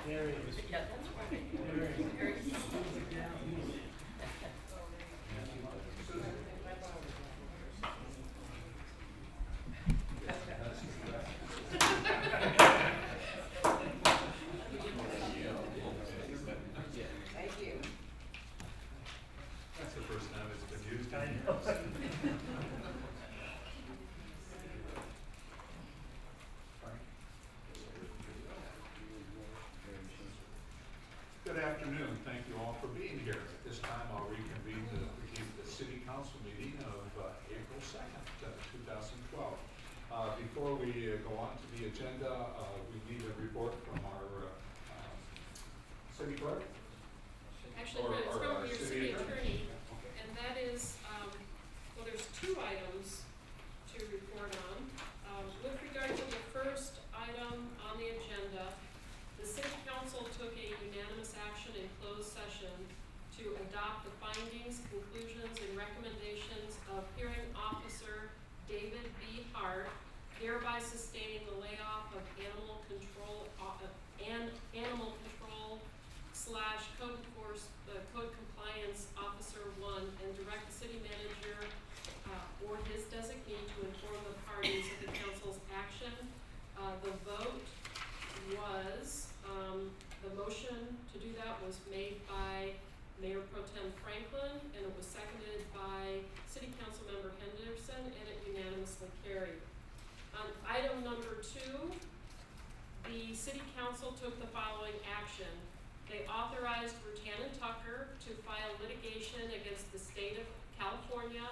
There it is. Yeah, that's right. There it is. Very easy. Thank you. That's the first time it's been used. I know. Good afternoon. Thank you all for being here. At this time, I'll reconvene the City Council meeting of April 2nd, 2012. Before we go on to the agenda, we need a report from our city clerk. Actually, Or- it's or, from your city city attorney. attorney, and that is, well, there's two items to report on. With regard to the first item on the agenda, the city council took a unanimous action in closed session to adopt the findings, conclusions, and recommendations of hearing officer David B. Hart, hereby sustaining the layoff of animal control / code compliance officer 1, and direct the city manager or his designee to inform the parties of the council's action. The vote was, the motion to do that was made by Mayor Pro Tem Franklin, and it was seconded by City Council Member Henderson, and it unanimously carried. On item number 2, the City Council took the following action. They authorized Rutan and Tucker to file litigation against the state of California,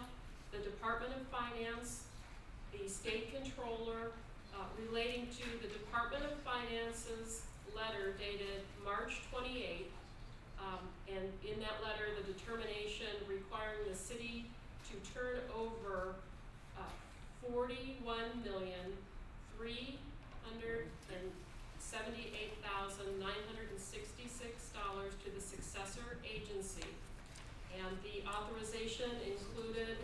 the Department of Finance, the state controller, relating to the Department of Finance's letter dated March 28th. And in that letter, the determination requiring the city to turn over $41,378,966 to the successor agency. And the authorization included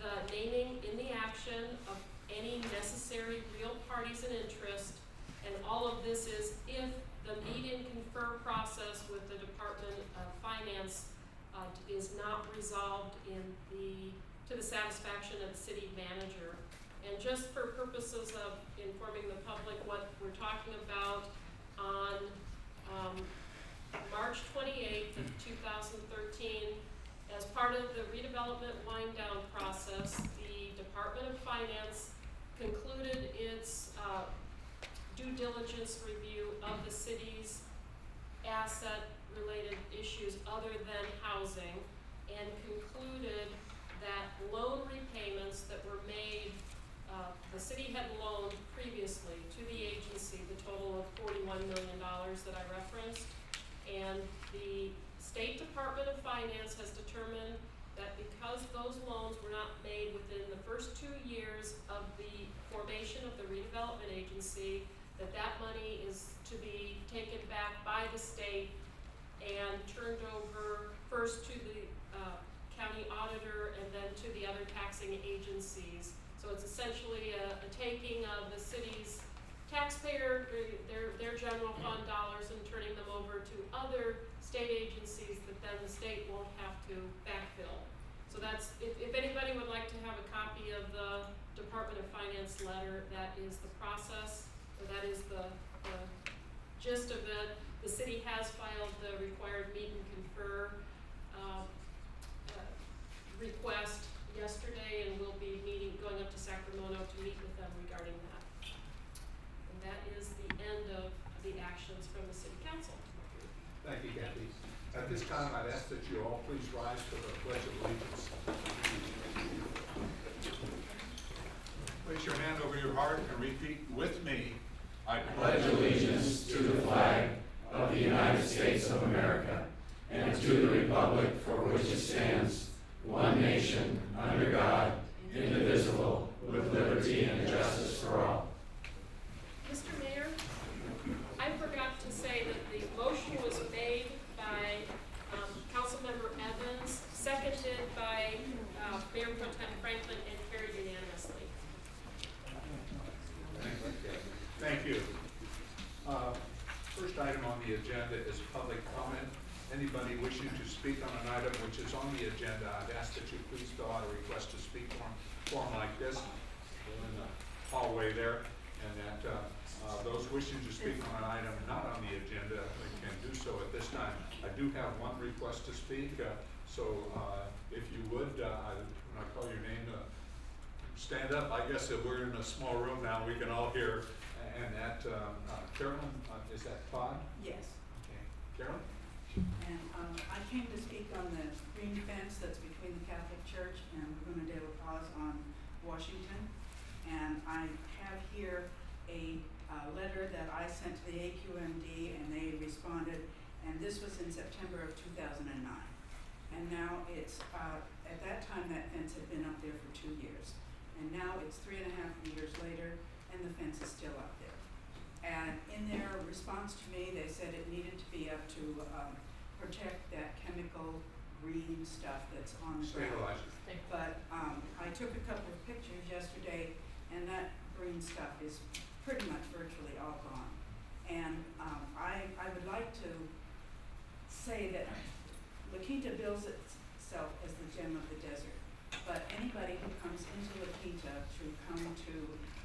the naming in the action of any necessary real parties in interest, and all of this is if the meet and confer process with the Department of Finance is not resolved to the satisfaction of the city manager. And just for purposes of informing the public what we're talking about, on March 28th of 2013, as part of the redevelopment wind down process, the Department of Finance concluded its due diligence review of the city's asset-related issues other than housing, and concluded that loan repayments that were made, the city had loaned previously to the agency the total of $41 million that I referenced, and the State Department of Finance has determined that because those loans were not made within the first 2 years of the formation of the redevelopment agency, that money is to be taken back by the state and turned over first to the county auditor and then to the other taxing agencies. So it's essentially a taking of the city's taxpayer, their general fund dollars, and turning them over to other state agencies that then the state won't have to backfill. So that's, if anybody would like to have a copy of the Department of Finance letter, that is the process, or that is the gist of it. The city has filed the required meet and confer request yesterday, and we'll be going up to Sacramento to meet with them regarding that. And that is the end of the actions from the city council. Thank you, Kathy. At this time, I'd ask that you all please rise for the Pledge of Allegiance. Place your hand over your heart and repeat with me. I pledge allegiance to the flag of the United States of America and to the republic for which it stands, one nation, under God, indivisible, with liberty and justice for all. Mr. Mayor, I forgot to say that the motion was made by Councilmember Evans, seconded by Mayor Pro Tem Franklin, and carried unanimously. Thank you. First the agenda is public comment. Anybody wishing to speak on an item which is on the agenda, I'd ask that you please fill out a request to speak form like this in the hallway there, and that those wishing to speak on an item not on the agenda can do so at this time. I do have one request to speak, so if you would, when I call your name, stand up. I guess if we're in a small room now, we can all hear. And that, Carolyn, is that Todd? Yes. Okay. Carolyn? And I came to speak on the green fence that's between the Catholic Church and Laguna de La Paz on Washington. And I have here a letter that I sent to the AQMD, and they responded. And this was in September of 2009. And now it's, at that time that fence had been up there for 2 years. And now it's 3.5 years later, and the fence is still up there. And in their response to me, they said it needed to be up to protect that chemical green stuff that's on the ground. Stabilizer. But I took a couple of pictures yesterday, and that green stuff is pretty much virtually all gone. And I would like to say that La Quinta bills itself as the gem of the desert. But anybody who comes into La Quinta to come to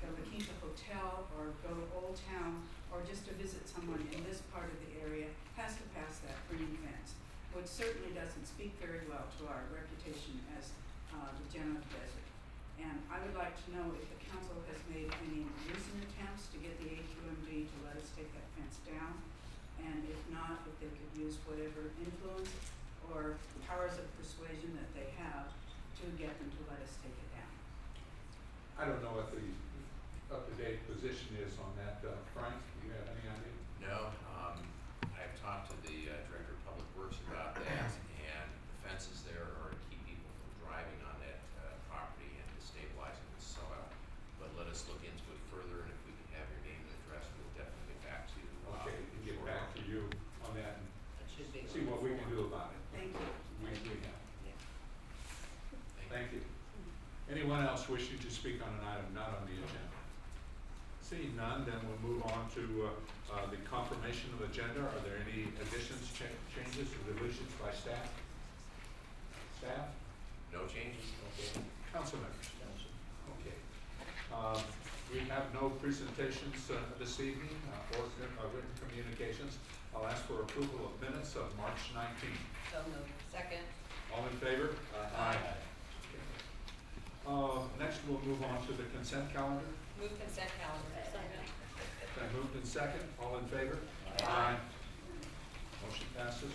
the La Quinta Hotel or go to Old Town or just to visit someone in this part of the area has to pass that green fence, which certainly doesn't speak very well to our reputation as the gem of the desert. And I would like to know if the council has made any recent attempts to get the AQMD to let us take that fence down, and if not, if they could use whatever influence or powers of persuasion that they have to get them to let us take it down. I don't know what the up-to-date position is on that. Frank, do you have any idea? No, I've talked to the Director of Public Works about that, and the fences there are to keep people from driving on that property and to stabilizing the soil. But let us look into it further, and if we can have your name and address, we'll definitely get back to you. Okay, we can get back to you on that and That should be. see what we can do about it. Thank you. We have. Yeah. Thank you. Anyone else wishing to speak on an item not on the agenda? Seeing none, then we'll move on to the confirmation of agenda. Are there any additions, changes, or deletions by staff? Staff? No changes? Okay. Council members? Okay. We have no presentations this evening or written communications. I'll ask for approval of minutes of March 19th. So moved. Second. All in favor? Aye. Next, we'll move on to the consent calendar. Move consent calendar. Second. Been moved in second. All in favor? Aye. Motion passes.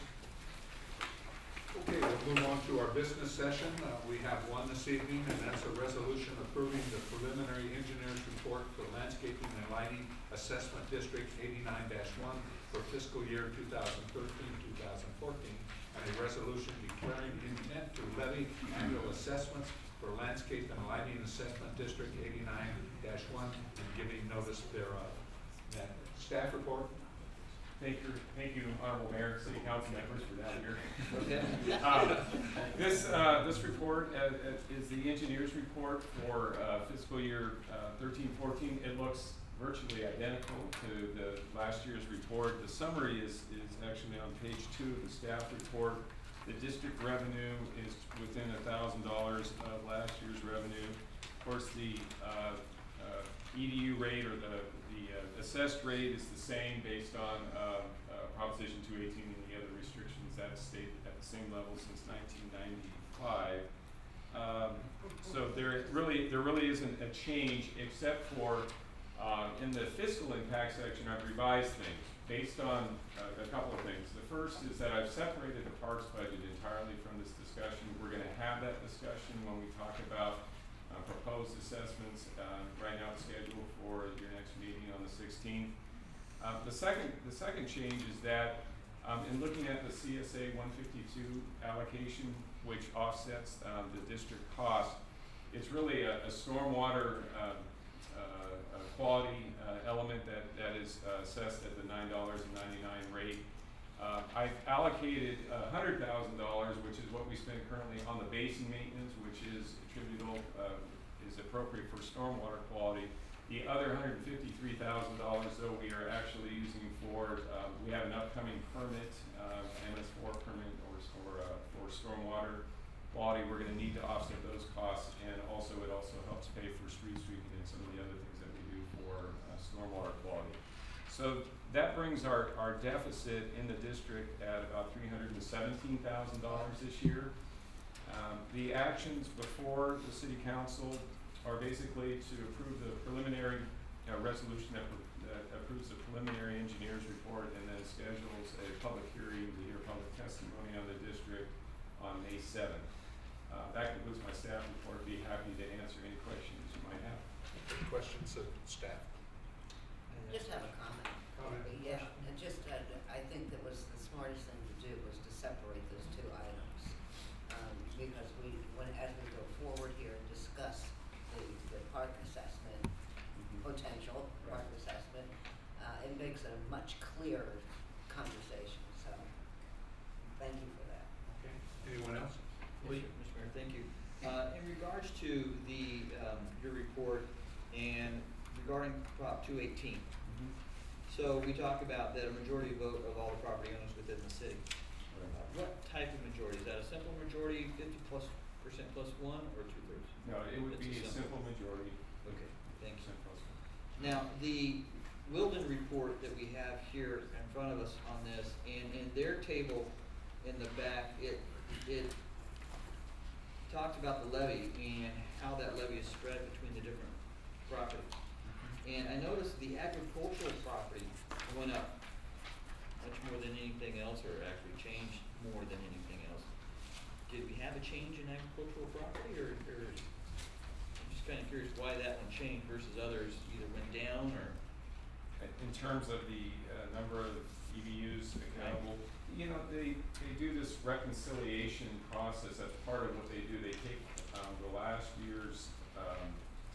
Okay, we'll move on to our business session. We have one this evening, and that's a resolution approving the preliminary engineer's report for landscaping and lighting assessment district 89-1 for fiscal year 2013-2014, and a resolution declaring intent to levy annual assessments for landscape and lighting assessment district 89-1 and giving notice thereof. That staff report. Thank you, Honorable Mayor, City Council members for that here. This report is the engineer's report for fiscal year 13-14. It looks virtually identical to the last year's report. The summary is actually on page 2 of the staff report. The district revenue is within $1,000 of last year's revenue. Of course, the EDU rate or the assessed rate is the same based on Proposition 218 and the other restrictions that stayed at the same level since 1995. So there really isn't a change except for in the fiscal impact section. I've revised things based on a couple of things. The first is that I've separated the parks budget entirely from this discussion. We're going to have that discussion when we talk about proposed assessments. Right now, it's scheduled for your next meeting on the 16th. The second change is that in looking at the CSA 152 allocation, which offsets the district cost, it's really a stormwater quality element that is assessed at the $9.99 rate. I've allocated $100,000, which is what we spend currently on the basin maintenance, which is attributable, is appropriate for stormwater quality, The other $153,000 though we are actually using for, we have an upcoming permit, MS4 permit for stormwater quality. We're gonna need to offset those costs, and also it also helps pay for street sweeping and some of the other things that we do for stormwater quality. So that brings our deficit in the district at about $317,000 this year. The actions before the city council are basically to approve the preliminary resolution that approves the preliminary engineer's report and then schedules a public hearing to hear public testimony on the district on May 7th. That concludes my staff report. Be happy to answer any questions you might have. Any questions of staff? Just have a comment. Comment. Yeah, and just, I think that was the smartest thing to do was to separate those two items. Because as we go forward here and discuss the park assessment, potential park assessment, it makes it a much clearer conversation, so thank you for that. Okay, anyone else? Yes, sir, Mr. Mayor, thank you. In regards to the, your report and regarding Prop 218, so we talk about that a majority vote of all the property owners within the city. What type of majority? Is that a simple majority, 50% plus one, or 2/3? No, it would It's be a simple majority. Okay, thank you. 10% plus one. Now, the Wilden report that we have here in front of us on this, and in their table in the back, it talked about the levy and how that levy is spread between the different properties. And I noticed the agricultural property went up much more than anything else, or actually changed more than anything else. Did we have a change in agricultural property, or I'm just kinda curious why that one changed versus others either went down or? In terms of the number of EBUs accountable, you know, they do this reconciliation process. That's part of what they do. They take the last year's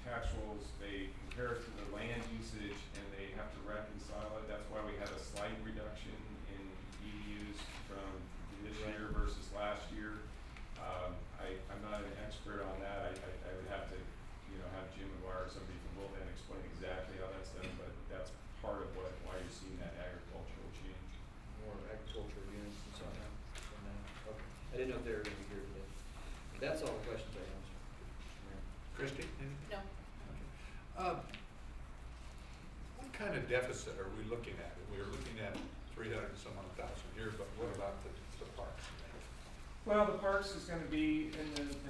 tax rolls, they compare it to the land usage, and they have to reconcile it. That's why we had a slight reduction in EBUs from this year versus last year. I'm not an expert on that. I would have to, you know, have Jim McGuire or somebody from Wilden explain exactly how that's done, but that's part of why you're seeing that agricultural change. More agricultural units and so on. Okay, I didn't know if they were gonna be here today. That's all the questions I have, Mr. Mayor. Christie, anything? No. What kind of deficit are we looking at? We're looking at 300 and some odd thousand here, but what about the parks? Well, the parks is gonna be in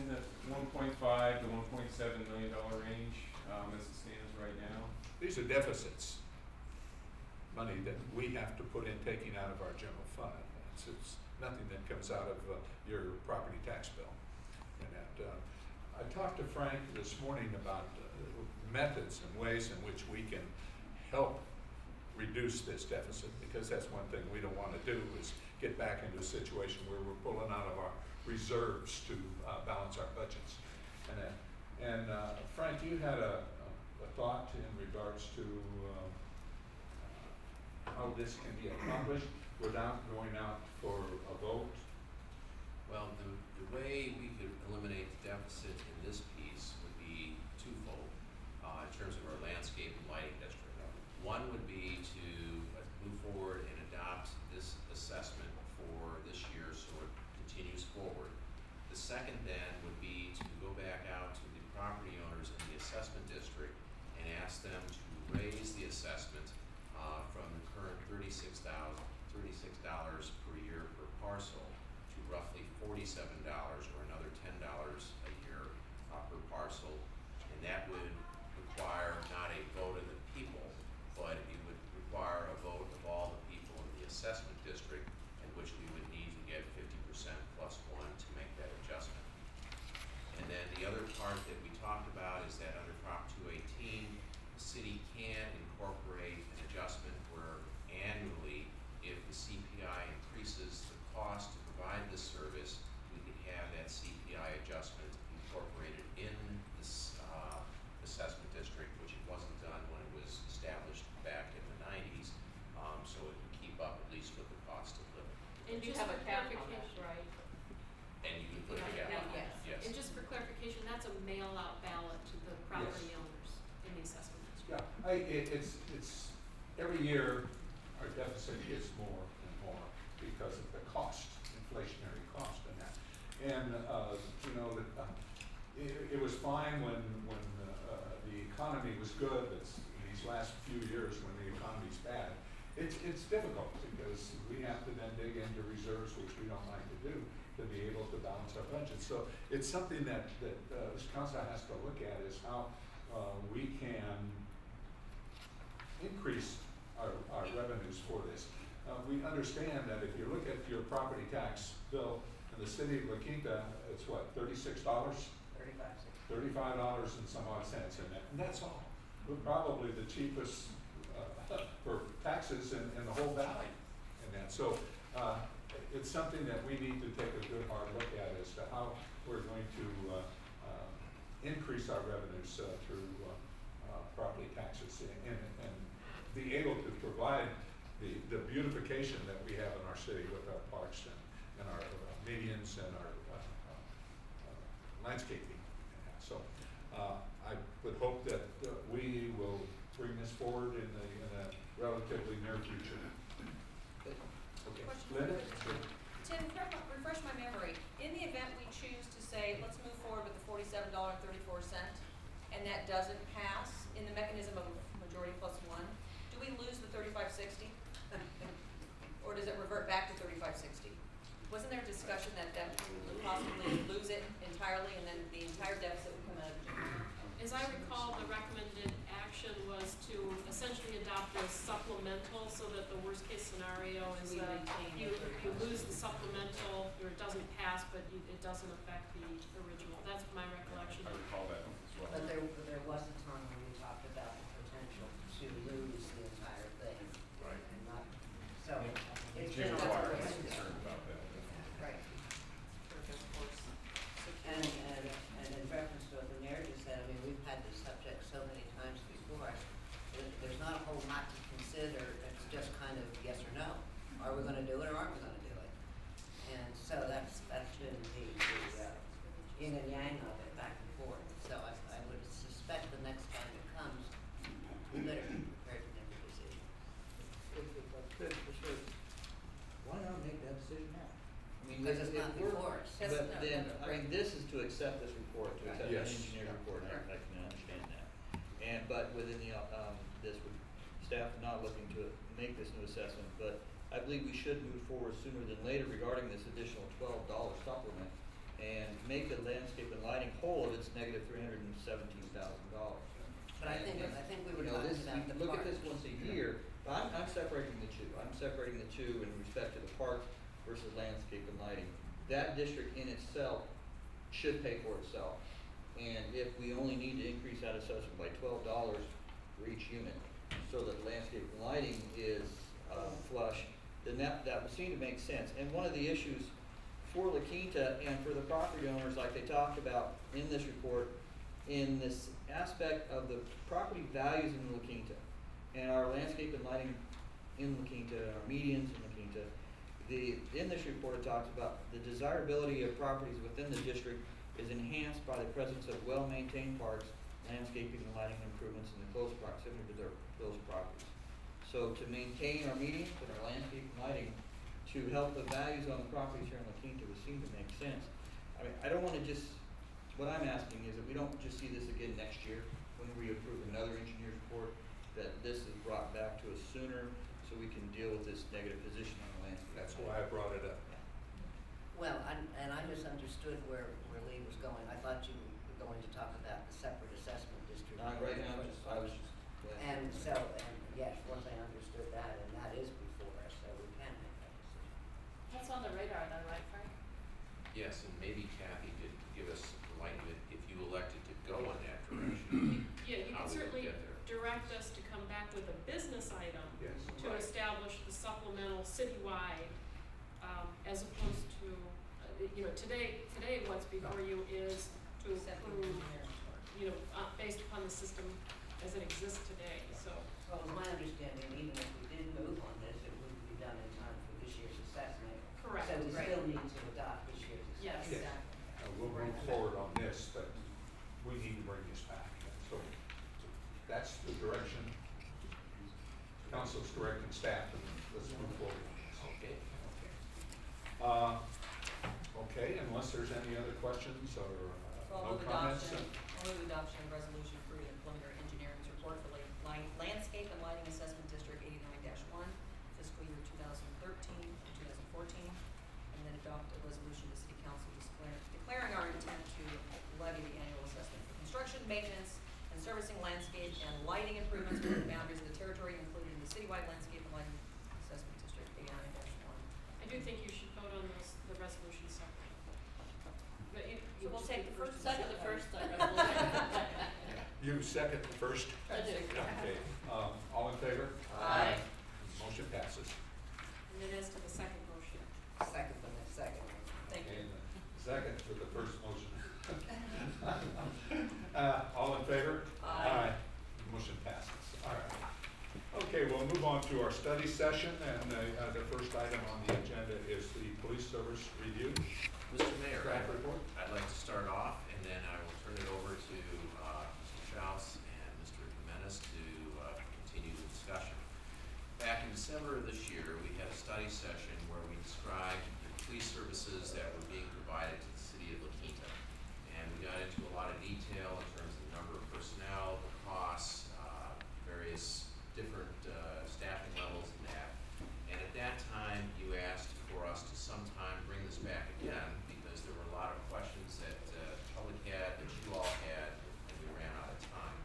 the $1.5 to $1.7 million range, as it stands right now. These are deficits, money that we have to put in, taking out of our general fund. It's nothing that comes out of your property tax bill. And that, I talked to Frank this morning about methods and ways in which we can help reduce this deficit, because that's one thing we don't want to do is get back into a situation where we're pulling out of our reserves to balance our budgets. And Frank, you had a thought in regards to how this can be accomplished without going out for a vote? Well, the way we could eliminate the deficit in this piece would be twofold, in terms of our landscape and lighting district. One would be to move forward and adopt this assessment for this year so it continues forward. The second then would be to go back out to the property owners in the assessment district and ask them to raise the assessment from the current $36 per year per parcel to roughly $47 or another $10 a year per parcel. And that would require not a vote of the people, but it would require a vote of all the people in the assessment district, in which we would need to get 50% plus one to make that adjustment. And then the other part that we talked about is that under Prop 218, the city can incorporate an adjustment where annually, if the CPI increases the cost to provide this service, we could have that CPI adjustment incorporated in this assessment district, which it wasn't done when it was established back in the 90s, so it would keep up at least with the cost of living. And You just have for a cap on that, clarification, right? And you can put it Yeah, together. yes. Yes. And just for clarification, that's a mail-out ballot to the property Yes. owners in the assessment district. Yeah, It's, every year, our deficit gets more and more because of the cost, inflationary cost in that. And, you know, it was fine when the economy was good, but these last few years when the economy's bad, it's difficult because we have to then dig into reserves, which we don't like to do, to be able to balance our budget. So it's something that this council has to look at, is how we can increase our revenues for this. We understand that if you look at your property tax bill in the city of La Quinta, it's what, $36? $35 and some odd cents in that, and that's all. We're probably the cheapest for taxes in the whole valley in that. So it's something that we need to take a good hard look at as to how we're going to increase our revenues through property taxes and be able to provide the beautification that we have in our city with our parks and our medians and our landscaping. So I would hope that we will bring this forward in a relatively near future. Okay, Linda? Tim, refresh my memory. In the event we choose to say, let's move forward with the $47.34, and that doesn't pass in the mechanism of majority plus one, do we lose the $35.60? Or does it revert back to $35.60? Wasn't there a discussion that we would possibly lose it entirely and then the entire deficit would come out of the general fund? As I recall, the recommended action was to essentially adopt a supplemental, so that the worst case scenario is We that retain you it. lose the supplemental, or it doesn't pass, but it doesn't affect the original. That's my recollection. I recall that as well. But there was a time when we talked about the potential to lose the entire thing. Right. And not, so it's Jim been a Dwyer while. was concerned about that. Right. Of course. And in reference to what the mayor just said, I mean, we've had this subject so many times before. There's not a whole lot to consider. It's just kind of yes or no. Are we gonna do it or aren't we gonna do it? And so that's been the yin and yang of it, back and forth. So I would suspect the next time it comes, we better be prepared to make a decision. If I could, sure, why not make that decision now? I mean, Because if it's not we're- before us. Yes, But no, then, no, I mean, this is to accept this report, to accept an Yes. engineer Yeah. report, Sure. I can understand that. And, but within the, this, with staff not looking to make this new assessment, but I believe we should move forward sooner than later regarding this additional $12 supplement and make the landscape and lighting whole of its negative $317,000. But I think we were You know, talking this, about the you look at park. this once a year, but I'm separating the two. I'm separating the two in respect to the park versus landscape and lighting. That district in itself should pay for itself. And if we only need to increase that assessment by $12 for each unit, so that landscape and lighting is flush, then that would seem to make sense. And one of the issues for La Quinta and for the property owners, like they talked about in this report, in this aspect of the property values in La Quinta and our landscape and lighting in La Quinta, our medians in La Quinta, in this report it talks about the desirability of properties within the district is enhanced by the presence of well-maintained parks, landscaping and lighting improvements in the close proximity to those properties. So to maintain our medians and our landscape and lighting, to help the values on the properties here in La Quinta would seem to make sense. I mean, I don't wanna just, what I'm asking is that we don't just see this again next year when we approve another engineer's report, that this is brought back to us sooner so we can deal with this negative position on the landscape. That's why I brought it up. Well, and I misunderstood where Lee was going. I thought you were going to talk about the separate assessment district. Right now, I was just. And so, and yes, once I understood that, and that is before us, so we can make that decision. That's on the radar though, right, Frank? Yes, and maybe Kathy could give us enlightenment if you elected to go in that direction. Yeah, you How can we would certainly get there. direct us to come back with a business item Yes. to Right. establish the supplemental citywide, as opposed to, today what's before you is to approve, based upon the system as it exists today, so. Well, it was my understanding, even if we did move on this, it wouldn't be done in time for this year's assessment. Correct. So we Right. still need to adopt this year's Yes. assessment. Yes. We'll move forward on this, but we need to bring this back. So that's the direction council's directing staff, and let's move forward. Okay. Okay, unless there's any other questions or no I'll move comments? adoption of resolution approving the preliminary engineering's report for landscape and lighting assessment district 89-1, fiscal year 2013 and 2014, and then adopt a resolution to city council declaring our intent to levy the annual assessment for construction, maintenance, and servicing landscape and lighting improvements within the boundaries of the territory, including the citywide landscape and lighting assessment district 89-1. I do think you should vote on this, the resolution separately. But you We'll just take do the first, and second, the first, You second the first? Okay, all in favor? Aye. Motion passes. And then as to the second motion. Second for the second. Thank you. And second for the first motion. All in favor? Aye. Motion passes. All right. Okay, we'll move on to our study session, and the first item on the agenda is the police service review. Mr. Mayor, Draft report. I'd like to start off, and then I will turn it over to Mr. Schaus and Mr. Jimenez to continue the discussion. Back in December of this year, we had a study session where we described the police services that were being provided to the city of La Quinta. And we got into a lot of detail in terms of the number of personnel, the costs, various different staffing levels and that. And at that time, you asked for us to sometime bring this back again because there were a lot of questions that the public had, that you all had, and we ran out of time.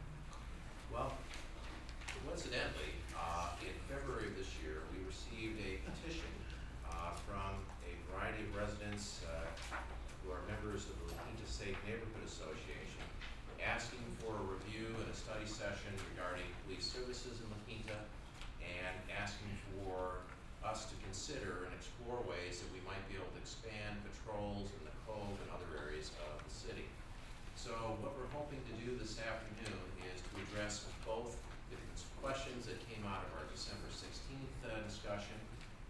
Well, coincidentally, in February of this year, we received a petition from a variety of residents who are members of the La Quinta Safe Neighborhood Association, asking for a review and a study session regarding police services in La Quinta, and asking for us to consider and explore ways that we might be able to expand patrols in the Cove and other areas of the city. So what we're hoping to do this afternoon is to address both the questions that came out of our December 16th discussion,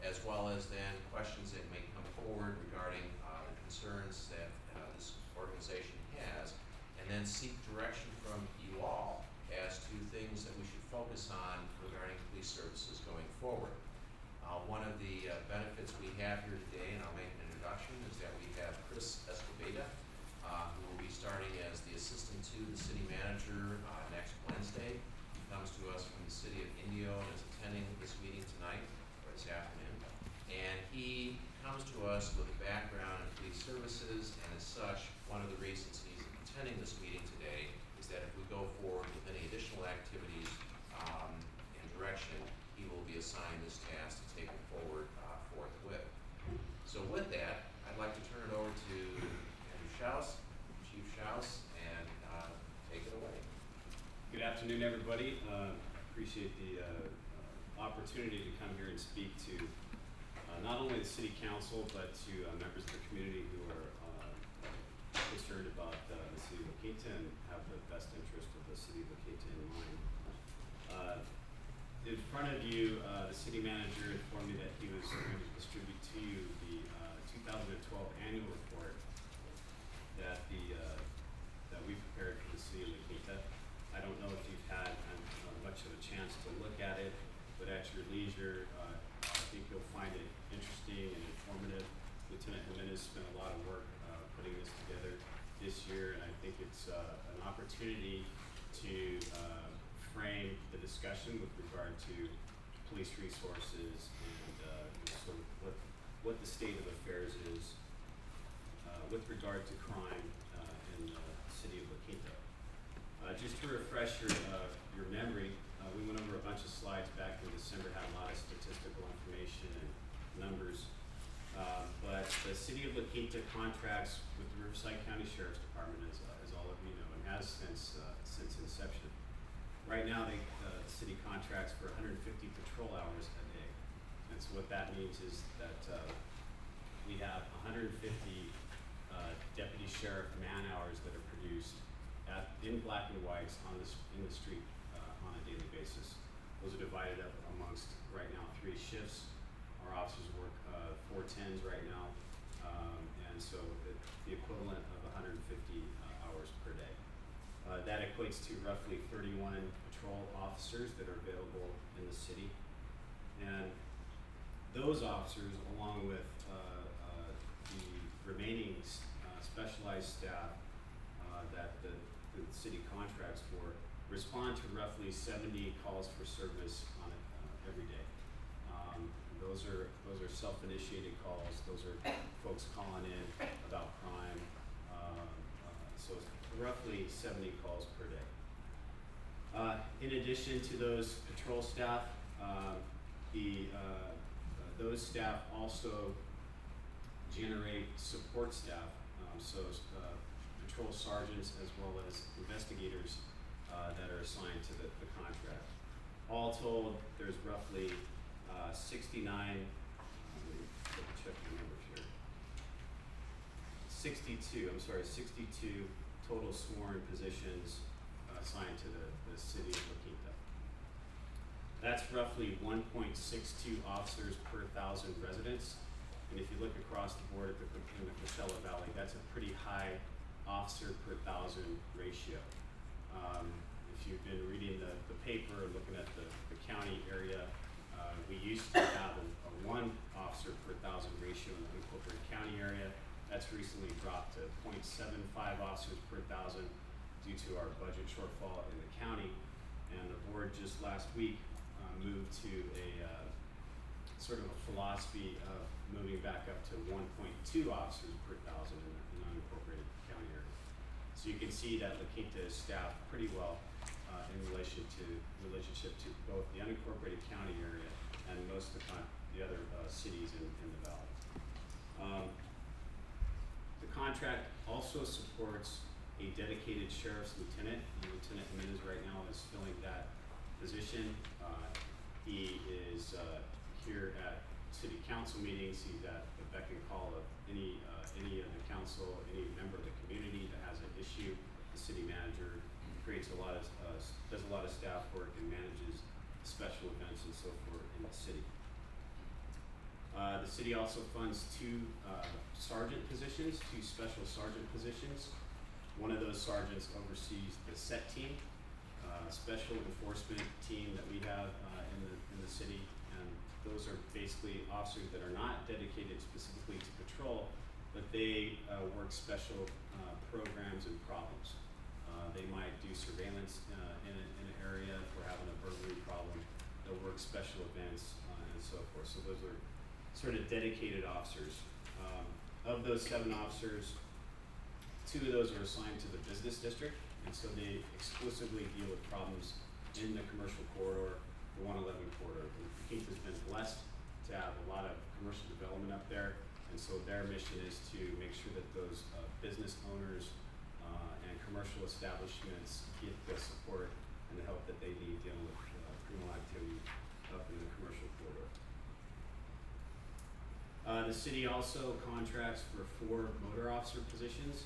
as well as then questions that may come forward regarding the concerns that this organization has, and then seek direction from you all as to things that we should focus on regarding police services going forward. One of the benefits we have here today, and I'll make an introduction, is that we have Chris Escobedo, who will be starting as the assistant to the city manager next Wednesday. He comes to us from the city of Indio and is attending this meeting tonight, or this afternoon. And he comes to us with a background in police services, and as such, one of the reasons he's attending this meeting today is that if we go forward with any additional activities and direction, he will be assigned this task to take it forward forthwith. So with that, I'd like to turn it over to Andrew Schaus, Chief Schaus, and take it away. Good afternoon, everybody. Appreciate the opportunity to come here and speak to not only the City Council, but to members of the community who are concerned about the City of La Quinta and have the best interest of the City of La Quinta in mind. In front of you, the City Manager informed me that he was going to distribute to you the 2012 annual report that that we prepared for the City of La Quinta. I don't know if you've had much of a chance to look at it, but at your leisure, I think you'll find it interesting and informative. Lieutenant Jimenez spent a lot of work putting this together this year, and I think it's an opportunity to frame the discussion with regard to police resources and sort of what the state of affairs is with regard to crime in the city of La Quinta. Just to refresh your memory, we went over a bunch of slides back in December, had a lot of statistical information and numbers. But the city of La Quinta contracts with the Riverside County Sheriff's Department, as all of you know, and has since inception. Right now, the city contracts for 150 patrol hours a day. And so what that means is that we have 150 deputy sheriff man hours that are produced in black and whites in the street on a daily basis. Those are divided up amongst, right now, 3 shifts. Our officers work 4 10s right now, and so the equivalent of 150 hours per day. That equates to roughly 31 patrol officers that are available in the city. And those officers, along with the remaining specialized staff that the city contracts for, respond to roughly 70 calls for service on every day. Those are self-initiated calls. Those are folks calling in about crime. So it's roughly 70 calls per day. In addition to those patrol staff, those staff also generate support staff, patrol sergeants as well as investigators that are assigned to the contract. All told, there's roughly 69, let me double check the numbers here. 62 total sworn positions assigned to the city of La Quinta. That's roughly 1.62 officers per 1,000 residents. And if you look across the board in the Coachella Valley, that's a pretty high officer per 1,000 ratio. If you've been reading the paper or looking at the county area, we used to have a 1 officer per 1,000 ratio in the unincorporated county area. That's recently dropped to 0.75 officers per 1,000 due to our budget shortfall in the county. And the board just last week moved to a sort of a philosophy of moving back up to 1.2 officers per 1,000 in the unincorporated county area. So you can see that La Quinta is staffed pretty well in relationship to both the unincorporated county area and most of the other cities in the valley. The contract also supports a dedicated sheriff's lieutenant. And Lieutenant Jimenez right now is filling that position. He is here at city council meetings. He's at the beck and call of any of the council, any member of the community that has an issue. The city manager does a lot of staff work and manages special events and so forth in the city. The city also funds 2 sergeant positions, 2 special sergeant positions. One of those sergeants oversees the SET team, special enforcement team that we have in the city, and those are basically officers that are not dedicated specifically to patrol, but they work special programs and problems. They might do surveillance in an area if we're having a burglary problem. They'll work special events and so forth. So those are sort of dedicated officers. Of those 7 officers, 2 of those are assigned to the business district, and so they exclusively deal with problems in the commercial corridor, the 111 corridor. Quinta's been blessed to have a lot of commercial development up there, and so their mission is to make sure that those business owners and commercial establishments get the support and the help that they need dealing with criminal activity up in the commercial corridor. The city also contracts for 4 motor officer positions.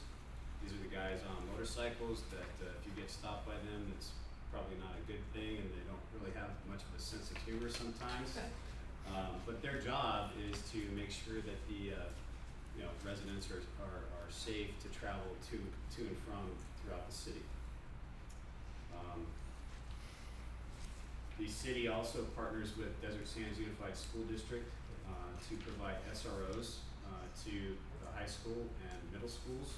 These are the guys on motorcycles that if you get stopped by them, it's probably not a good thing, and they don't really have much of a sense of humor sometimes. But their job is to make sure that the residents are safe to travel to and from throughout the city. The city also partners with Desert Sands Unified School District to provide SROs to the high school and middle schools.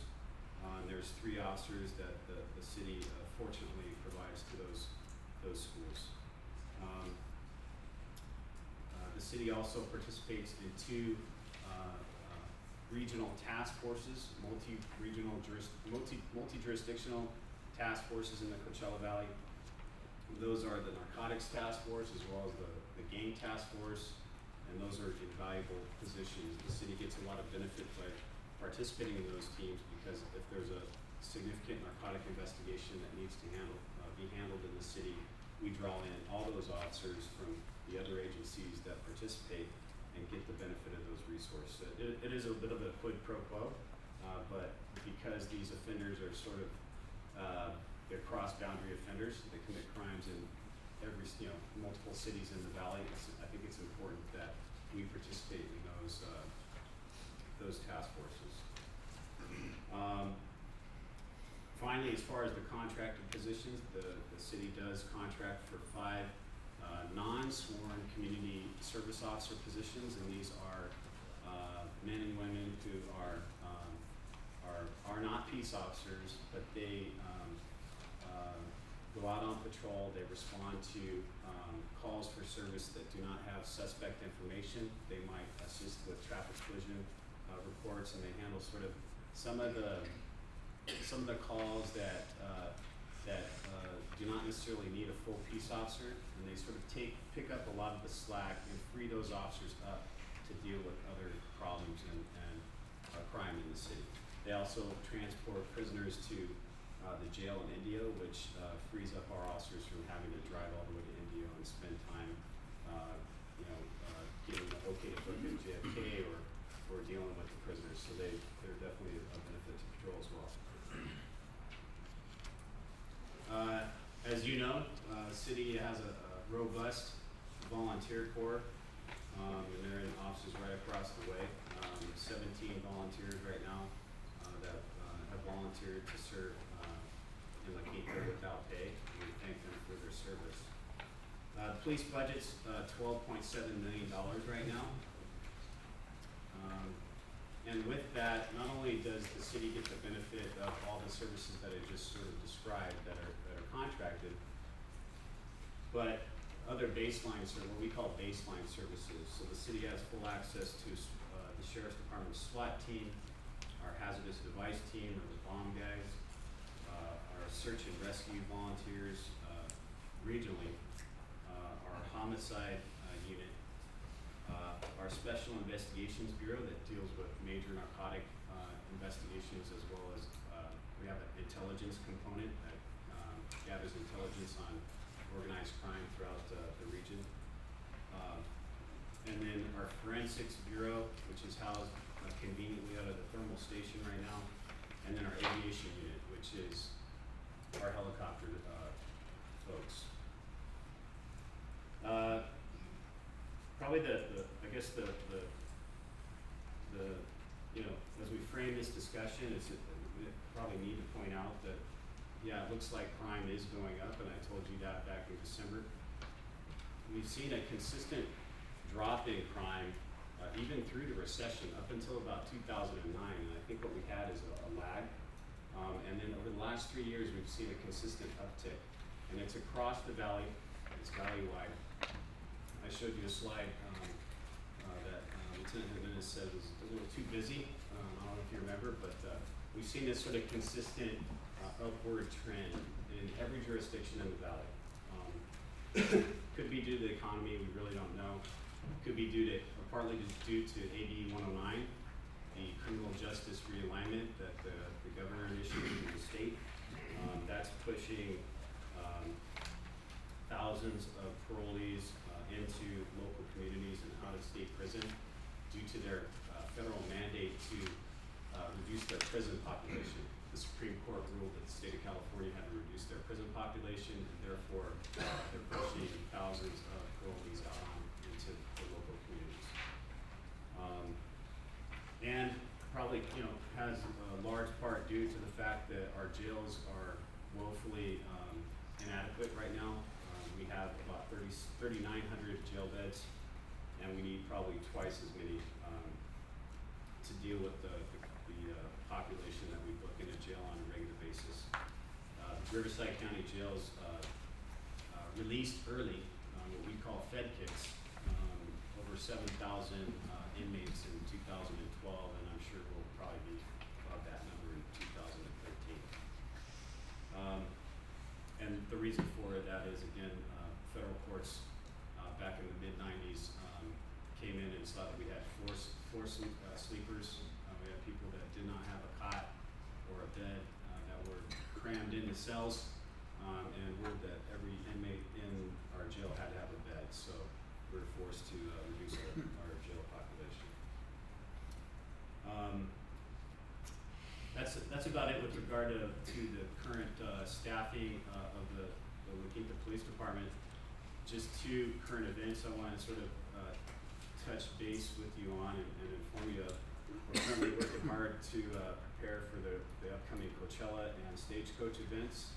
There's 3 officers that the city fortunately provides to those schools. The city also participates in 2 regional task forces, multi-jurisdictional task forces in the Coachella Valley. Those are the narcotics task force as well as the gang task force, and those are invaluable positions. The city gets a lot of benefit by participating in those teams because if there's a significant narcotic investigation that needs to be handled in the city, we draw in all those officers from the other agencies that participate and get the benefit of those resources. It is a bit of a quid pro quo, but because these offenders are sort of they're cross-boundary offenders, they commit crimes in multiple cities in the valley. I think it's important that we participate in those task forces. Finally, as far as the contracted positions, the city does contract for 5 non-sworn community service officer positions, and these are men and women who are not peace officers, but they go out on patrol. They respond to calls for service that do not have suspect information. They might assist with traffic collision reports, and they handle sort of some of the calls that do not necessarily need a full peace officer, and they sort of pick up a lot of the slack and free those officers up to deal with other problems and crime in the city. They also transport prisoners to the jail in Indio, which frees up our officers from having to drive all the way to Indio and spend time, getting the okay to book at JFK or dealing with the prisoners. So they're definitely a benefit to patrol as well. As you know, the city has a robust volunteer corps, and there are officers right across the way. 17 volunteers right now that have volunteered to serve in La Quinta without pay. We thank them for their service. The police budget's $12.7 million right now. And with that, not only does the city get the benefit of all the services that I just sort of described that are contracted, but other baseline what we call baseline services. So the city has full access to the Sheriff's Department's SWAT team, our hazardous device team, or the bomb guys, our search and rescue volunteers regionally, our homicide unit, our Special Investigations Bureau that deals with major narcotic investigations, as well as we have an intelligence component that gathers intelligence on organized crime throughout the region. And then our Forensics Bureau, which is housed conveniently out of the thermal station right now. And then our Aviation Unit, which is our helicopter folks. Probably I guess the as we frame this discussion, we probably need to point out that, yeah, it looks like crime is going up, and I told you that back in December. We've seen a consistent drop in crime, even through the recession, up until about 2009, and I think what we had is a lag. And then over the last 3 years, we've seen a consistent uptick, and it's across the valley. It's valley-wide. I showed you a slide that Lieutenant Jimenez said was a little too busy. I don't know if you remember, but we've seen this sort of consistent upward trend in every jurisdiction in the valley. Could be due to the economy, we really don't know. Could be partly due to AB 109, the criminal justice realignment that the governor initiated in the state. That's pushing thousands of parolees into local communities and out-of-state prison due to their federal mandate to reduce their prison population. The Supreme Court ruled that the state of California had to reduce their prison population, and therefore they're pushing thousands of parolees out into the local communities. And probably, has a large part due to the fact that our jails are woefully inadequate right now. We have about 3,900 jail beds, and we need probably twice as many to deal with the population that we book in a jail on a regular basis. Riverside County Jails released early what we call Fed kits, over 7,000 inmates in 2012, and I'm sure we'll probably be above that number in 2013. And the reason for that is, again, federal courts back in the mid-90s came in and saw that we had four sleepers. We had people that did not have a cot or a bed that were crammed into cells, and ruled that every inmate in our jail had to have a bed. So we were forced to reduce our jail population. That's about it with regard to the current staffing of the La Quinta Police Department. Just two current events I want to sort of touch base with you on and inform you of. We're currently working hard to prepare for the upcoming Coachella and Stagecoach events.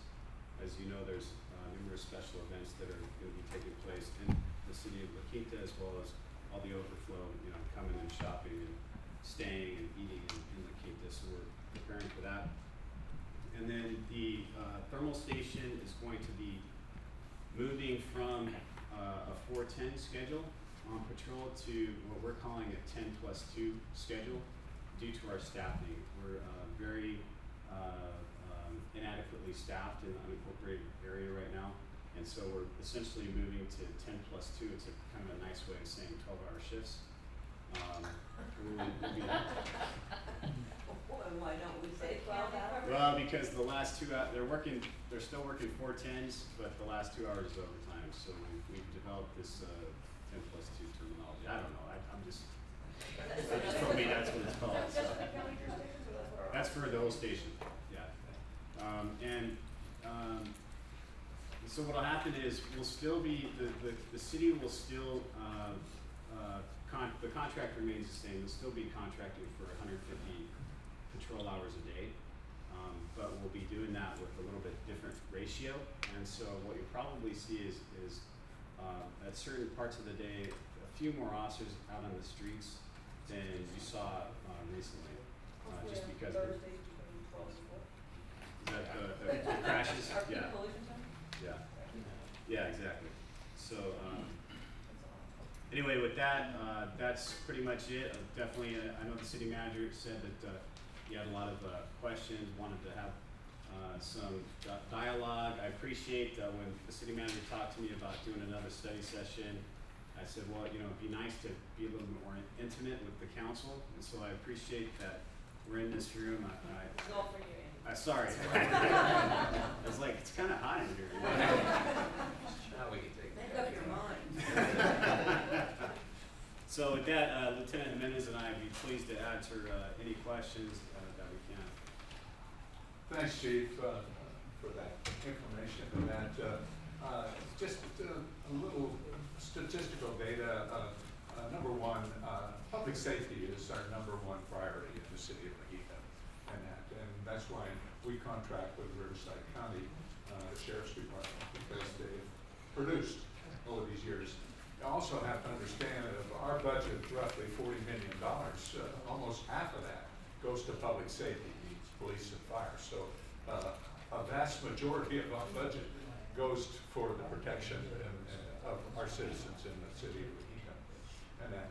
As you know, there's numerous special events that are going to be taking place in the city of La Quinta, as well as all the overflow, you know, coming and shopping and staying and eating in La Quinta. So we're preparing for that. And then the thermal station is going to be moving from a 410 schedule on patrol to what we're calling a 10+2 schedule due to our staffing. We're very inadequately staffed in the unincorporated area right now, and so we're essentially moving to 10+2. It's a kind of a nice way of saying 12-hour shifts. Why don't we say 12 hours? Well, because the last 2 hours, they're still working 410s, but the last 2 hours is overtime, so we've developed this 10+2 terminology. I don't know, I'm just told me that's what it's called, so. That's for the whole station, yeah. So what'll happen is we'll still be, the city will still, the contract remains the same. We'll still be contracting for 150 patrol hours a day, but we'll be doing that with a little bit different ratio. And so what you'll probably see is at certain parts of the day, a few more officers out on the streets than you saw recently, just because of the crashes. Yeah. Yeah, exactly. So anyway, with that, that's pretty much it. Definitely, I know the city manager said that you had a lot of questions, wanted to have some dialogue. I appreciate when the city manager talked to me about doing another study session. I said, well, you know, it'd be nice to be a little bit more intimate with the council, and so I appreciate that we're in this room. It's all for you, Andy. Sorry. I was like, it's kind of hot in here. You know? Now we can take Make that. up your mind. So with that, Lieutenant Jimenez and I would be pleased to answer any questions that we can. Thanks, Chief, for that information and that. Just a little statistical data. Number one, public safety is our number one priority in the city of Lahita, and that's why we contract with Riverside County Sheriff's Department, because they've produced over these years. You also have to understand that of our budget, roughly $40 million, almost half of that goes to public safety needs, police and fire. So a vast majority of our budget goes for the protection of our citizens in the city of Lahita. And that,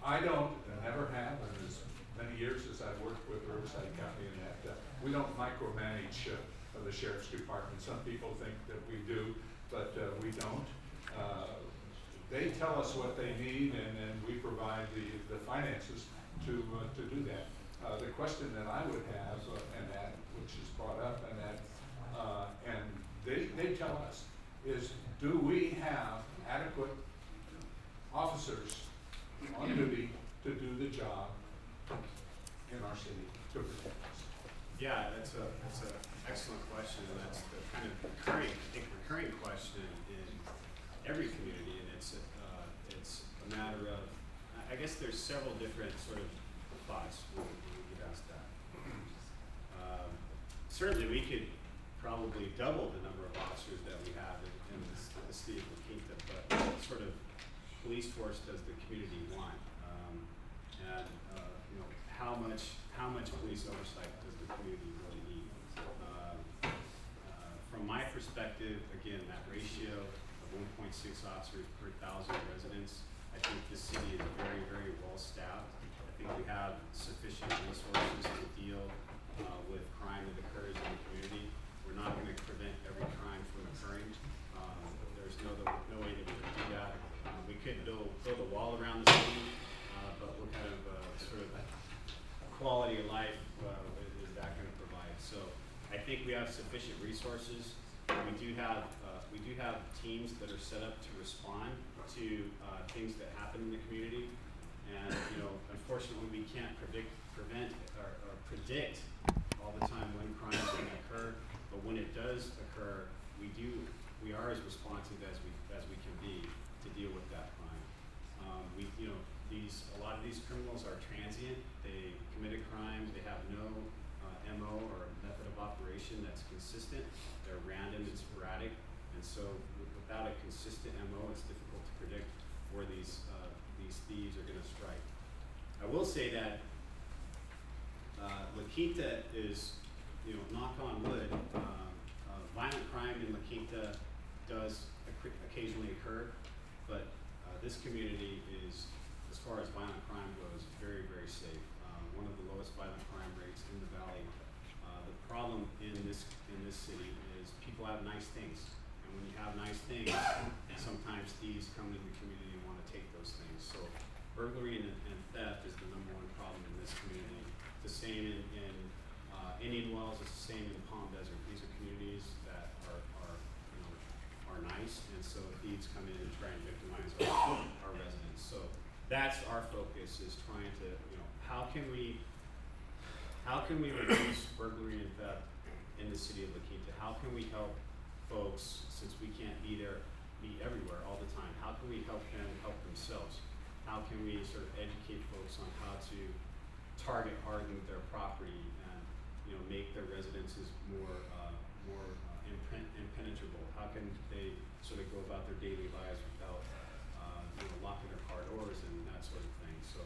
I don't, and never have, in as many years as I've worked with Riverside County, and that we don't micromanage the Sheriff's Department. Some people think that we do, but we don't. They tell us what they need, and then we provide the finances to do that. The question that I would have, and that which is brought up, and that, and they tell us, is do we have adequate officers on duty to do the job in our city to protect us? Yeah, that's an excellent question, and that's the kind of recurring question in every community, and it's a matter of, I guess there's several different sort of thoughts when we get asked that. Certainly we could probably double the number of officers that we have in the city of La Quinta, but what sort of police force does the community want? And you know, how much police oversight does the community really need? From my perspective, again, that ratio of 1.6 officers per 1,000 residents, I think the city is very, very well staffed. I think we have sufficient resources to deal with crime that occurs in the community. We're not going to prevent every crime from occurring. There's no way that we can do that. We could build a wall around the city, but what kind of sort of quality of life is that going to provide? So I think we have sufficient resources. We do have teams that are set up to respond to things that happen in the community, and you know, unfortunately, we can't prevent or predict all the time when crime is going to occur. But when it does occur, we are as responsive as we can be to deal with that crime. A lot of these criminals are transient. They commit a crime. They have no MO or method of operation that's consistent. They're random and sporadic, and so without a consistent MO, it's difficult to predict where these thieves are going to strike. I will say that La Quinta is, knock on wood, violent crime in La Quinta does occasionally occur, but this community is, as far as violent crime goes, very, very safe. One of the lowest violent crime rates in the valley. The problem in this city is people have nice things, and when you have nice things, sometimes thieves come into the community and want to take those things. So burglary and theft is the #1 problem in this community. The same in Indian Wells. It's the same in Palm Desert. These are communities that are nice, and so thieves come in and try and victimize our residents. So that's our focus, is trying to, how can we reduce burglary and theft in the city of La Quinta? How can we help folks, since we can't be everywhere all the time? How can we help them help themselves? How can we sort of educate folks on how to target harden their property and make their residences more impenetrable? How can they sort of go about their daily lives without locking their car doors and that sort of thing? So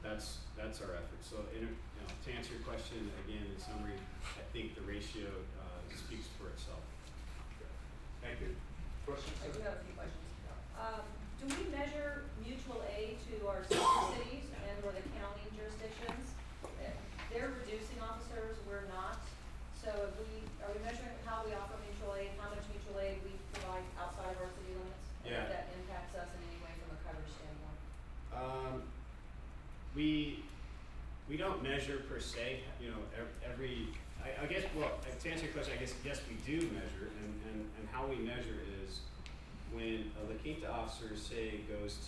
that's our effort. So to answer your question again, in summary, I think the ratio speaks for itself. Thank you. Questions? I do have a few questions. Do we measure mutual aid to our sister cities and or the county jurisdictions? They're reducing officers, we're not. So are we measuring how we offer mutual aid, how much mutual aid we provide outside of our city limits? And Yeah. if that impacts us in any way from a coverage standpoint? We don't measure per se, I guess, well, to answer your question, I guess, yes, we do measure, and how we measure is when a La Quinta officer, say, goes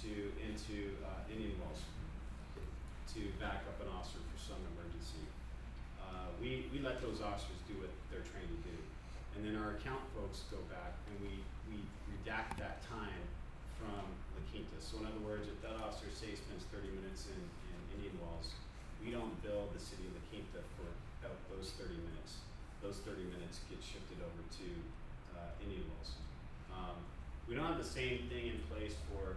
into Indian Wells to back up an officer for some emergency, we let those officers do what they're trained to do. And then our account folks go back and we redact that time from La Quinta. So in other words, if that officer, say, spends 30 minutes in Indian Wells, we don't bill the city of La Quinta for those 30 minutes. Those 30 minutes get shifted over to Indian Wells. We don't have the same thing in place for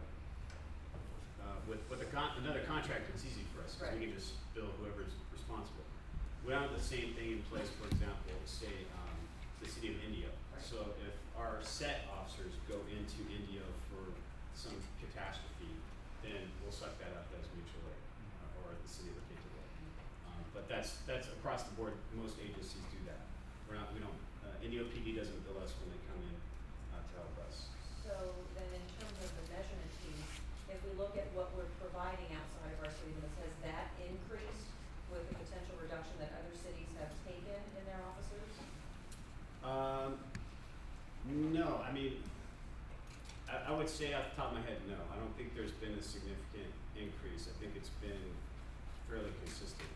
with another contractor. It's easy for us because we can just bill whoever's responsible. We don't have the same thing in place, for example, say the city of Indio. Right. So if our set officers go into Indio for some catastrophe, then we'll suck that up as mutual aid, or the city of La Quinta will. But that's across the board. Most agencies do that. Indio PD doesn't bill us when they come in to help us. So then in terms of the measurement piece, if we look at what we're providing outside of our city limits, has that increased with the potential reduction that other cities have taken in their officers? No, I mean, I would say off the top of my head, no. I don't think there's been a significant increase. I think it's been fairly consistent.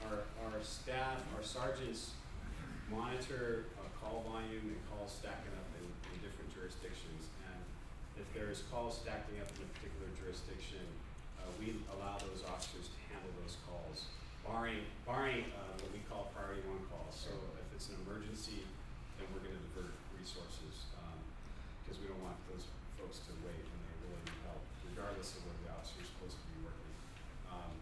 Our staff, our sergeants monitor call volume and calls stacking up in different jurisdictions. And if there's calls stacking up in a particular jurisdiction, we allow those officers to handle those calls, barring what we call priority 1 calls. So if it's an emergency, then we're going to divert resources because we don't want those folks to wait when they really need help, regardless of where the officer is supposed to be working.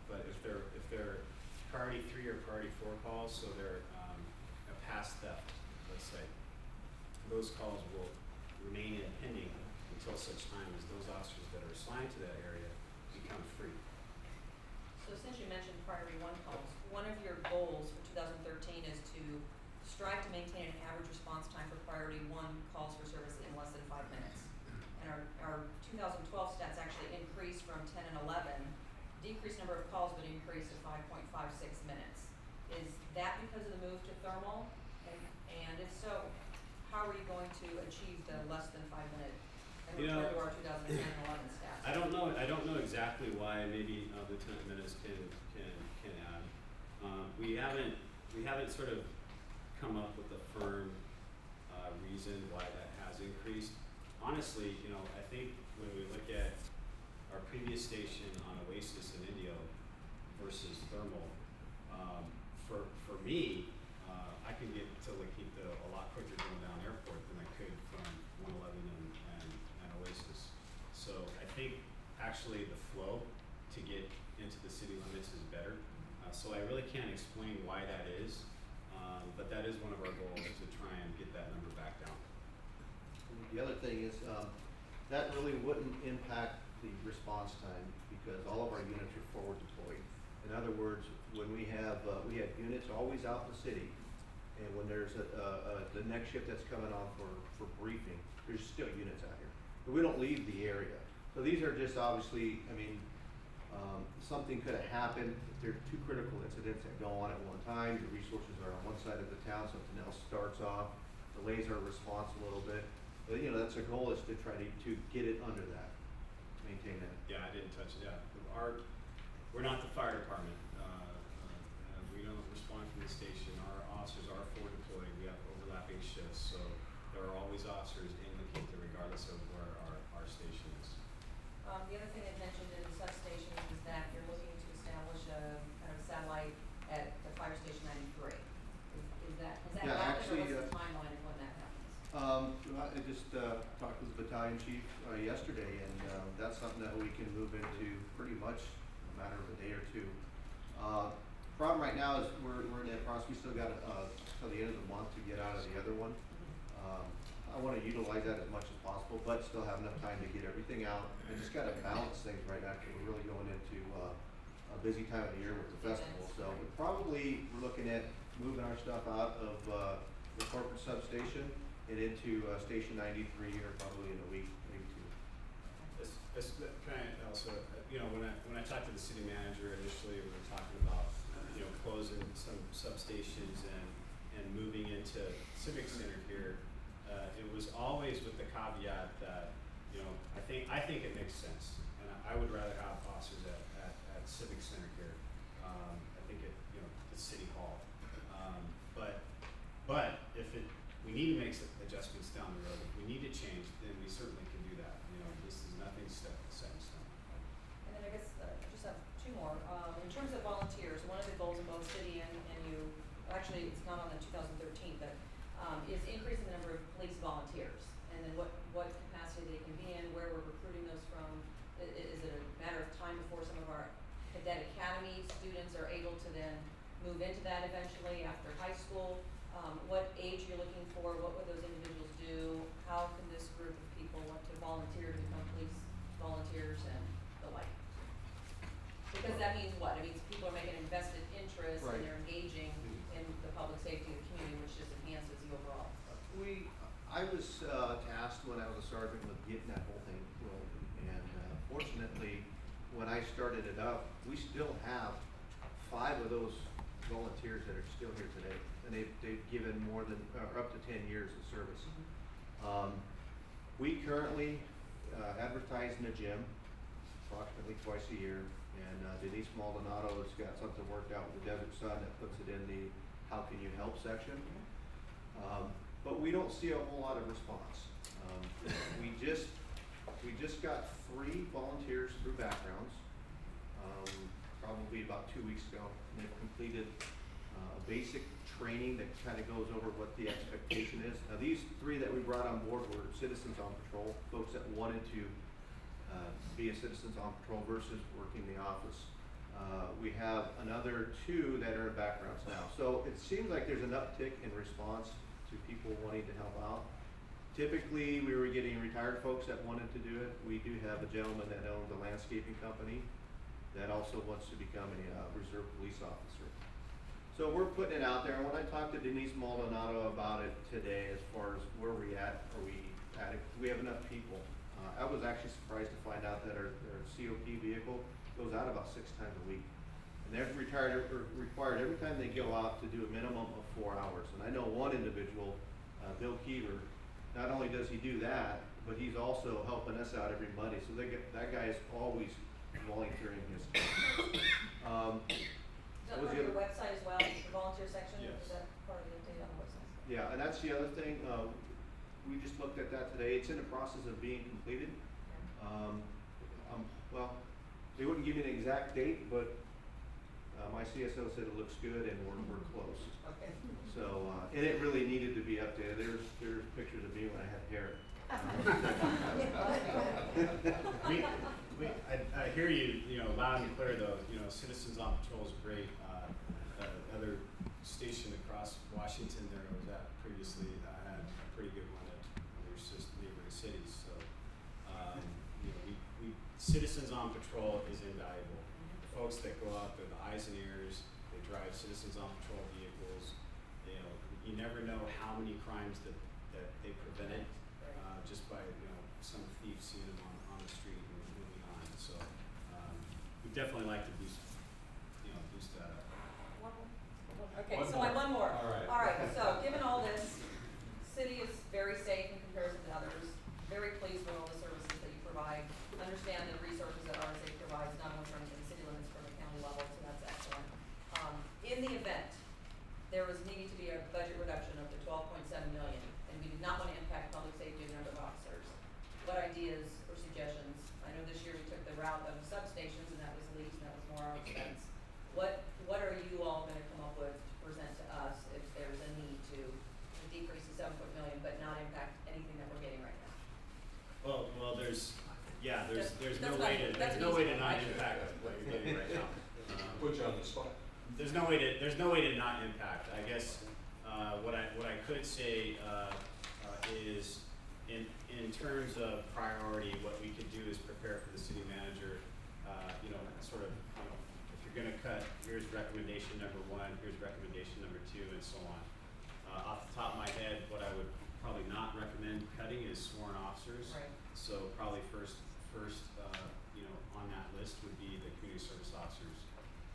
But if they're priority 3 or priority 4 calls, so they're a past theft, let's say, those calls will remain in pending until such time as those officers that are assigned to that area become free. So since you mentioned priority 1 calls, one of your goals for 2013 is to strive to maintain an average response time for priority 1 calls for service in less than 5 minutes. And our 2012 stats actually increased from 10 and 11, decreased number of calls but increased to 5.56 minutes. Is that because of the move to thermal? And if so, how are you going to achieve the less than 5 minute and return to our 2010 and 11 stats? I don't know exactly why. Maybe Lieutenant Menace can add. We haven't sort of come up with a firm reason why that has increased. Honestly, I think when we look at our previous station on Oasis and Indio versus thermal, for me, So I really can't explain why that is, but that is one of our goals to try and get that number back down. The other thing is, that really wouldn't impact the response time because all of our units are forward deployed. In other words, when we have units always out in the city, and when there's the next shift that's coming on for briefing, there's still units out here. But we don't leave the area. So these are just obviously, I mean, something could have happened. If there are two critical incidents that go on at one time, your resources are on one side of the town, something else starts off, delays our response a little bit. But, you know, that's our goal is to try to get it under that, maintain that. Yeah, I didn't touch it, yeah. We're not the fire department. We don't respond from the station. Our officers are forward deployed. We have overlapping shifts, so there are always officers in the Quinta regardless of where our station is. The other thing it mentioned in the substation is that you're looking to establish a kind of satellite at the fire station 93. Has that Yeah, happened, actually, or what's the timeline of when that happens? I just talked with the battalion chief yesterday, and that's something that we can move into pretty much in a matter of a day or two. Problem right now is we're in that process. We still got till the end of the month to get out of the other one. I want to utilize that as much as possible, but still have enough time to get everything out. I just got to balance things right now because we're really going into a busy time of the year with the festival. So we're looking at moving our stuff out of the corporate substation and into Station 93 here probably in a week, maybe two. Can I also, you know, when I talked to the city manager initially, we were talking about, you know, closing some substations and moving into Civic Center here. It was always with the caveat that, you know, I think it makes sense, and I would rather have officers at Civic Center here. I think you know, the City Hall. But if we need to make some adjustments down the road, if we need to change, then we certainly can do that. You know, this is nothing set in stone. And then I guess I just have two more. In terms of volunteers, one of the goals of both city and you, actually it's not on the 2013, but is increasing the number of police volunteers. And then what capacity they can be in, where we're recruiting those from. Is it a matter of time before some of our cadet academy students are able to then move into that eventually after high school? What age you're looking for, what would those individuals do? How can this group of people want to volunteer to become police volunteers and the like? Because that means what? It means people are making an invested interest Right. and they're engaging in the public safety of the community, which just enhances the overall. I was tasked when I was a sergeant with getting that whole thing rolling, and fortunately, when I started it up, we still have 5 of those volunteers that are still here today, and they've given more than up to 10 years of service. We currently advertise in the gym approximately twice a year, and Denise Maldonado has got something worked out with the Desert Sun that puts it in the How Can You Help section. But we don't see a whole lot of response. We just got 3 volunteers through backgrounds, probably about 2 weeks ago. And they've completed a basic training that kind of goes over what the expectation is. Now these 3 that we brought on board were citizens on patrol, folks that wanted to be a citizens on patrol versus working the office. We have another 2 that are in backgrounds now. So it seems like there's an uptick in response to people wanting to help out. Typically, we were getting retired folks that wanted to do it. We do have a gentleman that owns a landscaping company that also wants to become a reserve police officer. So we're putting it out there. And when I talked to Denise Maldonado about it today, as far as where we at, do we have enough people? I was actually surprised to find out that our COP vehicle goes out about 6 times a week. And they're required every time they go out to do a minimum of 4 hours. And I know one individual, Bill Keever, not only does he do that, but he's also helping us out every Monday. So that guy is always volunteering his time. Is that part of your website as well, the volunteer section? Yes. Is that part of the data on the website? Yeah, and that's the other thing. We just looked at that today. It's in the process of being completed. Well, they wouldn't give me an exact date, but my CSO said it looks good and we're close. Okay. So, and it really needed to be updated. There's pictures of me when I had hair. I hear you, you know, loud and clear though. You know, Citizens on Patrol is great. other station across Washington there I was at previously, had a pretty good one at other neighboring cities, so, you know, citizens on patrol is invaluable. The folks that go out, they're the eyes and ears, they drive citizens on patrol vehicles, you know, you never know how many crimes that they prevented, just by, you know, some thief seeing them on the street and moving on, so, we definitely like to boost that up. Okay, One so my more. one more. All right. All right, so given all this, city is very safe in comparison to others, very pleased with all the services that you provide, understand the resources that RSA provides, not only from the city limits, from the county level, so that's excellent. In the event, there was needing to be a budget reduction of the 12.7 million, and we did not want to impact public safety and number of officers. What ideas or suggestions? I know this year we took the route of substations, and that was leaks, and that was more our expense. What are you all gonna come up with to present to us if there's a need to decrease the 7 million, but not impact anything that we're getting right now? Well, there's That's no fine. way to, That's there's no an way easy to one. not impact what you're getting right now. Put you on the spot. There's no way to not impact. I guess, what I could say, is in terms of priority, what we could do is prepare for the city manager, you know, sort of, you know, if you're gonna cut, here's recommendation number 1, here's recommendation number 2, and so on. Off the top of my head, what I would probably not recommend cutting is sworn officers. Right. So probably first, you know, on that list would be the community service officers.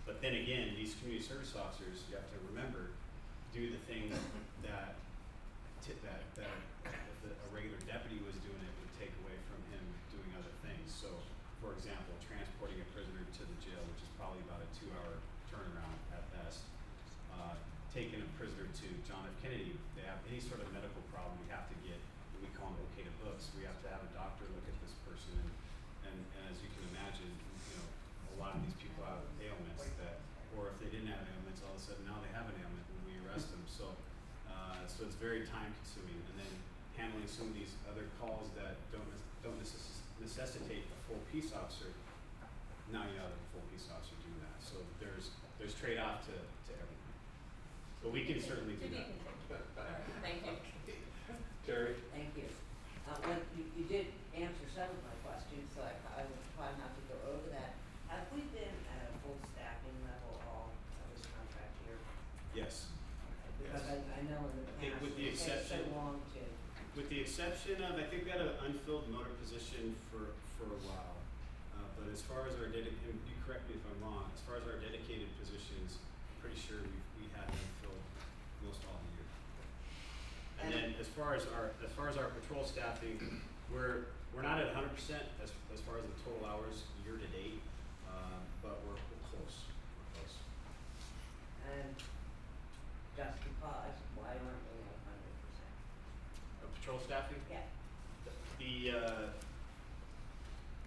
But then again, these community service officers, you have to remember, do the things that if a regular deputy was doing it, would take away from him doing other things. So, for example, transporting a prisoner to the jail, which is probably about a 2-hour turnaround at best. Taking a prisoner to John F. Kennedy, they have any sort of medical problem, we have to get, we call them okay to books. We have to have a doctor look at this person, and as you can imagine, you know, a lot of these people have ailments that, or if they didn't have ailments, all of a sudden now they have an ailment when we arrest them. So it's very time consuming, and then handling some of these other calls that don't necessitate a full peace officer. Now you have a full peace officer doing that. So there's trade-off to everything. But we can certainly do that. All right, thank you. Terry? Thank you. Well, you did answer some of my questions, so I would try not to go over that. Have we been at a full staffing level all of this contract year? Yes. Because I know in the I think past, with the it takes so exception- long to. With the exception of, I think we had an unfilled motor position for a while. But as far as our and you correct me if I'm wrong, as far as our dedicated positions, I'm pretty sure we had them filled most all the year. And then as far as our patrol staffing, we're not at 100% as far as the total hours year to date, but we're close. We're close. And just because, why aren't we at 100%? Patrol staffing? Yeah.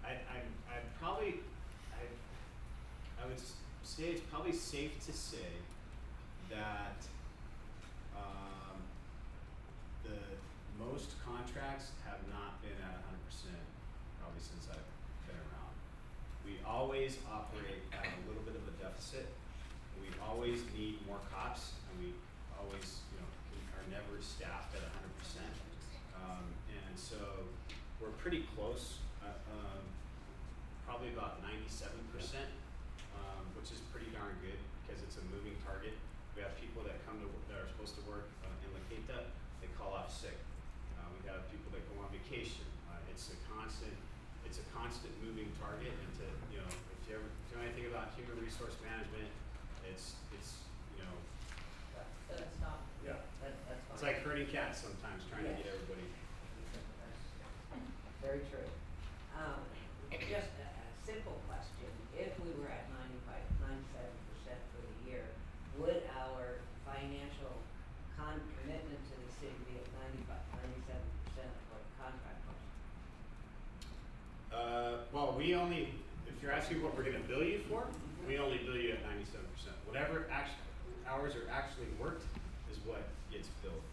I would say it's probably safe to say that the most contracts have not been at 100% probably since I've been around. We always operate at a little bit of a deficit. We always need more cops, and we always, you know, are never staffed at 100%. And so we're pretty close, probably about 97%, which is pretty darn good because it's a moving target. We have people that that are supposed to work in La Quinta, they call off sick. We have people that go on vacation. It's a constant moving target, and you know, if you know anything about human resource management, it's you know, That's not, Yeah. That's fine. it's like herding cats sometimes, trying to get everybody. Very true. Just a simple question, if we were at 97% for the year, would our financial commitment to the city be at 97% of what the contract was? Well, if you're asking what we're gonna bill you for, we only bill you at 97%. Whatever hours are actually worked is what gets billed.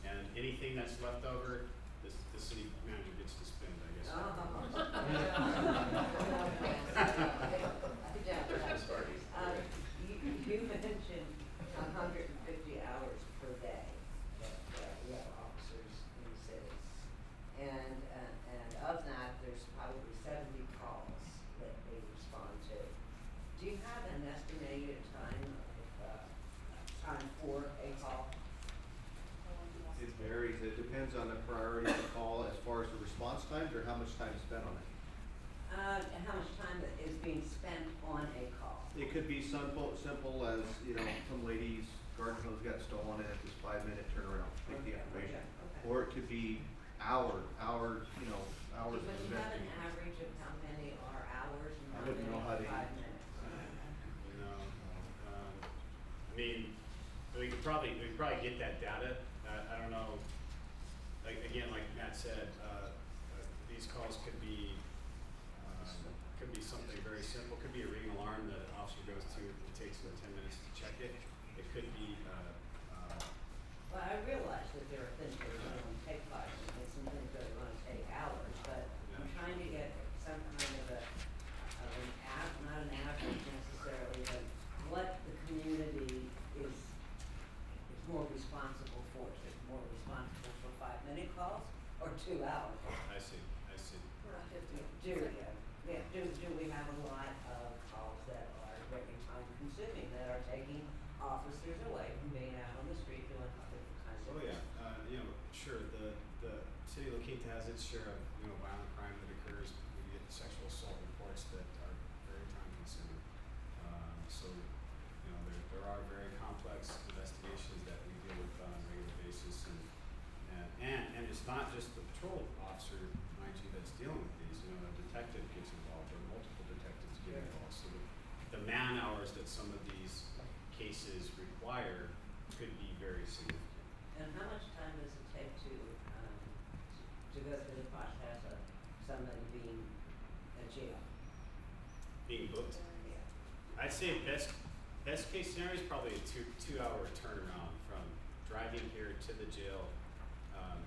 And anything that's left over, the city manager gets to spend, I guess. You 150 hours per day that we have officers in the cities. And of that, there's probably 70 calls that they respond to. Do you have an estimated time for a call? It varies, it depends on the priority of the call as far as the response times or how much time is spent on it. And how much time that is being spent on a call? It could be simple as, some lady's garden hose got stolen and it's this 5-minute turnaround, take the information. Okay. Or it could be hours But of you have an investigation. average of how many are hours and I how wouldn't many know how are to- 5 minutes? We could probably get that data. I don't know, like Matt said, these calls could be something very simple. Could be a ring alarm that an officer goes to, it takes them 10 minutes to check it. It could be, Well, I realize that there are things that are going to take 5 minutes and things that are going to take hours, but I'm trying to get some kind of not an average necessarily, but what the community is more responsible for. Is it more responsible for 5-minute calls or 2 hour calls? I see. Do we have a lot of calls that are very time consuming, that are taking officers away from being out on the street doing other kinds of Oh, yeah, sure, the city of La Quinta has its share of, violent crime that occurs. We get sexual assault reports that are very time consuming. So, there are very complex investigations that we deal with on a regular basis, and it's not just the patrol officer, mind you, that's dealing with these. A detective gets involved, or multiple detectives get involved. So the man hours that some of these cases require could be very significant. And how much time does it take to go through the process of somebody being in jail? Being booked, Yeah. I'd say best case scenario is probably a two-hour turnaround from driving here to the jail,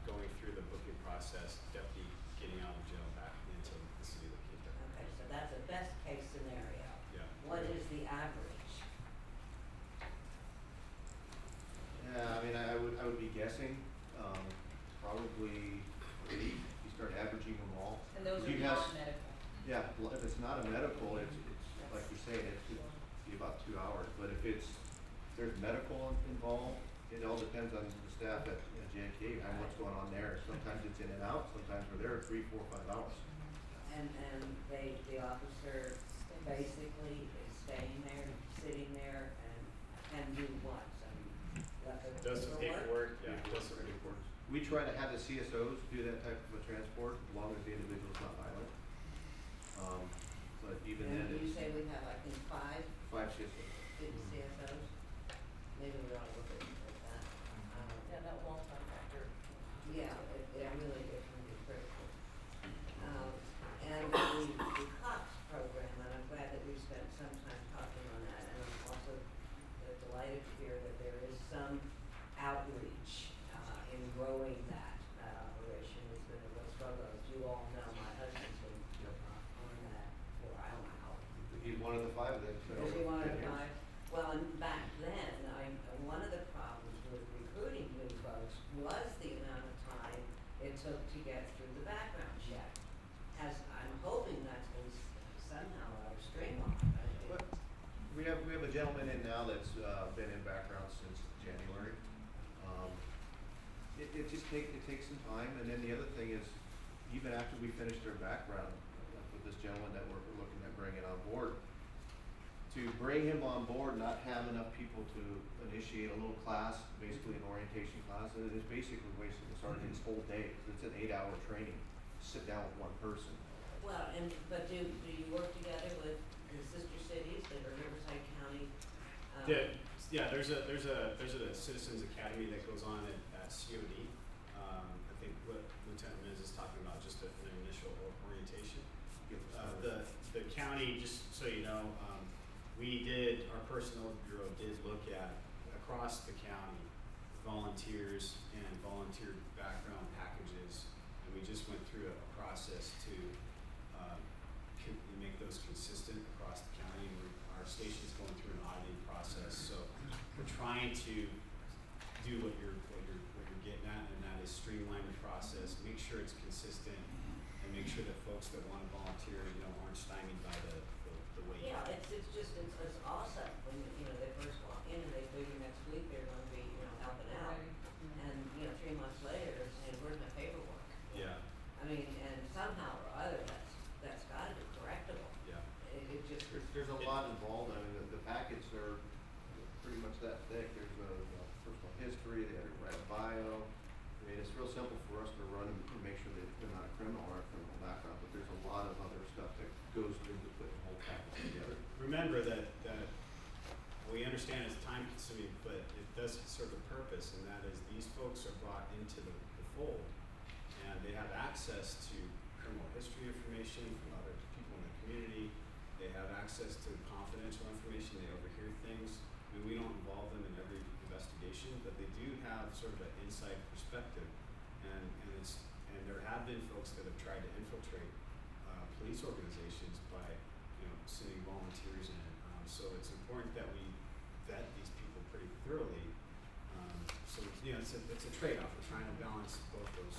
going through the booking process, deputy getting out of jail, back into the city of La Quinta. Okay, so that's a best case scenario. Yeah. What is the average? Yeah, I would be guessing, probably 8, you start averaging them all. And those are You have- not medical. Yeah, if it's not a medical, it's like you're saying, it could be about 2 hours, but if there's medical involved, it all depends on the staff at JNK and what's going on there. Sometimes it's in and out, sometimes we're there 3, 4, 5 hours. And the officer basically is staying there, sitting there, and do what? Does some paperwork, yeah, does some Paperwork. We try to have the CSOs do that type of a transport, as long as the individual's not violent. But even then, And you it's say we have, I think, 5 5 CSOs. CSOs? Maybe we ought to look at that. Yeah, that wall time factor. Yeah, it really is really critical. And the COPS program, and I'm glad that we spent some time talking on that, and I'm also delighted to hear that there is some outreach in growing that operation. It's been a real struggle, as you all know. My husband's been on that for I don't know how. He's one of the 5 that. Is he one of the 5? Well, and back then, one of the problems with recruiting new folks was the amount of time it took to get through the background check. I'm hoping that's been somehow streamlined. But we have a gentleman in now that's been in background since January. It takes some time, and then the other thing is, even after we finish their background, like with this gentleman that we're looking at bringing on board, to bring him on board, not have enough people to initiate a little class, basically an orientation class, it is basically wasting the sergeant's whole day, 'cause it's an 8-hour training, sit down with one person. Well, but do you work together with the sister cities that are Riverside County? There's a Citizens Academy that goes on at COD. I think what Lieutenant Miz is talking about, just an initial orientation. The county, just so you know, our personnel bureau did look at across the county volunteers and volunteer background packages, and we just went through a process to make those consistent across the county. Our station's going through an auditing process, so we're trying to do what you're getting at, and that is streamline the process, make sure it's consistent, and make sure that folks that wanna volunteer, aren't stymied by the wait. Yeah, it's awesome when, they first walk in and they figure next week they're gonna be, helping out. And, 3 months later, they're saying, where's my paperwork? Yeah, I mean, and somehow or other, that's gotta be correctable. yeah. It just, There's a lot involved. I mean, the packets are pretty much that thick. There's a personal history, they have to write a bio. I mean, it's real simple for us to run and make sure that they're not a criminal or a criminal background, but there's a lot of other stuff that goes into putting the whole package together. Remember that we understand it's time consuming, but it does serve a purpose, and that is these folks are brought into the fold, and they have access to criminal history information from other people in the community. They have access to confidential information, they overhear things. I mean, we don't involve them in every investigation, but they do have sort of an inside perspective. And there have been folks that have tried to infiltrate police organizations by, sending volunteers in. So it's important that we vet these people pretty thoroughly. It's a trade-off. We're trying to balance both those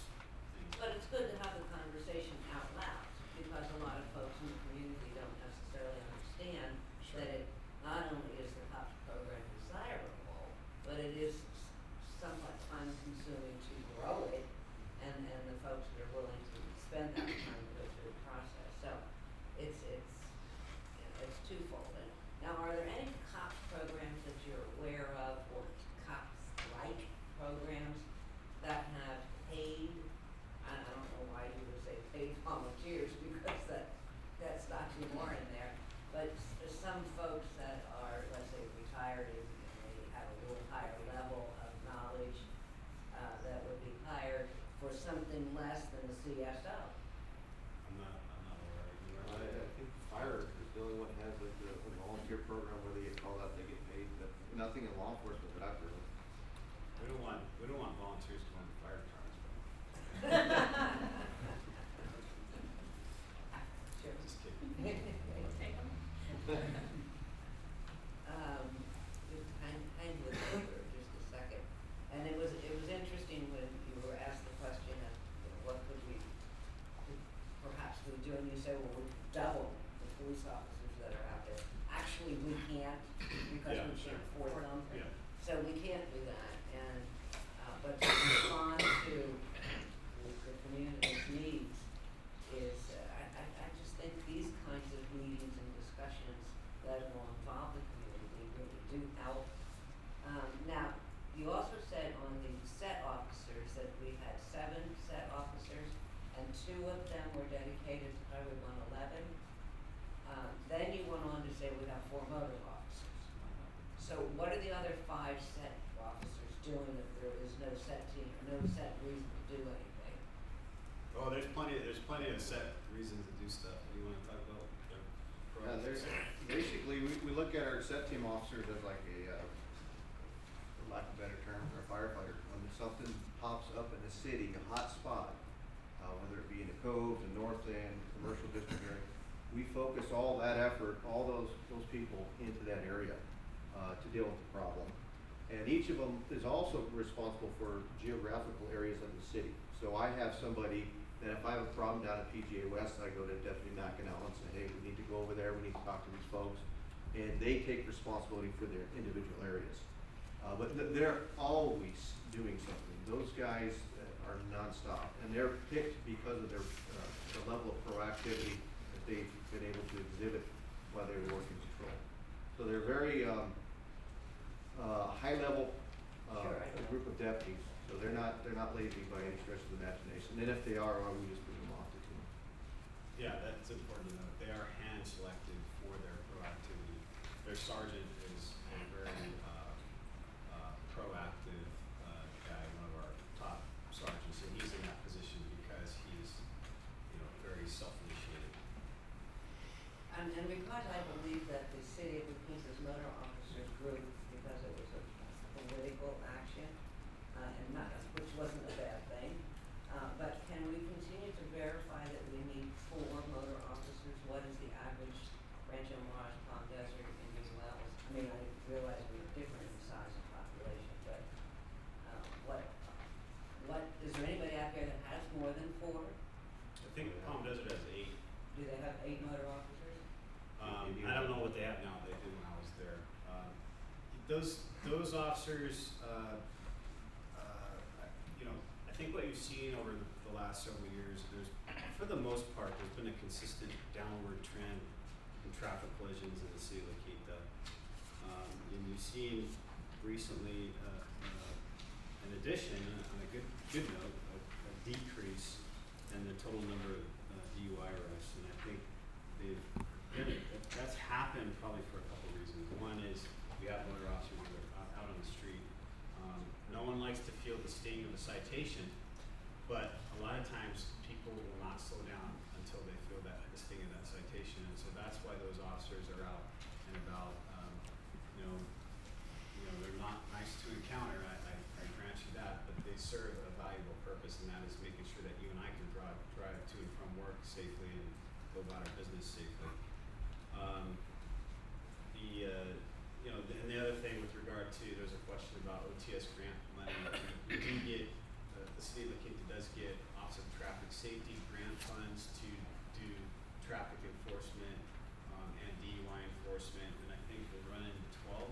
things. but it's good to have the conversation out loud, because a lot of folks in the community don't necessarily understand that it not only is the COPS program desirable, but it is somewhat time consuming to grow it, and the folks that are willing to spend that time to go through the process. So it's twofold. And now, are there any COPS programs that you're aware of, or COPS-like programs that have paid, I don't know why you would say paid volunteers, because that's not anymore in there, but some folks that are, let's say, retired and they have a little higher level of knowledge, that would be hired for something less than the CSO? I'm not aware of you. I think fire is the only one that has like a volunteer program where they get called out, they get paid, but nothing in law enforcement that I've heard of. We don't want volunteers to run the fire departments, Sure. just kidding. Take 'em. Just hang with me for just a second. And it was interesting when you were asked the question of, what could we perhaps we do, and you said, well, we double the police officers that are out there. Actually, we can't, because Yeah, we sure. can't afford them. Yeah. So we can't do that, and, but to respond to the community's needs is, I just think these kinds of meetings and discussions that will involve the community really do help. Now, you also said on the set officers that we had 7 set officers, and 2 of them were dedicated to Highway 111. Then you went on to say we have 4 motor officers. So what are the other 5 set officers doing if there is no set team, or no set reason to do anything? Oh, there's plenty of set reasons to do stuff. What do you wanna talk about? There's, basically, we look at our set team officers as like for lack of a better term, our firefighter. When something pops up in the city, a hot spot, whether it be in the Cove, the North End, commercial district area, we focus all that effort, all those people into that area, to deal with the problem. And each of them is also responsible for geographical areas of the city. So I have somebody that if I have a problem down at PGA West, I go to Deputy Mackinac and say, hey, we need to go over there, we need to talk to these folks. And they take responsibility for their individual areas. But they're always doing something. Those guys are nonstop, and they're picked because of their the level of proactivity that they've been able to exhibit while they were working patrol. So they're very high level Sure, I a know. group of deputies. So they're not lazy by any stretch of the imagination. And if they are, we just bring them off the team. Yeah, that's important to note. They are hand selected for their proactivity. Their sergeant is a very proactive guy, one of our top sergeants, and he's in that position because he's, very self-initiated. And because I believe that the city of Quinta's motor officers group, because it was a political action, and not, which wasn't a bad thing, but can we continue to verify that we need 4 motor officers? What is the average Rancho Mirage, Palm Desert, Indian Wells? I those officers, you know, I think what you've seen over the last several years, for the most part, there's been a consistent downward trend in traffic collisions in the city of La Quinta. And you've seen recently, in addition, on a good note, a decrease in the total number of DUI arrests. And I think that's happened probably for a couple of reasons. One is we have motor officers that are out on the street. No one likes to feel the sting of a citation, but a lot of times people will not slow down until they feel the sting of that citation. And so that's why those officers are out and about. They're not nice to encounter, I grant you that, but they serve a valuable purpose, and that is making sure that you and I can drive to and from work safely and go about our business safely. And the other thing with regard to, there's a question about OTS grant money. We do get, the city of La Quinta does get Office of Traffic Safety grant funds to do traffic enforcement and DUI enforcement, and I think we're running 12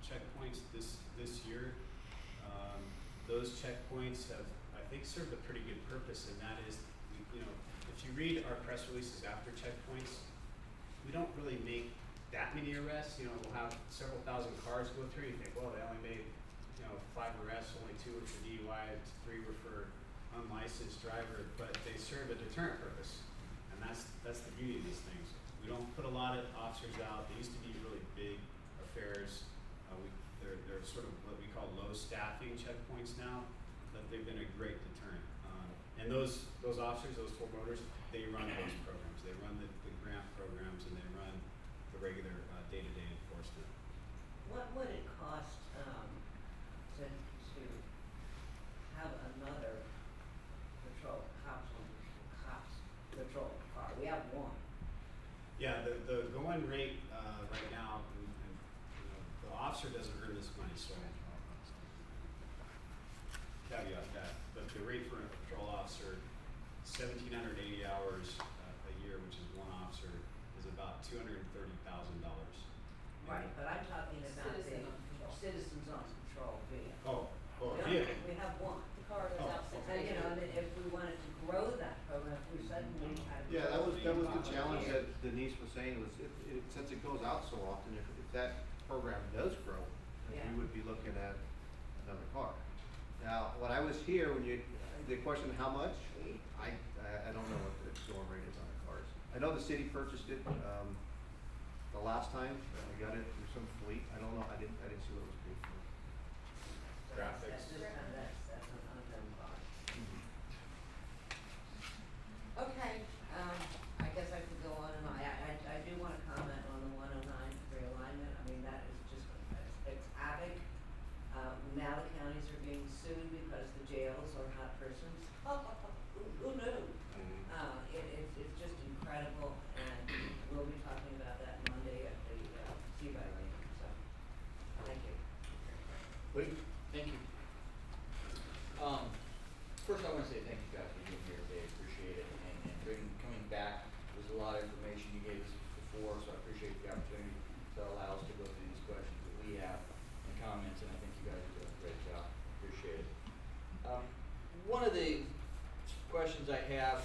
checkpoints this year. Those checkpoints have, I think, served a pretty good purpose, and that is, if you read our press releases after checkpoints, we don't really make that many arrests. We'll have several thousand cars go through. You think, well, they only made, 5 arrests, only 2 were for DUI, 3 were for unlicensed driver, but they serve a deterrent purpose, and that's the beauty of these things. We don't put a lot of officers out. They used to be really big affairs. They're sort of what we call low staffing checkpoints now, but they've been a great deterrent. And those officers, those 4 motors, they run those programs. They run the grant programs, and they run the regular day-to-day enforcement. What would it cost to have another cops patrol car? We have one. Yeah, the going rate right now, and the officer doesn't earn this money, so caveat that. But the rate for a patrol officer, 1,780 hours a year, which is one officer, is about $230,000. Right, but I'm talking about Citizen on the patrol. citizens on patrol vehicle. Oh, We vehicle. have one. The car goes out And, 6 days. if we wanted to grow that program, if we suddenly had a. Yeah, that was the patrol challenge volunteer. that Denise was saying, was since it goes out so often, if that program does grow, then Yeah. we would be looking at another car. Now, when I was here, the question, how much, I don't know what the going rate is on the cars. I know the city purchased it, the last time, I got it through some fleet, I don't know, I didn't see what it was paid for. Graphics. That's an unknown cost. Okay, I guess I could go on and on. I do wanna comment on the 109 realignment. I mean, that is just, it's havoc. Now the counties are being sued because the jails are hot prisons. Who knew? It's just incredible, and we'll be talking about that Monday at the CBI meeting, so, thank you. Lee? Thank you. First I want to say thank you guys for being here today, appreciate it, and coming back, there's a lot of information you gave us before, so I appreciate the opportunity to allow us to go through these questions that we have and comments, and I think you guys are doing a great job, appreciate it. One of the questions I have,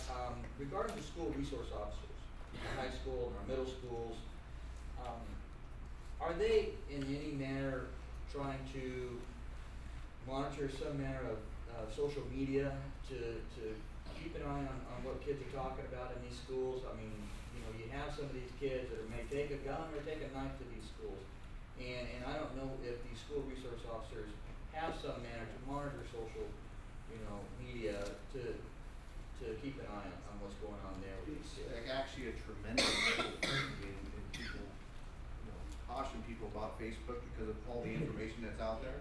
regarding the school resource officers, in our high school and our middle schools, are they in any manner trying to monitor some manner of social media to keep an eye on what kids are talking about in these schools? I mean, you have some of these kids that may take a gun or take a knife to these schools, and I don't know if these school resource officers have some manner to monitor social, media to keep an eye on what's going on there with these kids. It's actually a tremendous tool in people, caution people about Facebook because of all the information that's out there.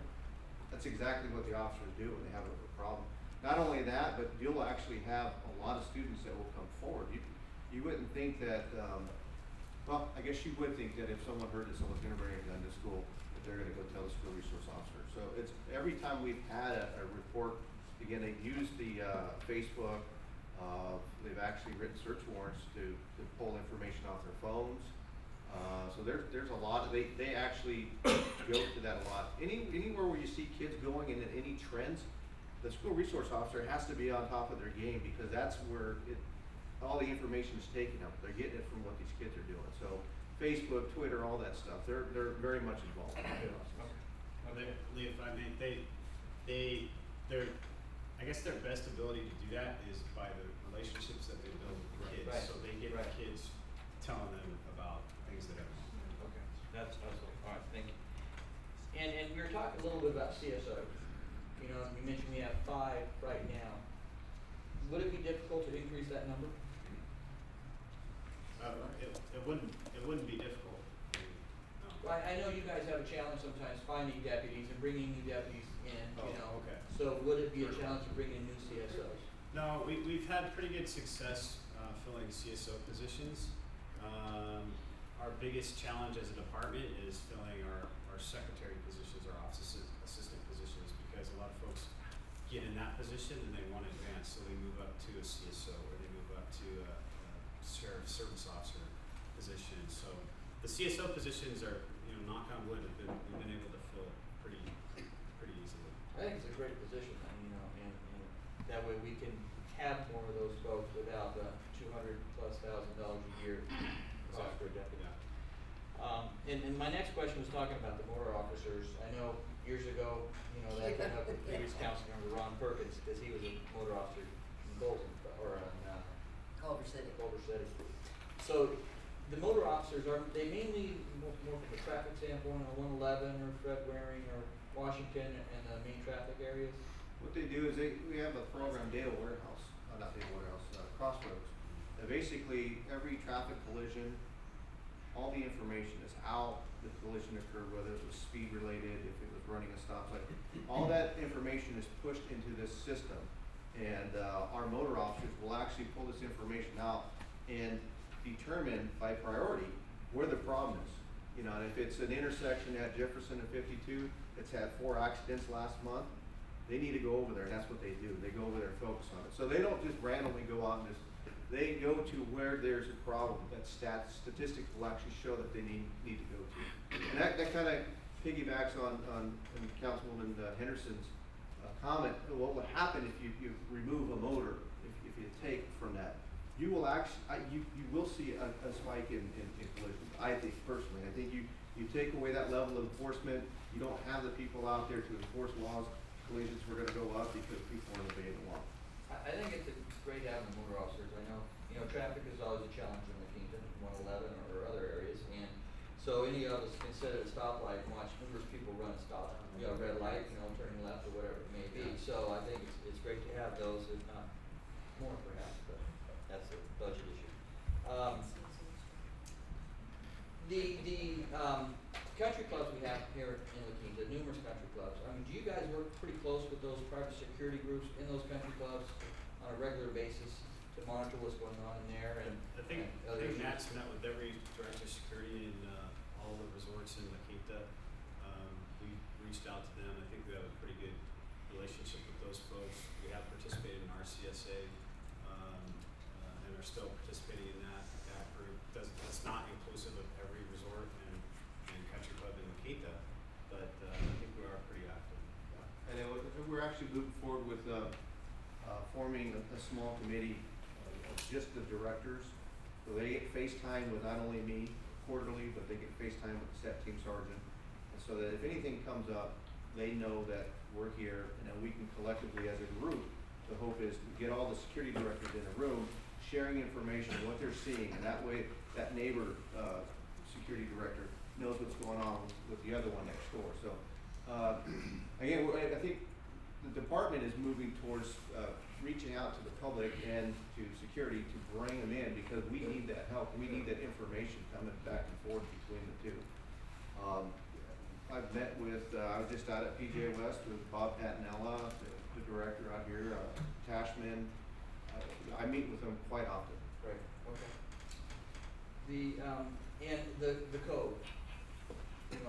That's exactly what the officers do when they have a problem. Not only that, but you'll actually have a lot of students that will come forward. You wouldn't think that, well, I guess you would think that if someone heard that someone's gonna bring a gun to school, that they're gonna go tell the school resource officer. So it's, every time we've had a report, again, they use the Facebook, they've actually written search warrants to pull information off their phones. So there's a lot, they actually go to that a lot. Anywhere where you see kids going and any trends, the school resource officer has to be on top of their game, because that's where all the information is taken up. They're getting it from what these kids are doing. So Facebook, Twitter, all that stuff, they're very much involved in the process. Well, Lee, if I may, they're, I guess their best ability to do that is by the relationships that they build with the kids. Right. So they get the kids telling them about things that are. Okay, that's all right, thank you. And we were talking a little bit about CSOs. You know, you mentioned we have 5 right now. Would it be difficult to increase that number? It wouldn't be difficult. No. Well, I know you guys have a challenge sometimes finding deputies and bringing new deputies in, you Oh, know. okay. So would it be a challenge to bring in new CSOs? No, we've had pretty good success filling CSO positions. Our biggest challenge as a department is filling our secretary positions, our office assistant positions, because a lot of folks get in that position and they want to advance, so they move up to a CSO or they move up to a sheriff service officer position. So the CSO positions are, knock on wood, we've been able to fill pretty easily. I think it's a great position, and that way we can have more of those folks without the $200,000+ a year cost for a deputy. Yeah. And my next question was talking about the motor officers. I know years ago, that came up with previous council member Ron Perkins, because he was a motor officer in Bolton, or in Culver City. Culver City. So the motor officers, are they mainly more from a traffic standpoint on 111 or Fred Waring or Washington and the main traffic areas? What they do is we have a program, Crossroads. And basically, every traffic collision, all the information is how the collision occurred, whether it was speed related, if it was running a stop sign. All that information is pushed into this system. And our motor officers will actually pull this information out and determine by priority where the problem is. And if it's an intersection at Jefferson and 52 that's had 4 accidents last month, they need to go over there, and that's what they do. They go over there and focus on it. So they don't just randomly go out and they go to where there's a problem that statistics will actually show that they need to go to. And that kind of piggybacks on Councilwoman Henderson's comment. What will happen if you remove a motor, if you take from that? You will you will see a spike in collisions. I think personally, I think you take away that level of enforcement. You don't have the people out there to enforce laws. Collisions were going to go up because people aren't obeying the law. I think it's great having the motor officers. I know, traffic is always a challenge in the Quinta, 111 or other areas, and so any of us can sit at a stoplight and watch numerous people run a stop, red light, turning left or whatever it may be. So I think it's great to have those, if not more perhaps, but that's a budget issue. The country clubs we have here in La Quinta, numerous country clubs. Do you guys work pretty close with those private security groups in those country clubs on a regular basis to monitor what's going on in there? And I think issues? Matt's met with every director of security in all the resorts in La Quinta. We reached out to them. I think we have a pretty good relationship with those folks. We have participated in RCSA and are still participating in that group. That's not inclusive of every resort and country club in La Quinta, but I think we are pretty active. And then we're actually moving forward with forming a small committee of just the directors. So they get FaceTime with not only me quarterly, but they get FaceTime with the SET team sergeant. And so that if anything comes up, they know that we're here, and then we can collectively as a group, the hope is to get all the security directors in a room, sharing information, what they're seeing, and that way that neighbor security director knows what's going on with the other one next door. So again, I think the department is moving towards reaching out to the public and to security to bring them in, because we need that help. We need that information coming back and forth between the two. I've met with, I was just out at PJ West with Bob Patinella, the director out here, Tashman. I meet with them quite often. Right, okay. And the code.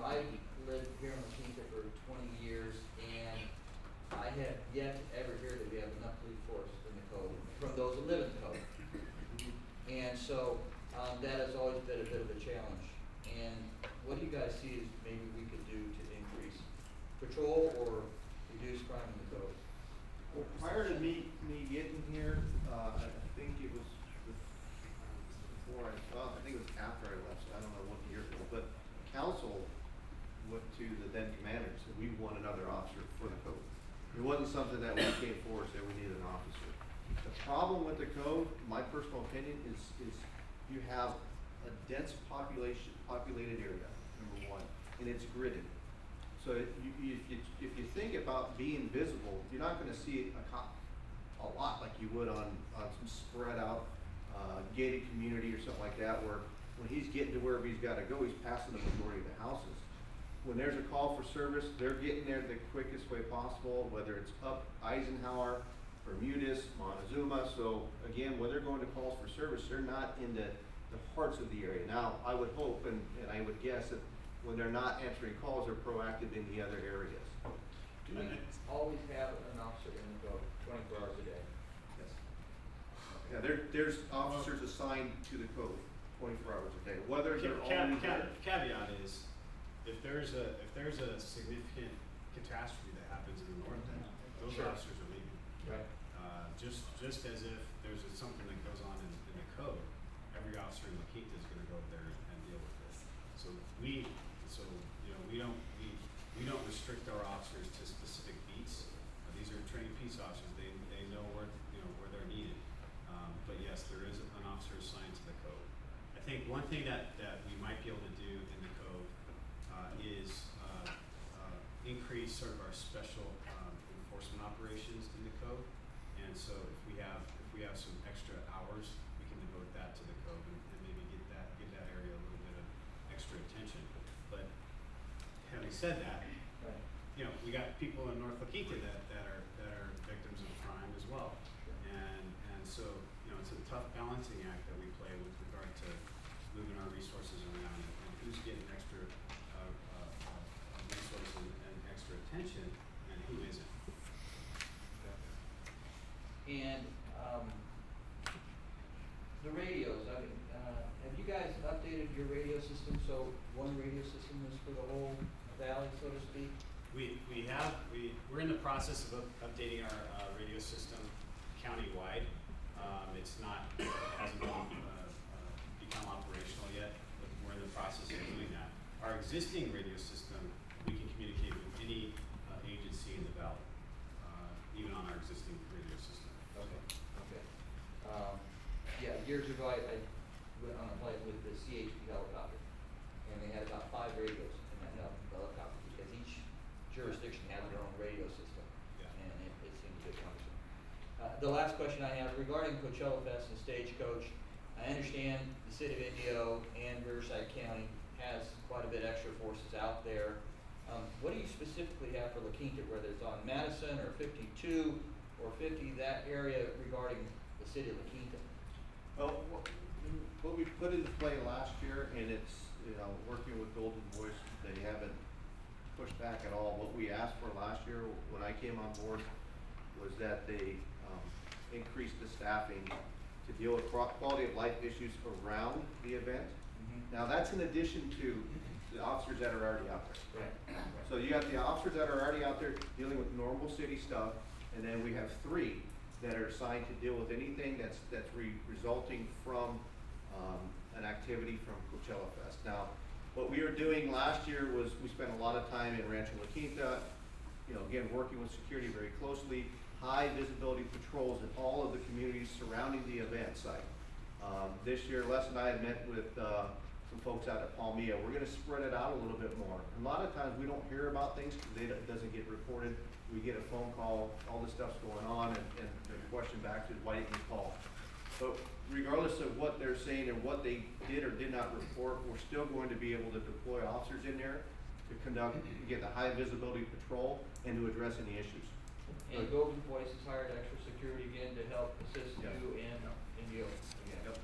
I lived here in La Quinta for 20 years, and I have yet to ever hear that we have enough police force in the code from those that live in the code. And so that has always been a bit of a challenge guys see as maybe we could do to increase patrol or reduce crime in the code? Well, prior to me getting here, I think it was I think it was after I left, so I don't know what year it was, but council went to the then commander and said, we want another officer for the code. It wasn't something that we came forward and said we needed an officer. The problem with the code, my personal opinion, is you have a dense populated area, number one, and it's gridded. So if you think about being visible, you're not gonna see a cop a lot like you would on some spread out gated community or something like that, where when he's getting to wherever he's gotta go, he's passing the majority of the houses. When there's a call for service, they're getting there the quickest way possible, whether it's up Eisenhower, Bermudez, Montezuma. So again, when they're going to calls for service, they're not in the hearts of the area. Now, I would hope and I would guess that when they're not answering calls, they're proactive in the other areas. Do we always have an officer in the code 24 hours a day? Yes. Yeah, there's officers assigned to the code 24 hours a day, whether they're always there. Caveat is, if there's a significant catastrophe that happens in the north end, those Sure. officers are leaving. Right. Just as if there's something that goes on in the code, every officer in La Quinta is gonna go there and deal with this. So we don't restrict our officers to specific beats. These are trained peace officers, they know where they're needed. But yes, there is an officer assigned to the code. I think one thing that we might be able to do in the code is increase sort of our special enforcement operations in the code. And so if we have some extra hours, we can devote that to the code and maybe give that area a little bit of extra attention. But having said that, Right. We got people in North La Quinta that are victims of crime as well. And so, it's a tough balancing act that we play with regard to moving our resources around and who's getting extra resources and extra attention and who isn't. And the radios, have you guys updated your radio system so one radio system is for the whole valley, so to speak? We're in the process of updating our radio system countywide. It hasn't become operational yet, but we're in the process of doing that. Our existing radio system, we can communicate with any agency in the valley, even on our existing radio system. Okay. Yeah, years ago, I went on a flight with the CHP helicopter, and they had about 5 radios in that helicopter, because each jurisdiction has their own radio system, Yeah. and it seemed a bit cumbersome. The last question I have regarding Coachella Fest and Stagecoach, I understand the city of Indio and Riverside County has quite a bit extra forces out there. What do you specifically have for La Quinta, whether it's on Madison or 52 or 50, that area regarding the city of La Quinta? Well, what we put into play last year, and it's, working with Golden Voice, they haven't pushed back at all. What we asked for last year when I came on board was that they increase the staffing to deal with quality of life issues around the event. Now, that's in addition to the officers that are already out there. Right. So you got the officers that are already out there dealing with normal city stuff, and then we have 3 that are assigned to deal with anything that's resulting from an activity from Coachella Fest. Now, what we were doing last year was we spent a lot of time in Rancho La Quinta, again, working with security very closely, high visibility patrols in all of the communities surrounding the event site. This year, Les and I had met with some folks out at Palmilla. We're gonna spread it out a little bit more. A lot of times we don't hear about things because it doesn't get reported. We get a phone call, all this stuff's going on, and the question back to is, why didn't you call? But regardless of what they're saying and what they did or did not report, we're still going to be able to deploy officers in there to conduct, get the high visibility patrol and to address any issues. And Golden Voice has hired extra security again to help assist Yes. you and you again. Yep.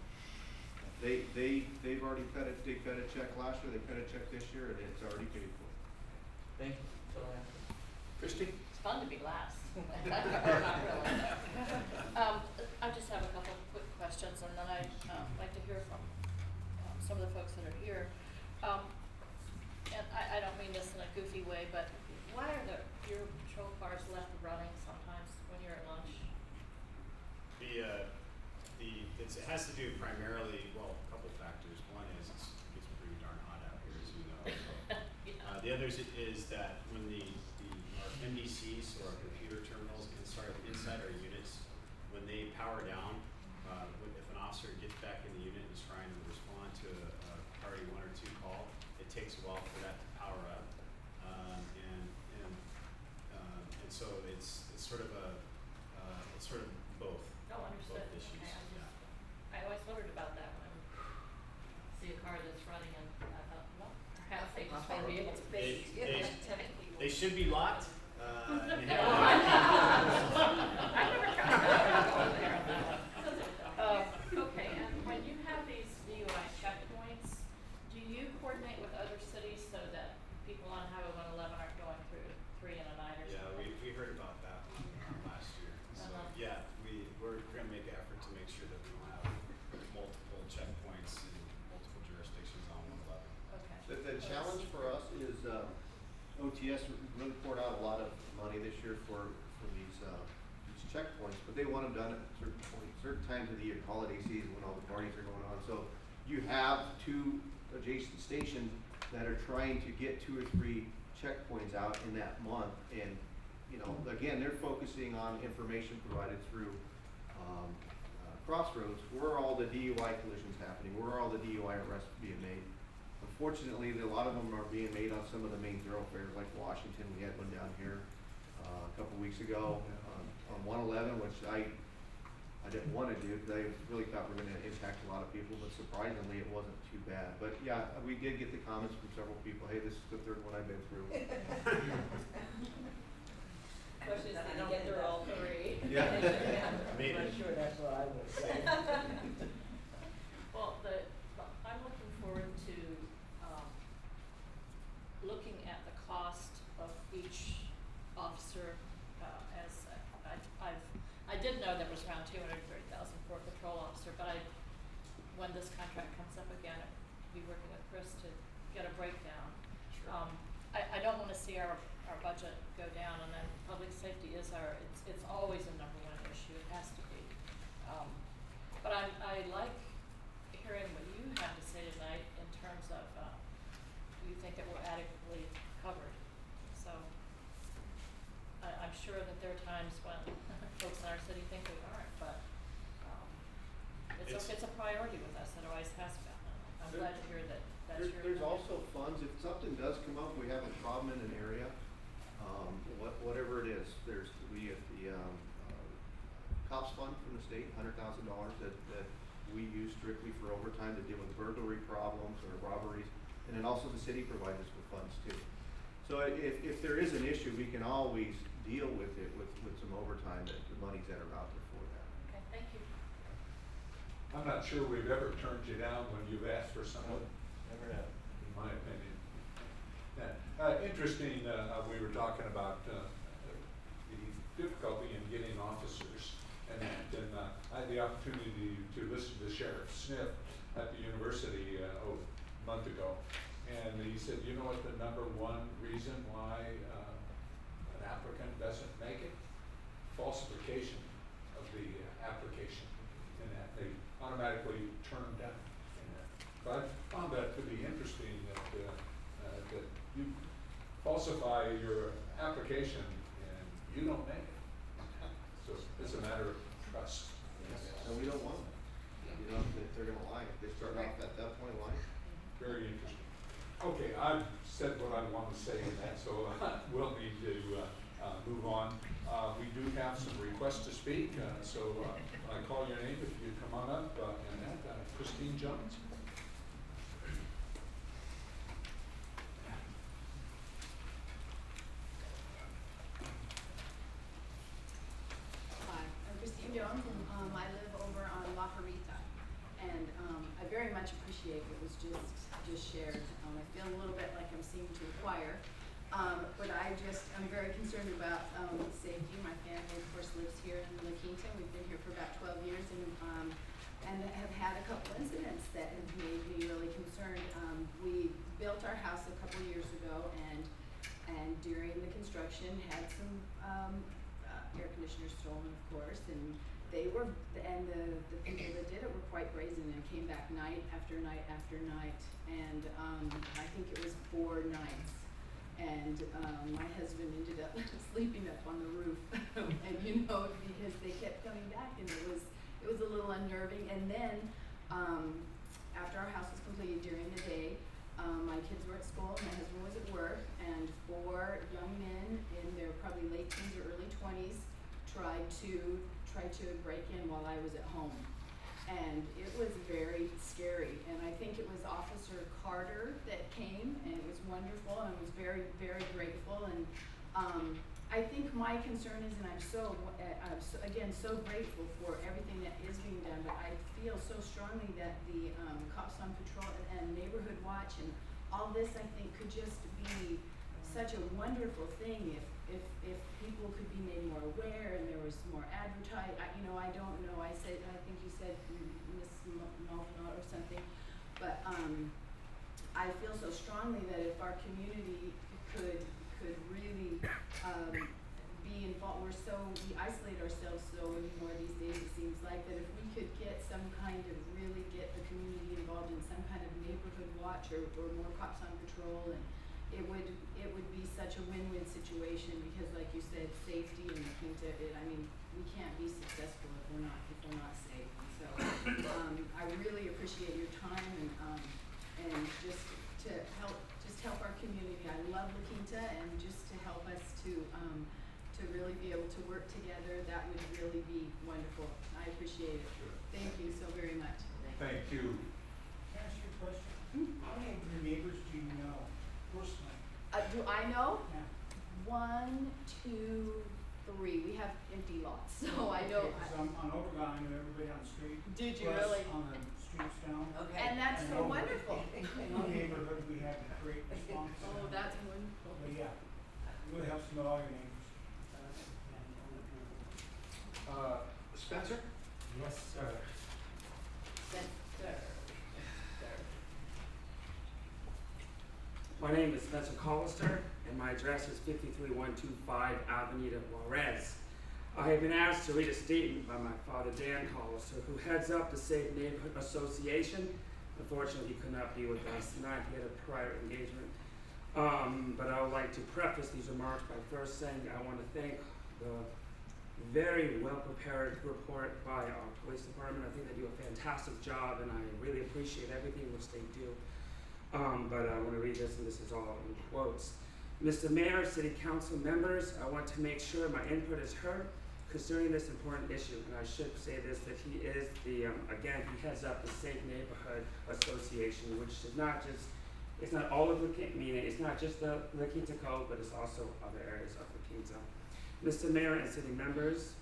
They've already they cut a check last year, they cut a check this year, and it's already paid for. Thank you. That's all I have. Christie? It's fun to be last. Not really. I just have a couple of quick questions, and then I'd like to hear from some of the folks that are here. mean this in a goofy way, but why are your patrol cars left running sometimes when you're at lunch? It has to do primarily, well, a couple factors. One is it gets pretty darn hot out here, as you know. Yeah. The other is that when our MDCs, or our computer terminals inside our units, when they power down, if an officer gets back in the unit and is trying to respond to a priority 1 or 2 call, it takes a while for that to power up. And so it's sort of both. Oh, understood. Both issues. Okay, Yeah. I always wondered about that when I see a car that's running and I thought, well, perhaps they just want to be able to They- pay. They should be locked. And they have- I never tried that. Go there on that one. Okay, and when you have these DUI checkpoints, do you coordinate with other cities so that people on Highway 111 aren't going through 3 and a 9 or Yeah, something? we heard about that one last year. So, yeah, we're gonna make an effort to make sure that we don't have multiple checkpoints in multiple jurisdictions on 111. Okay. The challenge for us is, OTS really poured out a lot of money this year for these checkpoints, but they want them done at certain points, certain times of the year, holiday season, when all the parties are going on. So you have 2 adjacent stations that are trying to get 2 or 3 checkpoints out in that month. And, you know, again, they're focusing on information provided through Crossroads, where are all the DUI collisions happening, where are all the DUI arrests being made. Unfortunately, a lot of them are being made on some of the main thoroughfares, like Washington. We had one down here a couple weeks ago on 111, which I didn't want to do because I really thought we were going to impact a lot of people, but surprisingly it wasn't too bad. But yeah, we did get the comments from several people, hey, this is the 3rd one I've been through. Question is, did you get through all 3? Yeah. Maybe. I'm sure that's what I would say. Well, I'm looking forward to looking at the cost of each officer as I did know there was around $230,000 for a patrol officer, but when this contract comes up again, I'll be working with Chris to get a breakdown. Sure. I don't want to see our budget go down, and then public safety is it's always a #1 issue. It has to be. But I like hearing what you have to say tonight in terms of you think that we're adequately covered. So I'm sure that there are times when folks in our city think we aren't, but it's a priority with us. It always has been. I'm glad to hear that that's your. There's also funds, if something does come up, we have a problem in an area, whatever it is, we have the cops fund from the state, $100,000 that we use strictly for overtime to deal with burglary problems or robberies, and then also the city provides us with funds too. So if there is an issue, we can always deal with it with some overtime, that the monies that are out there for that. Okay, thank you. I'm not sure we've ever turned you down when you've asked for something, Never have. in my opinion. Yeah. Interesting, we were talking about the difficulty in getting officers, and I had the opportunity to listen to Sheriff Smith at the university a month ago, and he said, you know what the #1 reason why an applicant doesn't make it? Falsification of the application, and that they automatically turn them down. So I found that to be interesting, that you falsify your application and you don't make it. So it's a matter of trust. And we don't want them. You know, if they're gonna lie, if they start off at that point lying. Very interesting. Okay, I've said what I want to say in that, so we'll need to move on. We do have some requests to speak, so when I call your name, if you come on up, Annette, Christine Jones. Hi, I'm Christine Jones, and I live over on La Jarita. And I very much appreciate what was just shared. I feel a little bit like I'm seeming to inquire, but I'm very concerned about safety. My family, of course, lives here in La Quinta. We've been here for about 12 years, and have had a couple incidents that have made me really concerned. We built our house a couple years ago, and during the construction had some air conditioners stolen, of course, and the people that did it were quite brazen and came back night after night after night, and I think it was 4 nights. And my husband ended up sleeping up on the roof, and because they kept coming back, and it was a little unnerving. And then after our house was completed during the day, my kids were at school, my husband was at work, and 4 young men in their probably late teens or early 20s tried to break in while I was at home. And it was very scary, and I think it was Officer Carter that came, and it was wonderful, and I was very, very grateful. And I think my concern is, and I'm so grateful for everything that is being done, but I feel so strongly that the cops on patrol and neighborhood watch and all this, I think, could just be such a wondrul thing if people could be made more aware and there was more advertising. I don't know. I think you said Miss Maldonado or something, but I feel so strongly that if our community could really be involved, we isolate ourselves so anymore these days. It seems like that if we could get really get the community involved in some kind of neighborhood watch or more cops on patrol, and it would be such a win-win situation, because like you said, safety and Quinta, we can't be successful if we're not safe. And so I really appreciate your time and just to help our community. I love La Quinta, and just to help us to really be able to work together, that would really be wonderful. I appreciate it. Sure. Thank you so very much. Thank you. Can I ask you a question? How many of your neighbors do you know personally? Do I know? Yeah. 1, 2, 3. We have empty lots, so I don't. Okay, 'cause I'm on Overground, I know everybody on the street. Did you plus really? on the streets down. Okay. And that's I so know wonderful. In our neighborhood, we have a great response. Oh, that's wonderful. But yeah, it really helps to know all your neighbors. Spencer? Yes, sir. My name is Spencer Collister, and my address is 53125 Avenida Juarez. I have been asked to read a statement by my father, Dan Collister, who heads up the Safe Neighborhood Association. Unfortunately, he could not be with us tonight. He had a prior engagement. But I would like to preface these remarks by first saying I want to thank the very well-prepared report by our police department. I think they do a fantastic job, and I really appreciate everything which they do. But I want to read this, and this is all in quotes. Mr. Mayor, City Council members, I want to make sure my input is heard concerning this important issue. And I should say this, that he is he heads up the Safe Neighborhood Association, which is not just, it's not all of La Quinta, meaning it's not just the La Quinta Code, but it's also other areas of La Quinta. Mr. Mayor and city members,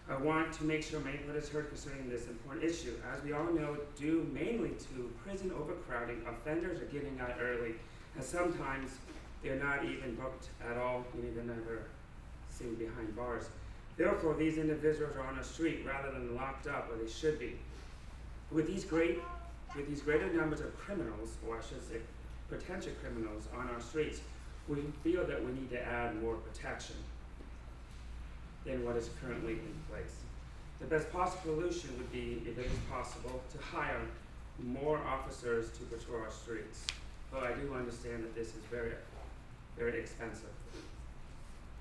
I want to make sure my input is heard concerning this important issue. As we all know, due mainly to prison overcrowding, offenders are getting out early, and sometimes they're not even booked at all, meaning they're never seen behind bars. Therefore, these individuals are on the street rather than locked up where they should be. With these greater numbers of criminals, or I should say potential criminals, on our streets, we feel that we need to add more protection than what is currently in place. The best possible solution would be, if it is possible, to hire more officers to patrol our streets. But I do understand that this is very, very expensive.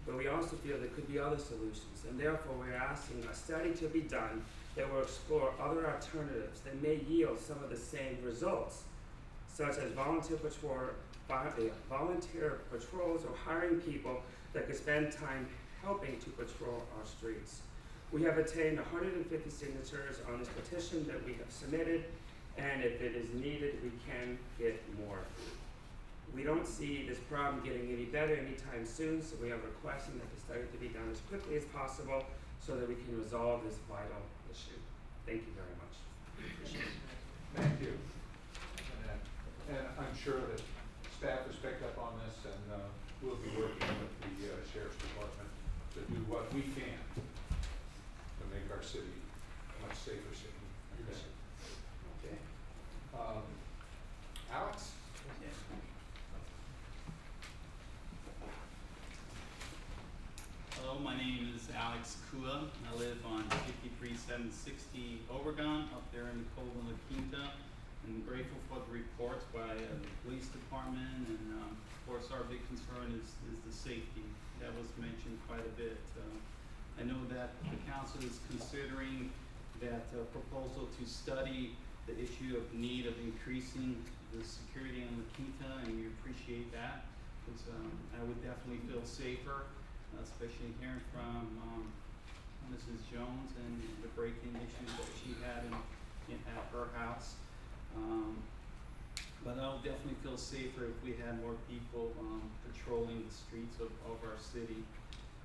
But we also feel there could be other solutions, and therefore we're asking a study to be done that will explore other alternatives that may yield some of the same results, such as volunteer patrols or hiring people that could spend time helping to patrol our streets. We have attained 150 signatures on this petition that we have submitted, and if it is needed, we can get more. We don't see this problem getting any better anytime soon, so we are requesting that the study to be done as quickly as possible so that we can resolve this vital issue. Thank you very much. Thank you. And I'm sure that staff has picked up on this, and we'll be working with the Sheriff's Department to do what we can to make our city a much safer city. Okay. Alex? Yes. my name is Alex Kua. I live on 53760 Obregon, up there in the Cove of La Quinta. I'm grateful for the reports by the police department, and of course our big concern is the safety. That was mentioned quite a bit. I know that the council is considering that proposal to study the issue of need of increasing the security in La Quinta, and we appreciate that. Because I would definitely feel safer, especially hearing from Mrs. Jones and the break-in issues that she had at her house. But I'll definitely feel safer if we had more people patrolling the streets of our city.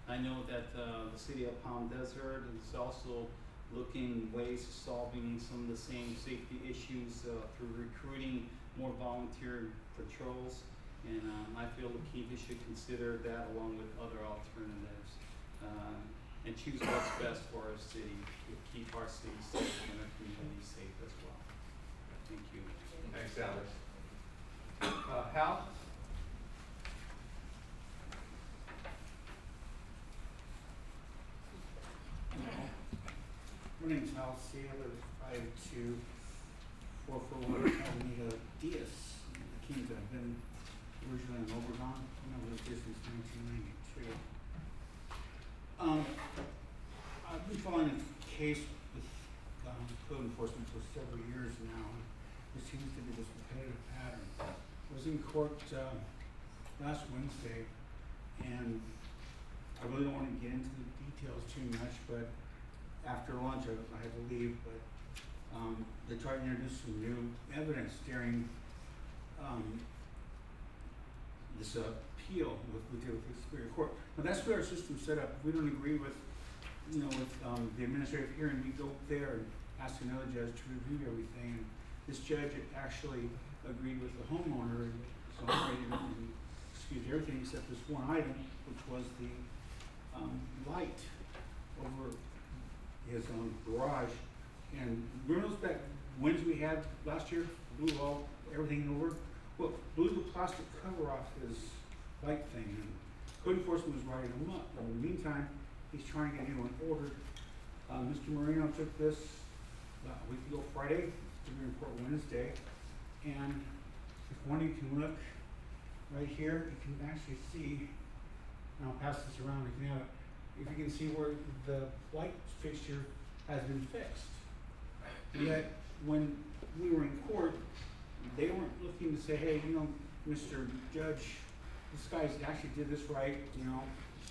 I know that the city of Palm Desert is also looking ways of solving some of the same safety issues through recruiting more volunteer patrols. And I feel La Quinta should consider that along with other alternatives and choose what's best for our city to keep our city safe and our community safe as well. Thank you. Thanks, Alex. Hal? My name's Hal C. I live 52441 Avenida Diaz, Quinta. I've been originally in Obregon, and I've lived here since 1992. I've been following a case with code enforcement for several years now, and there seems to be this repetitive pattern. I was in court last Wednesday, and I really don't want to get into the details too much, but after lunch I had to leave, but they tried to introduce some new evidence during this appeal we did with the Superior Court. Now that's where our system's set up. If we don't agree with, the administrative hearing, we go there and ask another judge to review everything. And this judge actually agreed with the homeowner, and so I rated him and excused everything except this one item, which was the light over his garage. And remember those winds we had last year, blew everything over? Well, blew the plastic cover off his light thing, and code enforcement was writing him up. In the meantime, he's trying to get a new one ordered. Mr. Marino took this a week ago Friday to be report Wednesday, and if one of you can look right here, you can actually see, and I'll pass this around if you have it, if you can see where the light fixture has been fixed. Yet, when we were in court, they weren't looking to say, hey, Mr. Judge, this guy's actually did this right,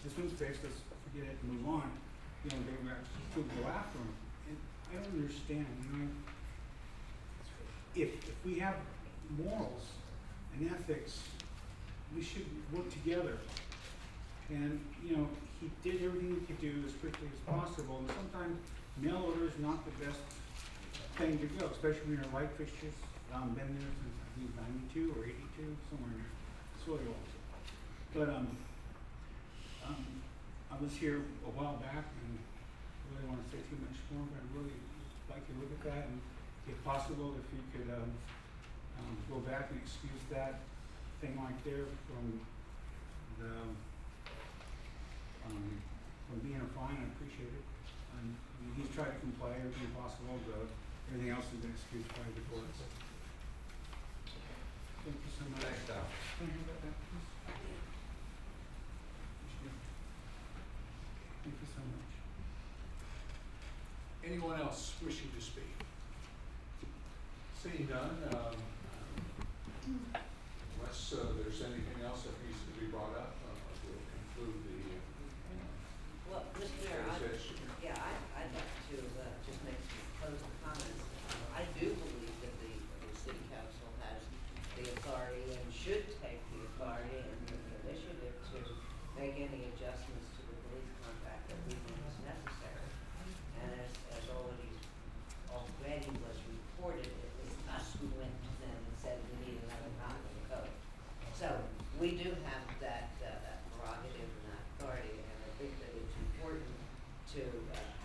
this one's fixed, let's forget it and move on. They were actually still go after him. And I don't understand, if we have morals and ethics, we should work together. And, he did everything he could do as quickly as possible, and sometimes mail order is not the best thing to go, especially when your light fixtures been there since I think 92 or 82, somewhere in there. It's really old. But I was here a while back, and I really don't want to say too much more, but I'd really like to look at that, and if possible, if you could go back and excuse that thing right there from being a fine. I appreciate it. He's tried to comply everything possible, but everything else has been excused by the courts. Thank you so much. Thanks, Al. Can I have that back, please? Thank you so much. Anyone else wishing to speak? Seeing none, unless there's anything else that needs to be brought up, we'll conclude the Well, Mr. Mayor, session. I'd like to just make some closing comments. I do believe that the city council has the authority and should take the authority and the initiative to make any adjustments to the police contract that we think is necessary. And as already was reported, it was us who went to them and said we need another copy of the code. So we do have that prerogative and that authority, and I think that it's important to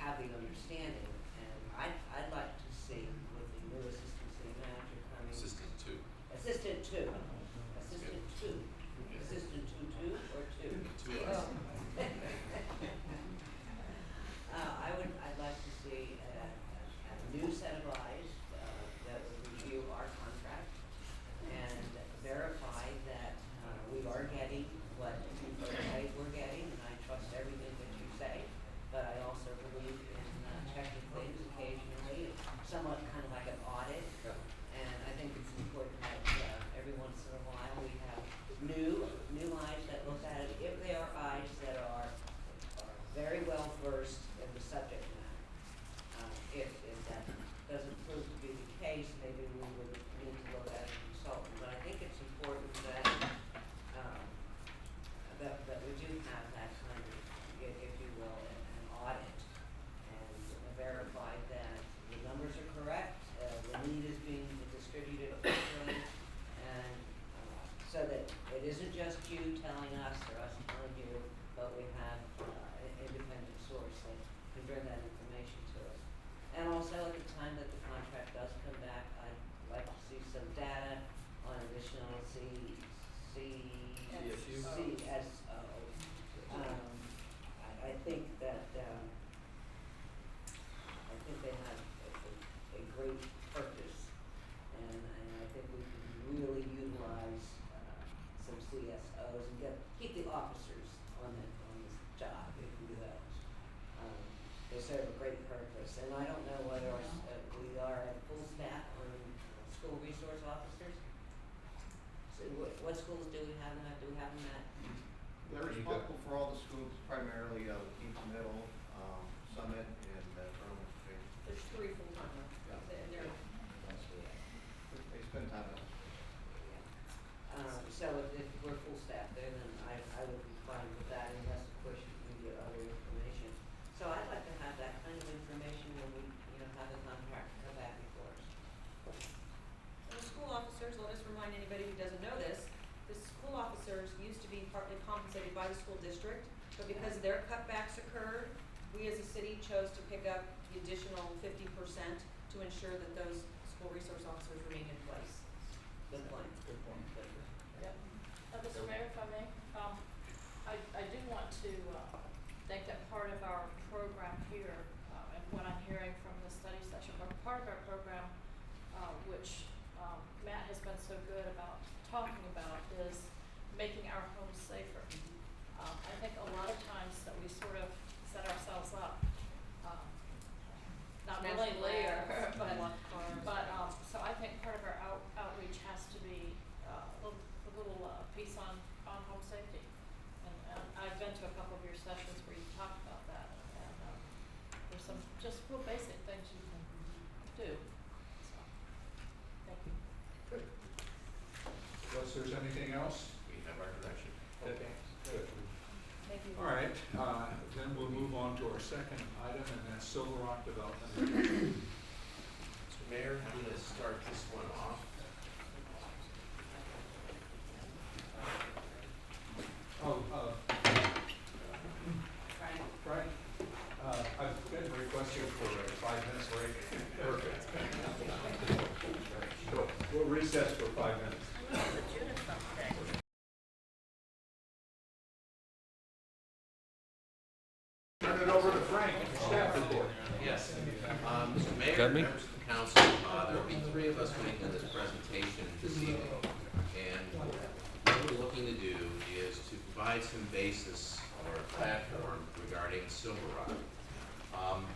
have the understanding. And I'd like to see with the new assistant city manager coming. Assistant two. Assistant two or two. Two. Oh. versed in the subject matter. If that doesn't prove to be the case, maybe we would need to look at a consultant. But I think it's important that, that we do have that kind of, if you will, an audit and verify that the numbers are correct, the need is being distributed properly, and so that it isn't just you telling us or us telling you, but we have an independent source that can bring that information to us. And also, at the time that the contract does come back, I'd like to see some data on additional CSO. I think that, I think they have a great purpose, and I think we can really utilize some CSOs and keep the officers on this job, if you will. They serve a great purpose, and I don't know whether we are at full staff on school resource officers. So what schools do we have them at? Do we have them at? They're responsible for all the schools, primarily Quinta Middle, Summit, and Berlin State. There's 3 full-timers. Yeah. They're They spend time on it. So if we're full staff there, then I would be fine with that, unless of course you can get other information. So I'd like to have that kind of information when we, have the contract come back before us. And the school officers, let us remind anybody who doesn't know this, the school officers used to be partly compensated by the school district, but because their cutbacks occurred, we as a city chose to pick up the additional 50% to ensure that those school resource officers remain in place. Good point, good point, good point. Yep. Mr. Mayor, if I may, I do want to think that part of our program here, and what I'm hearing from the study session, but part of our program, which Matt has been so good about talking about, is making our homes safer. I think a lot of times that we sort of set ourselves up, not willingly, but so I think part of our outreach has to be a little piece on home safety. And I've been to a couple of your sessions where you talked about that, and there's some just real basic things you can do. So, thank you. Good. Unless there's anything else? We have our direction. Okay, good. Thank you. All right, then we'll move on to our second item, and that's Silver Rock Development. Mr. Mayor, I'm going to start this one off. Frank, I've been requesting for a 5 minute break. Perfect. We'll recess for 5 minutes. Turn it over to Frank, staff report. Yes. Mr. Mayor, members of the council, there will be 3 of us making this presentation this evening. And what we're looking to do is to provide some basis or a platform regarding Silver Rock.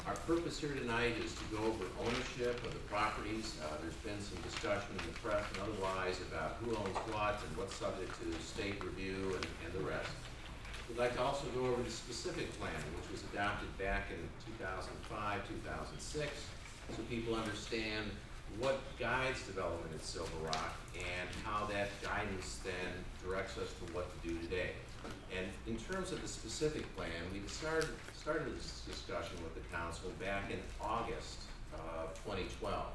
Our purpose here tonight is to go over ownership of the properties. There's been some discussion in the press and otherwise about who owns what and what's subject to state review and the rest. We'd like to also go over the specific plan, which was adopted back in 2005, 2006, so people understand what guides development at Silver Rock and how that guidance then directs us to what to do today. And in terms of the specific plan, we started this discussion with the council back in August of 2012.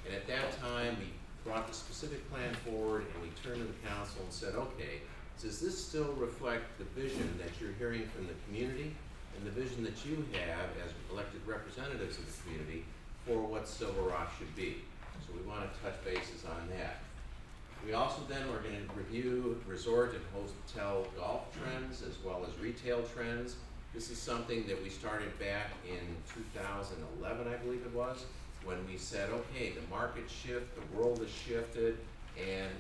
And at that time, we brought the specific plan forward and we turned to the council and said, okay, does this still reflect the vision that you're hearing from the community and the vision that you have as elected representatives of the community for what Silver Rock should be? So we want to touch bases on that. We also then are going to review resort and hotel golf trends as well as retail trends. This is something that we started back in 2011, I believe it was, when we said, okay, the market shift, the world has shifted, and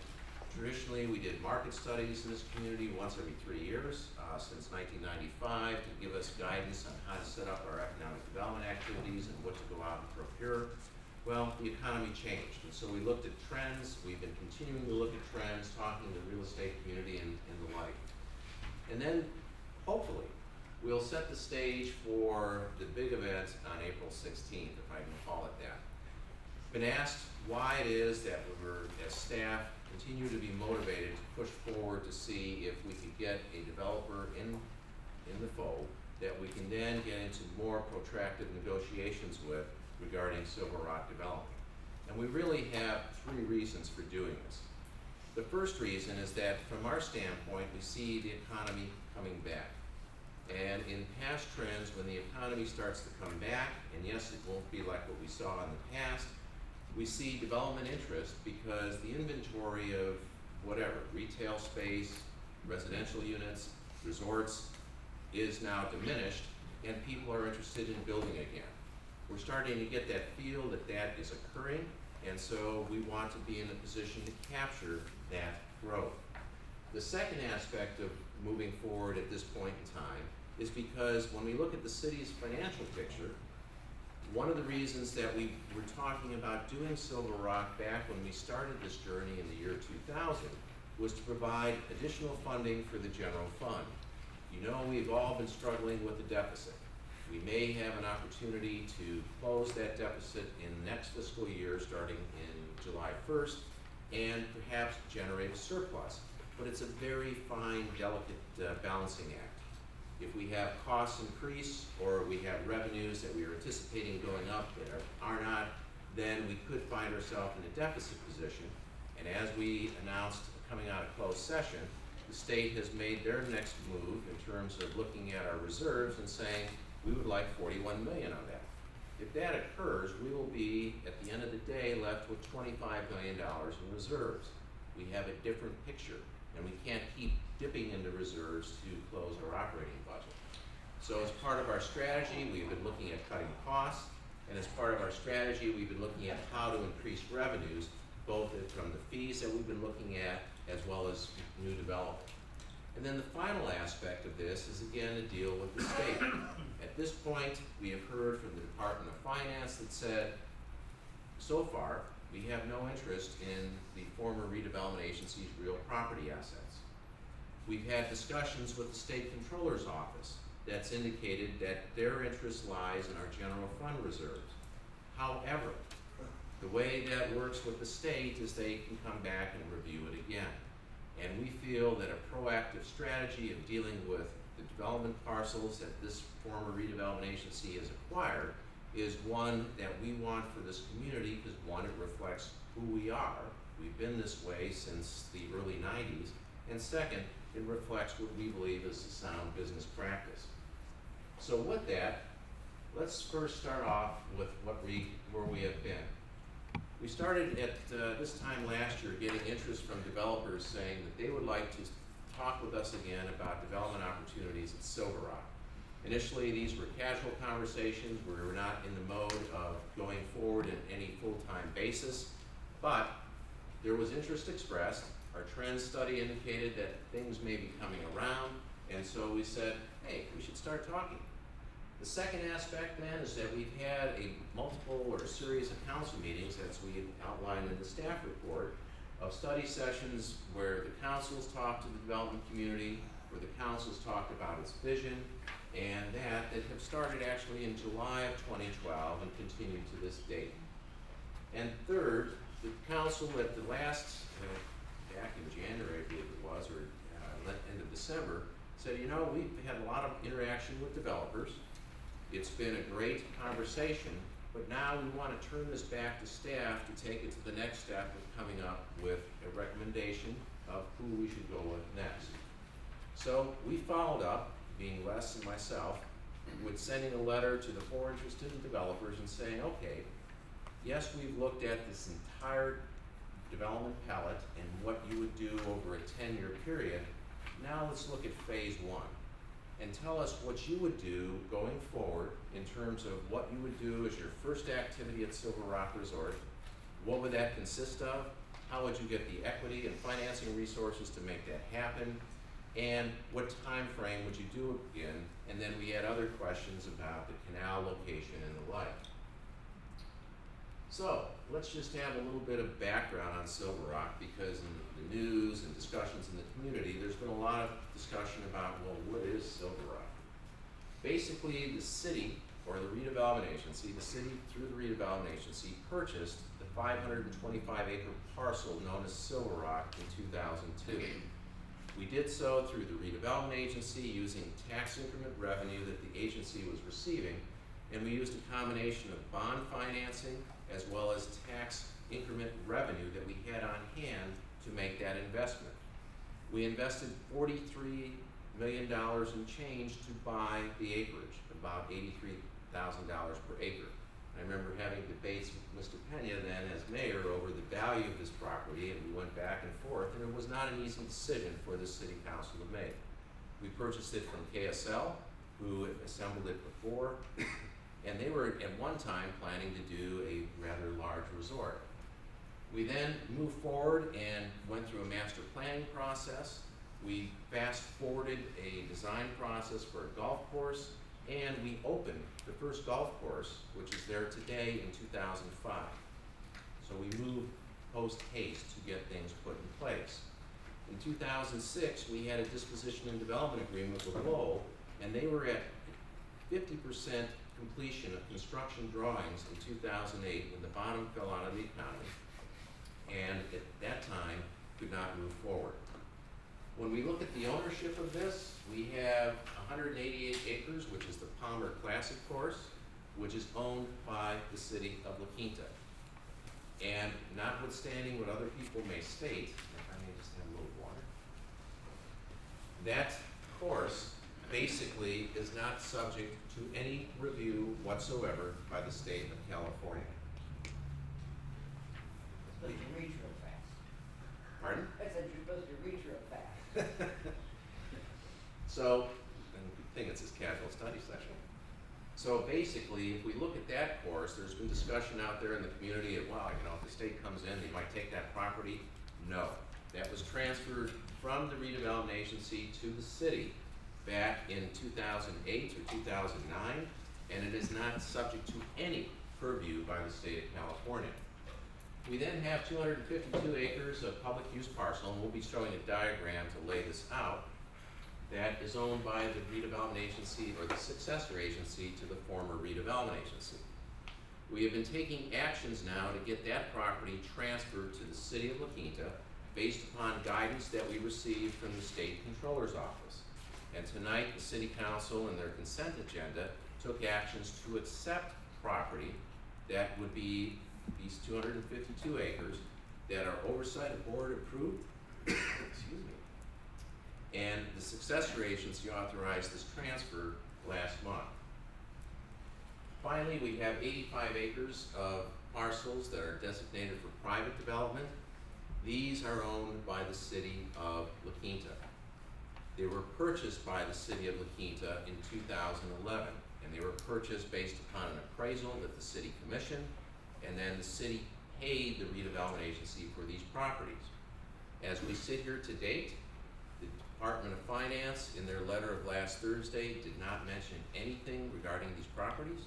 traditionally we did market studies in this community once every 3 years since 1995 to give us guidance on how to set up our economic development activities and what to go out and procure. Well, the economy changed, and so we looked at trends. We've been continuing to look at trends, talking to the real estate community and the like. And then, hopefully, we'll set the stage for the big event on April 16th, if I can call it that. Been asked why it is that we're, as staff, continue to be motivated to push forward to see if we could get a developer in the fold that we can then get into more protracted negotiations with regarding Silver Rock development. And we really have three reasons for doing this. The first reason is that from our standpoint, we see the economy coming back. And in past trends, when the economy starts to come back, and yes, it won't be like what we saw in the past, we see development interest because the inventory of whatever, retail space, residential units, resorts, is now diminished, and people are interested in building again. We're starting to get that feel that that is occurring, and so we want to be in a position to capture that growth. The second aspect of moving forward at this point in time is because when we look at the city's financial picture, one of the reasons that we were talking about doing Silver Rock back when we started this journey in the year 2000 was to provide additional funding for the general fund. You know, we've all been struggling with the deficit. We may have an opportunity to close that deficit in next fiscal year starting in July 1st and perhaps generate a surplus. But it's a very fine, delicate balancing act. If we have costs increase or we have revenues that we are anticipating going up that are not, then we could find ourselves in a deficit position. And as we announced coming out of closed session, the state has made their next move in terms of looking at our reserves and saying, we would like 41 million on that. If that occurs, we will be, at the end of the day, left with $25 million in reserves. We have a different picture, and we can't keep dipping into reserves to close our operating budget. So as part of our strategy, we've been looking at cutting costs, and as part of our strategy, we've been looking at how to increase revenues, both from the fees that we've been looking at, as well as new development. And then the final aspect of this is again to deal with the state. At this point, we have heard from the Department of Finance that said, so far, we have no interest in the former redevelopment agency's real property assets. We've had discussions with the state controller's office that's indicated that their interest lies in our general fund reserves. However, the way that works with the state is they can come back and review it again. And we feel that a proactive strategy of dealing with the development parcels that this former redevelopment agency has acquired is one that we want for this community because one, it reflects who we are. We've been this way since the early 90s. And second, it reflects what we believe is a sound business practice. So with that, let's first start off with where we have been. We started at this time last year getting interest from developers saying that they would like to talk with us again about development opportunities at Silver Rock. Initially, these were casual conversations. We were not in the mode of going forward in any full-time basis, but there was interest expressed. Our trend study indicated that things may be coming around, and so we said, hey, we should start talking. The second aspect then is that we've had a series of council meetings, as we outlined in the staff report, of study sessions where the councils talked to the development community, where the councils talked about its vision, and that have started actually in July of 2012 and continue to this date. And third, the council at the last, back in January, I believe it was, or end of December, said, you know, we've had a lot of interaction with developers. It's been a great conversation, but now we want to turn this back to staff to take it to the next step of coming up with a recommendation of who we should go with next. So we followed up, being Les and myself, with sending a letter to the 4 interested developers and saying, okay, yes, we've looked at this entire development palette and what you would do over a 10-year period. Now let's look at phase 1. And tell us what you would do going forward in terms of what you would do as your first activity at Silver Rock Resort. What would that consist of? How would you get the equity and financing resources to make that happen? And what time frame would you do it in? And then we had other questions about the canal location and the like. So let's just have a little bit of background on Silver Rock, because in the news and discussions in the community, there's been a lot of discussion about, well, what is Silver Rock? Basically, the city, or the redevelopment agency, the city through the redevelopment agency purchased the 525 acre parcel known as Silver Rock in 2002. We did so through the redevelopment agency using tax increment revenue that the agency was receiving, and we used a combination of bond financing as well as tax increment revenue that we had on hand to make that investment. We invested $43 million in change to buy the acreage, about $83,000 per acre. I remember having debates with Mr. Pena then as mayor over the value of this property, and we went back and forth, and it was not an easy decision for the city council to make. We purchased it from KSL, who had assembled it before, and they were at one time planning to do a rather large resort. We then moved forward and went through a master planning process. We fast forwarded a design process for a golf course, and we opened the first golf course, which is there today in 2005. So we moved post haste to get things put in place. In 2006, we had a disposition and development agreement with Lowell, and they were at 50% completion of construction drawings in 2008 when the bottom fell out of the economy, and at that time could not move forward. When we look at the ownership of this, we have 188 acres, which is the Palmer Classic Course, which is owned by the city of La Quinta. And notwithstanding what other people may state, if I may just have a little water, that course basically is not subject to any review whatsoever by the state of California. But you reach real fast. Pardon? I said you're supposed to reach real fast. So, and good thing it's this casual study session. So basically, if we look at that course, there's been discussion out there in the community of, wow, you know, if the state comes in, they might take that property. No, that was transferred from the redevelopment agency to the city back in 2008 or 2009, and it is not subject to any purview by the state of California. We then have 252 acres of public use parcel, and we'll be showing a diagram to lay this out, that is owned by the redevelopment agency or the successor agency to the former redevelopment agency. We have been taking actions now to get that property transferred to the city of La Quinta based upon guidance that we received from the state controller's office. And tonight, the city council in their consent agenda took actions to accept property that would be these 252 acres that are oversight of board approved, excuse me, and the successor agency authorized this transfer last month. Finally, we have 85 acres of parcels that are designated for private development. These are owned by the city of La Quinta. They were purchased by the city of La Quinta in 2011, and they were purchased based upon an appraisal that the city commissioned, and then the city paid the redevelopment agency for these properties. As we sit here to date, the Department of Finance, in their letter of last Thursday, did not mention anything regarding these properties.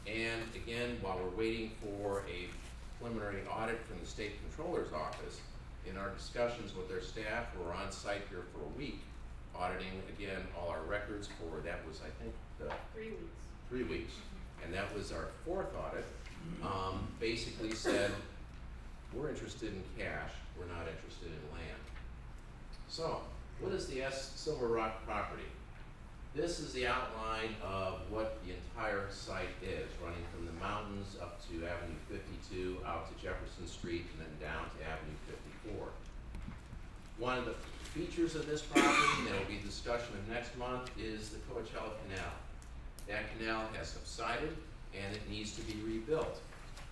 And again, while we're waiting for a preliminary audit from the state controller's office, in our discussions with their staff, we're on site here for a week, auditing again all our records for, that was I think the 3 weeks. 3 weeks, and that was our fourth audit. Basically said, we're interested in cash, we're not interested in land. So, what is the Silver Rock property? This is the outline of what the entire site is, running from the mountains up to Avenue 52, out to Jefferson Street, and then down to Avenue 54. One of the features of this property, and there will be discussion of next month, is the Coachella Canal. That canal has subsided, and it needs to be rebuilt.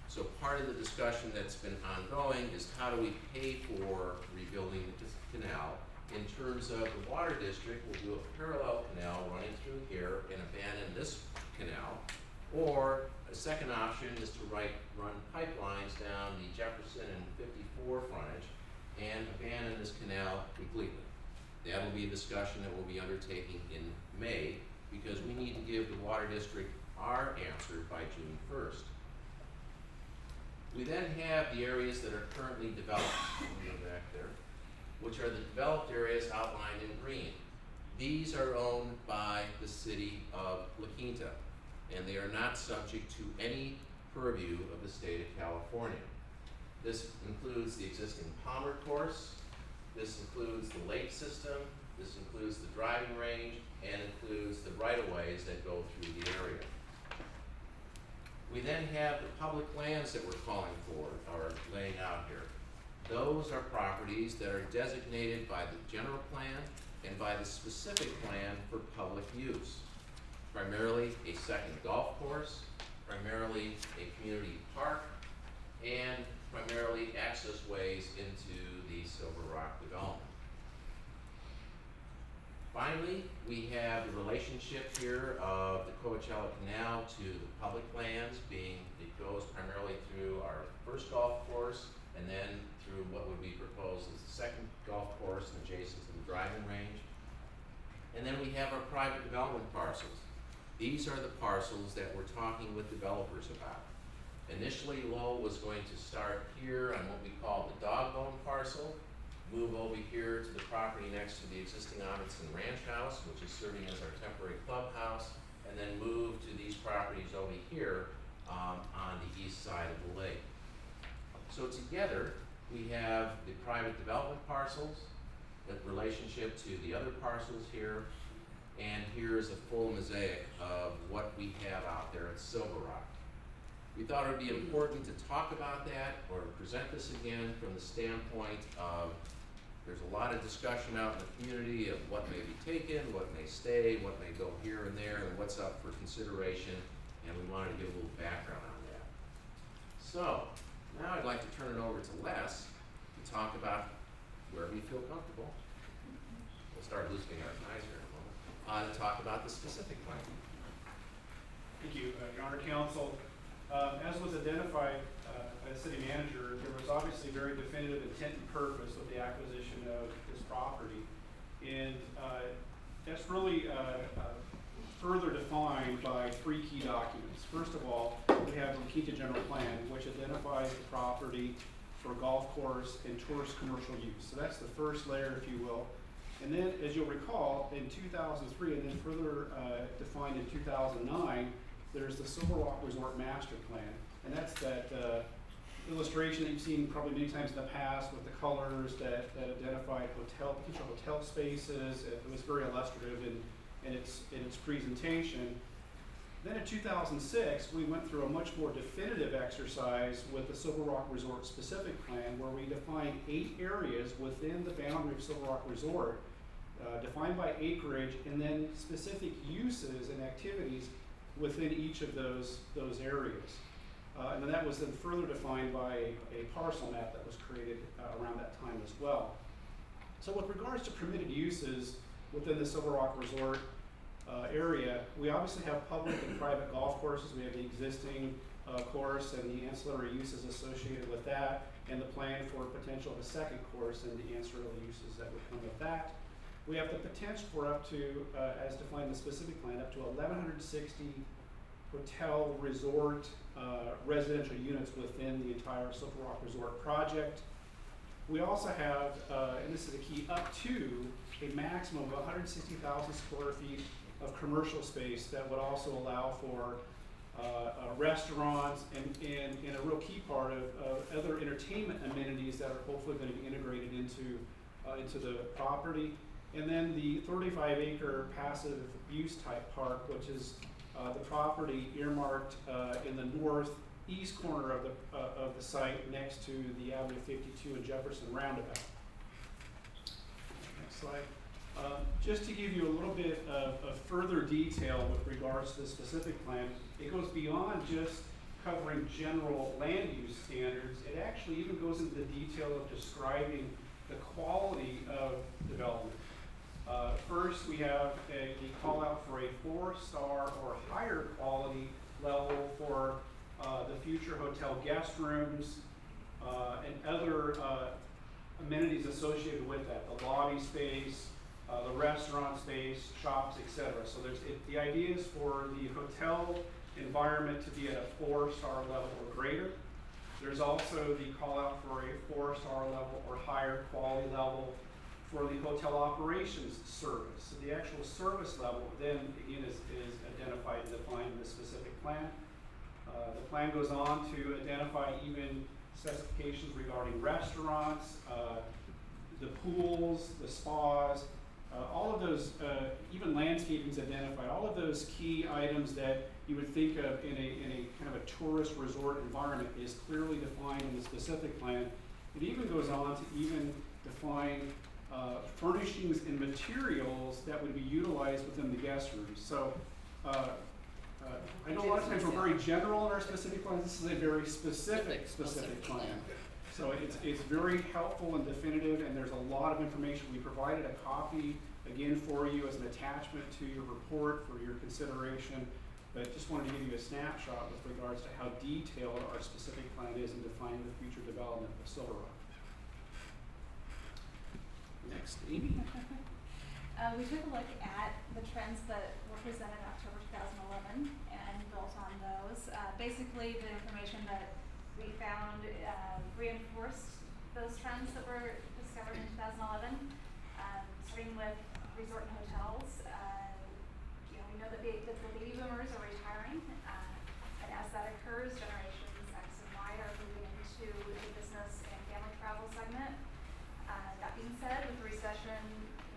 So part of the discussion that's been ongoing is how do we pay for rebuilding the canal. In terms of the water district, we'll do a parallel canal running through here and abandon this canal. Or a second option is to run pipelines down the Jefferson and 54 frontage and abandon this canal completely. That'll be a discussion that we'll be undertaking in May, because we need to give the water district our answer by June 1st. We then have the areas that are currently developed, go back there, which are the developed areas outlined in green. These are owned by the city of La Quinta, and they are not subject to any purview of the state of California. This includes the existing Palmer course, this includes the lake system, this includes the driving range, and includes the right-of-ways that go through the area. We then have the public lands that we're calling for, or laying out here. Those are properties that are designated by the general plan and by the specific plan for public use. Primarily a second golf course, primarily a community park, and primarily access ways into the Silver Rock development. Finally, we have the relationship here of the Coachella Canal to the public lands, being it goes primarily through our first golf course and then through what would be proposed as the second golf course adjacent to the driving range. And then we have our private development parcels. These are the parcels that we're talking with developers about. Initially, Lowell was going to start here on what we call the dog bone parcel, move over here to the property next to the existing Amundsen Ranch House, which is serving as our temporary clubhouse, and then move to these properties over here on the east side of the lake. So together, we have the private development parcels, the relationship to the other parcels here, and here's a full mosaic of what we have out there at Silver Rock. We thought it would be important to talk about that or present this again from the standpoint of there's a lot of discussion out in the community of what may be taken, what may stay, what may go here and there, and what's up for consideration, and we wanted to give a little background on that. So, now I'd like to turn it over to Les to talk about where we feel comfortable. We'll start loosening our ties here in a moment, to talk about the specific plan. Thank you, Your Honor, Counsel. As was identified by the city manager, there was obviously very definitive intent and purpose of the acquisition of this property. And that's really further defined by three key documents. First of all, we have the Quinta General Plan, which identifies the property for golf course and tourist commercial use. So that's the first layer, if you will. And then, as you'll recall, in 2003, and then further defined in 2009, there's the Silver Rock Resort Master Plan, and that's that illustration that you've seen probably many times in the past with the colors that identified potential hotel spaces. It was very illustrative in its presentation. Then in 2006, we went through a much more definitive exercise with the Silver Rock Resort Specific Plan, where we defined 8 areas within the boundary of Silver Rock Resort, defined by acreage, and then specific uses and activities within each of those areas. And then that was then further defined by a parcel map that was created around that time as well. So with regards to permitted uses within the Silver Rock Resort area, we obviously have public and private golf courses. We have the existing course and the ancillary uses associated with that, and the plan for potential of a second course and the ancillary uses that would come with that. We have the potential for up to, as defined in the specific plan, up to 1,160 hotel resort residential units within the entire Silver Rock Resort project. We also have, and this is a key, up to a maximum of 160,000 square feet of commercial space that would also allow for restaurants and a real key part of other entertainment amenities that are hopefully going to be integrated into the property. And then the 35-acre passive use type park, which is the property earmarked in the northeast corner of the site next to the Avenue 52 and Jefferson roundabout. Next slide. Just to give you a little bit of further detail with regards to the specific plan, it goes beyond just covering general land use standards. It actually even goes into the detail of describing the quality of development. First, we have the call out for a 4-star or higher quality level for the future hotel guest rooms and other amenities associated with that, the lobby space, the restaurant space, shops, etc. So the idea is for the hotel environment to be at a 4-star level or greater. There's also the call out for a 4-star level or higher quality level for the hotel operations service. So the actual service level then again is identified and defined in the specific plan. The plan goes on to identify even specifications regarding restaurants, the pools, the spas, all of those, even landscaping is identified, all of those key items that you would think of in a kind of a tourist resort environment is clearly defined in the specific plan. It even goes on to even define furnishings and materials that would be utilized within the guest rooms. So I know a lot of times we're very general in our specific plans. This is a very specific plan. So it's very helpful and definitive, and there's a lot of information. We provided a copy again for you as an attachment to your report for your consideration, but just wanted to give you a snapshot with regards to how detailed our specific plan is in defining the future development of Silver Rock. Next, Amy. We took a look at the trends that were presented in October 2011 and built on those. Basically, the information that we found reinforced those trends that were discovered in 2011. Starting with resort and hotels, we know that the baby boomers are retiring, and as that occurs, generations X and Y are moving into the business and family travel segment. That being said, with the recession,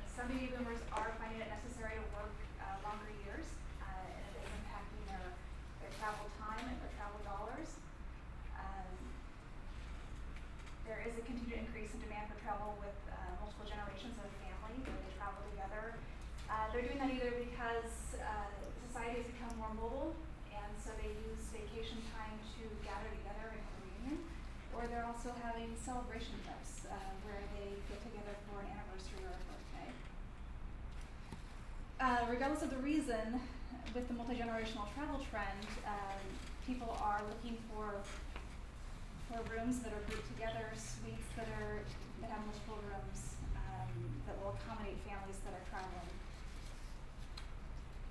some baby boomers are finding it necessary to work longer years, and it is impacting their travel time and their travel dollars. There is a continued increase in demand for travel with multiple generations of family where they travel together. They're doing that either because society has become more mobile, and so they use vacation time to gather together in a reunion, or they're also having celebration trips where they get together for an anniversary or a birthday. Regardless of the reason, with the multi-generational travel trend, people are looking for rooms that are grouped together, suites that have multiple rooms that will accommodate families that are traveling.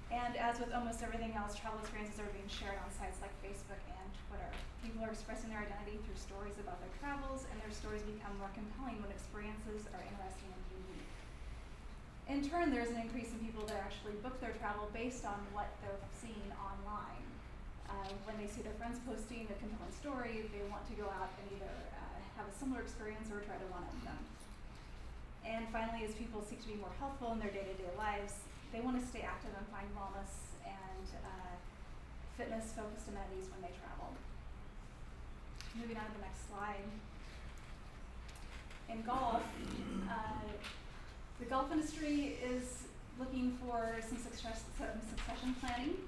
And as with almost everything else, travel experiences are being shared on sites like Facebook and Twitter. People are expressing their identity through stories about their travels, and their stories become more compelling when experiences are interesting and unique. In turn, there's an increase in people that actually book their travel based on what they're seeing online. When they see their friends posting a compelling story, they want to go out and either have a similar experience or try to one-up them. And finally, as people seek to be more healthful in their day-to-day lives, they want to stay active and find wellness and fitness-focused amenities when they travel. Moving on to the next slide. In golf, the golf industry is looking for some succession planning.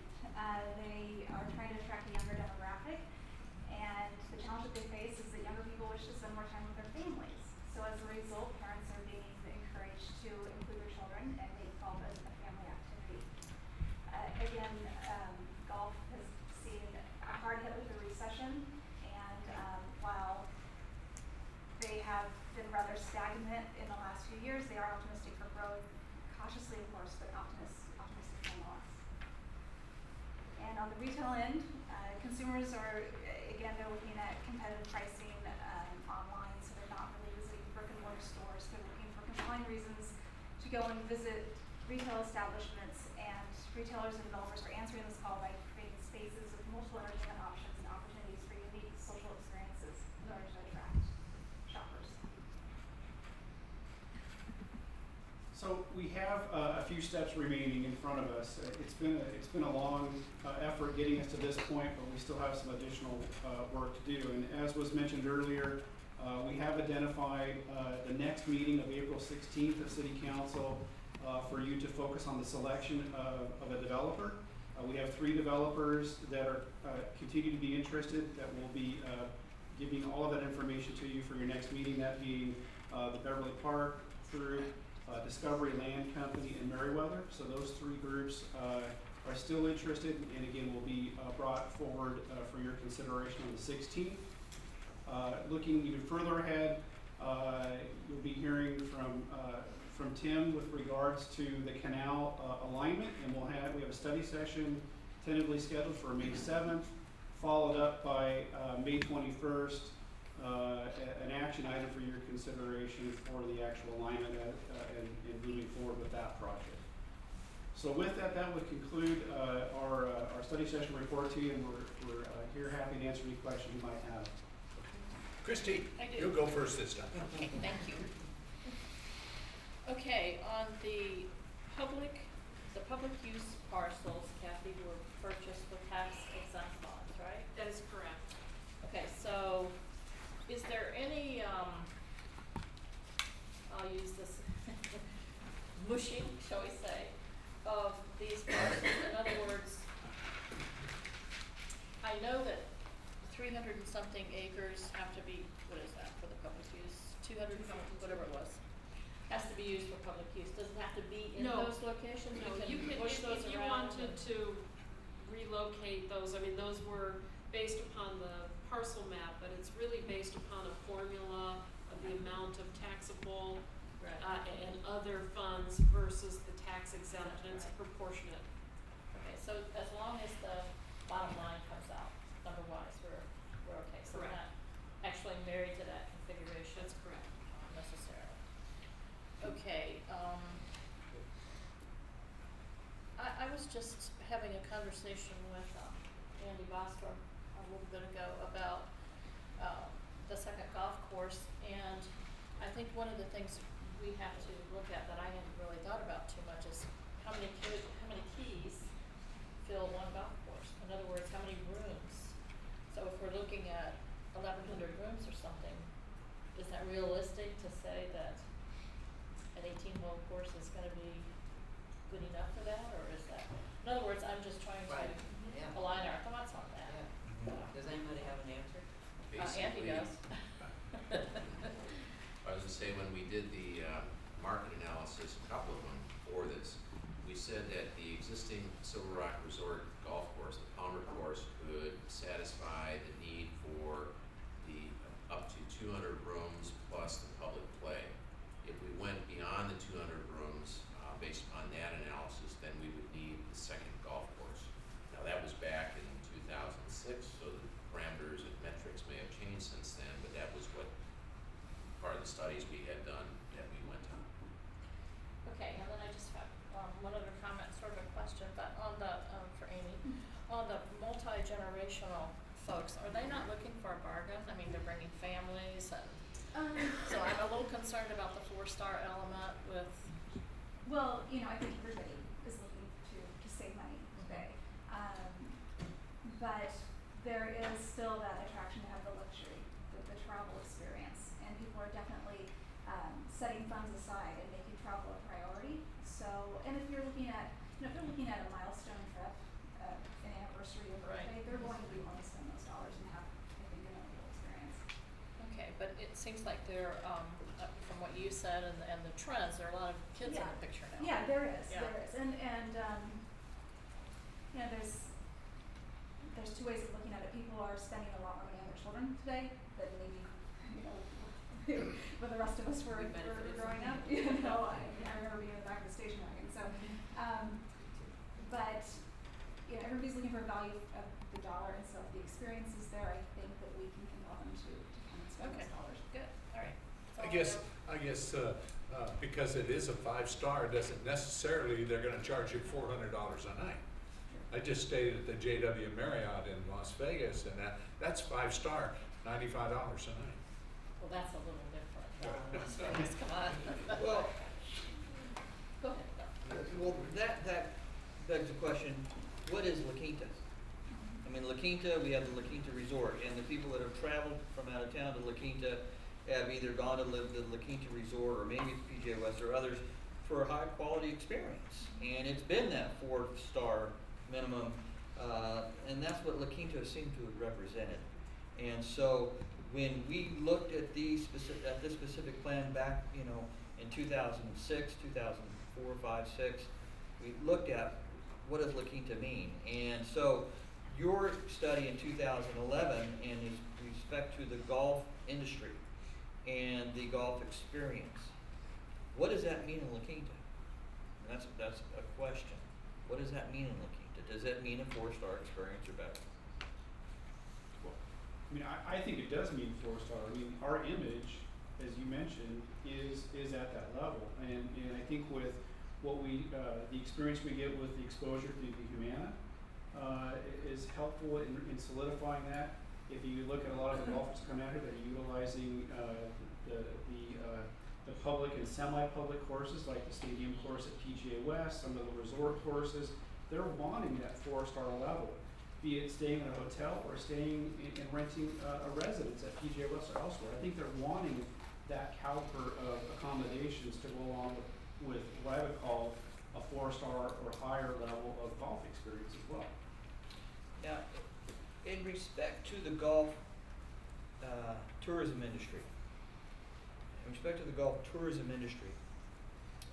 They are trying to attract a younger demographic, and the challenge that they face is that younger people wish to spend more time with their families. So as a result, parents are being encouraged to include their children and make golf a family activity. Again, golf has seen a hard hit with the recession, and while they have been rather stagnant in the last few years, they are optimistic for growth, cautiously of course, but optimistic nonetheless. And on the retail end, consumers are, again, they're looking at competitive pricing online, so they're not really visiting brick and mortar stores. They're looking for compelling reasons to go and visit retail establishments, and retailers and developers are answering this call by creating spaces with multiple entertainment options and opportunities for unique social experiences in order to attract shoppers. So we have a few steps remaining in front of us. It's been a long effort getting us to this point, but we still have some additional work to do. And as was mentioned earlier, we have identified the next meeting of April 16th of City Council for you to focus on the selection of a developer. We have 3 developers that are continue to be interested that will be giving all of that information to you for your next meeting, that being the Beverly Park Group, Discovery Land Company, and Meriwether. So those 3 groups are still interested, and again will be brought forward for your consideration on the 16th. Looking even further ahead, you'll be hearing from Tim with regards to the canal alignment, and we have a study session tentatively scheduled for May 7th, followed up by May 21st an action item for your consideration for the actual alignment and moving forward with that project. So with that, that would conclude our study session report to you, and we're here happy to answer any questions you might have. Christie, I do. you'll go first this time. Okay, thank you. Okay, on the public use parcels, Kathy, were purchased with tax exempt bonds, right? That is correct. Okay, so is there any, I'll use this mushing, shall we say, of these parcels? In other words, I know that 300 and something acres have to be, what is that for the public use? 200, whatever it was, has to be used for public use. Does it have to be in No. those locations? No, We you can could, push those if you around wanted and- to relocate those, I mean, those were based upon the parcel map, but it's really based upon a formula of the amount of taxable Right. and other funds versus the tax exempt, and it's proportionate. Okay, so as long as the bottom line comes out, otherwise we're okay. So we're Correct. not actually married to that configuration. That's correct. Necessarily. Okay, I was just having a conversation with Andy Bosler a little bit ago about the second golf course, and I think one of the things we have to look at that I hadn't really thought about too much is how many keys fill one golf course? In other words, how many rooms? So if we're looking at 1,100 rooms or something, is that realistic to say that an 18-hole course is gonna be good enough for that, or is that, in other words, I'm just trying Right. to Yeah. align our thoughts on that. Yeah. Does anybody have an answer? Andy Basically, does. I was gonna say, when we did the market analysis, a couple of them for this, we said that the existing Silver Rock Resort golf course, the Palmer course, could satisfy the need for the up to 200 rooms plus the public play. If we went beyond the 200 rooms, based upon that analysis, then we would need the second golf course. Now, that was back in 2006, so the parameters and metrics may have changed since then, but that was what part of the studies we had done that we went on. Okay, and then I just have one other comment, sort of a question, but on the, for Amy, on the multi-generational folks, are they not looking for a bargain? I mean, they're bringing families and, so I'm a little concerned about the 4-star element with, Well, I think everybody is looking to save money today. But there is still that attraction to have the luxury, the travel experience, and people are definitely setting funds aside and making travel a priority. So, and if you're looking at, if they're looking at a milestone trip, an anniversary, a birthday, Right. they're going to be willing to spend those dollars and have, I think, a memorable experience. okay, but it seems like there, from what you said and the trends, there are a lot of kids in the picture now. Yeah, there is, Yeah. and there's two ways of looking at it. People are spending a lot more money on their children today than maybe, when the rest of us were growing up. I remember being in the back of the station wagon, so, but, everybody's looking for value of the dollar, and so if the experience is there, I think that we can compel them to come and spend Okay. those dollars. Good, all right. I guess, because it is a 5-star, doesn't necessarily they're gonna charge you $400 a night. I just stayed at the JW Marriott in Las Vegas, and that's 5-star, $95 a night. Well, that's a little different. Come on. Well, Go ahead. well, that begs the question, what is La Quinta? I mean, La Quinta, we have the La Quinta Resort, and the people that have traveled from out of town to La Quinta have either gone to live the La Quinta Resort, or maybe it's PGA West or others, for a high quality experience. And it's been that 4-star minimum, and that's what La Quinta seemed to have represented. And so when we looked at this specific plan back, in 2006, 2004, 5, 6, we looked at what does La Quinta mean. And so your study in 2011 in respect to the golf industry and the golf experience, what does that mean in La Quinta? And that's a question. What does that mean in La Quinta? Does that mean a 4-star experience or better? I mean, I think it does mean 4-star. I mean, our image, as you mentioned, is at that level. And I think with what we, the experience we get with the exposure to the Humana, is helpful in solidifying that. If you look at a lot of the golfers come out here that are utilizing, the public and semi-public courses, like the stadium course at PGA West, some of the resort courses, they're wanting that 4-star level, be it staying in a hotel or staying and renting a residence at PGA West or elsewhere. I think they're wanting that caliber of accommodations to go along with what I would call a 4-star or higher level of golf experience as well. Now, in respect to the golf tourism industry,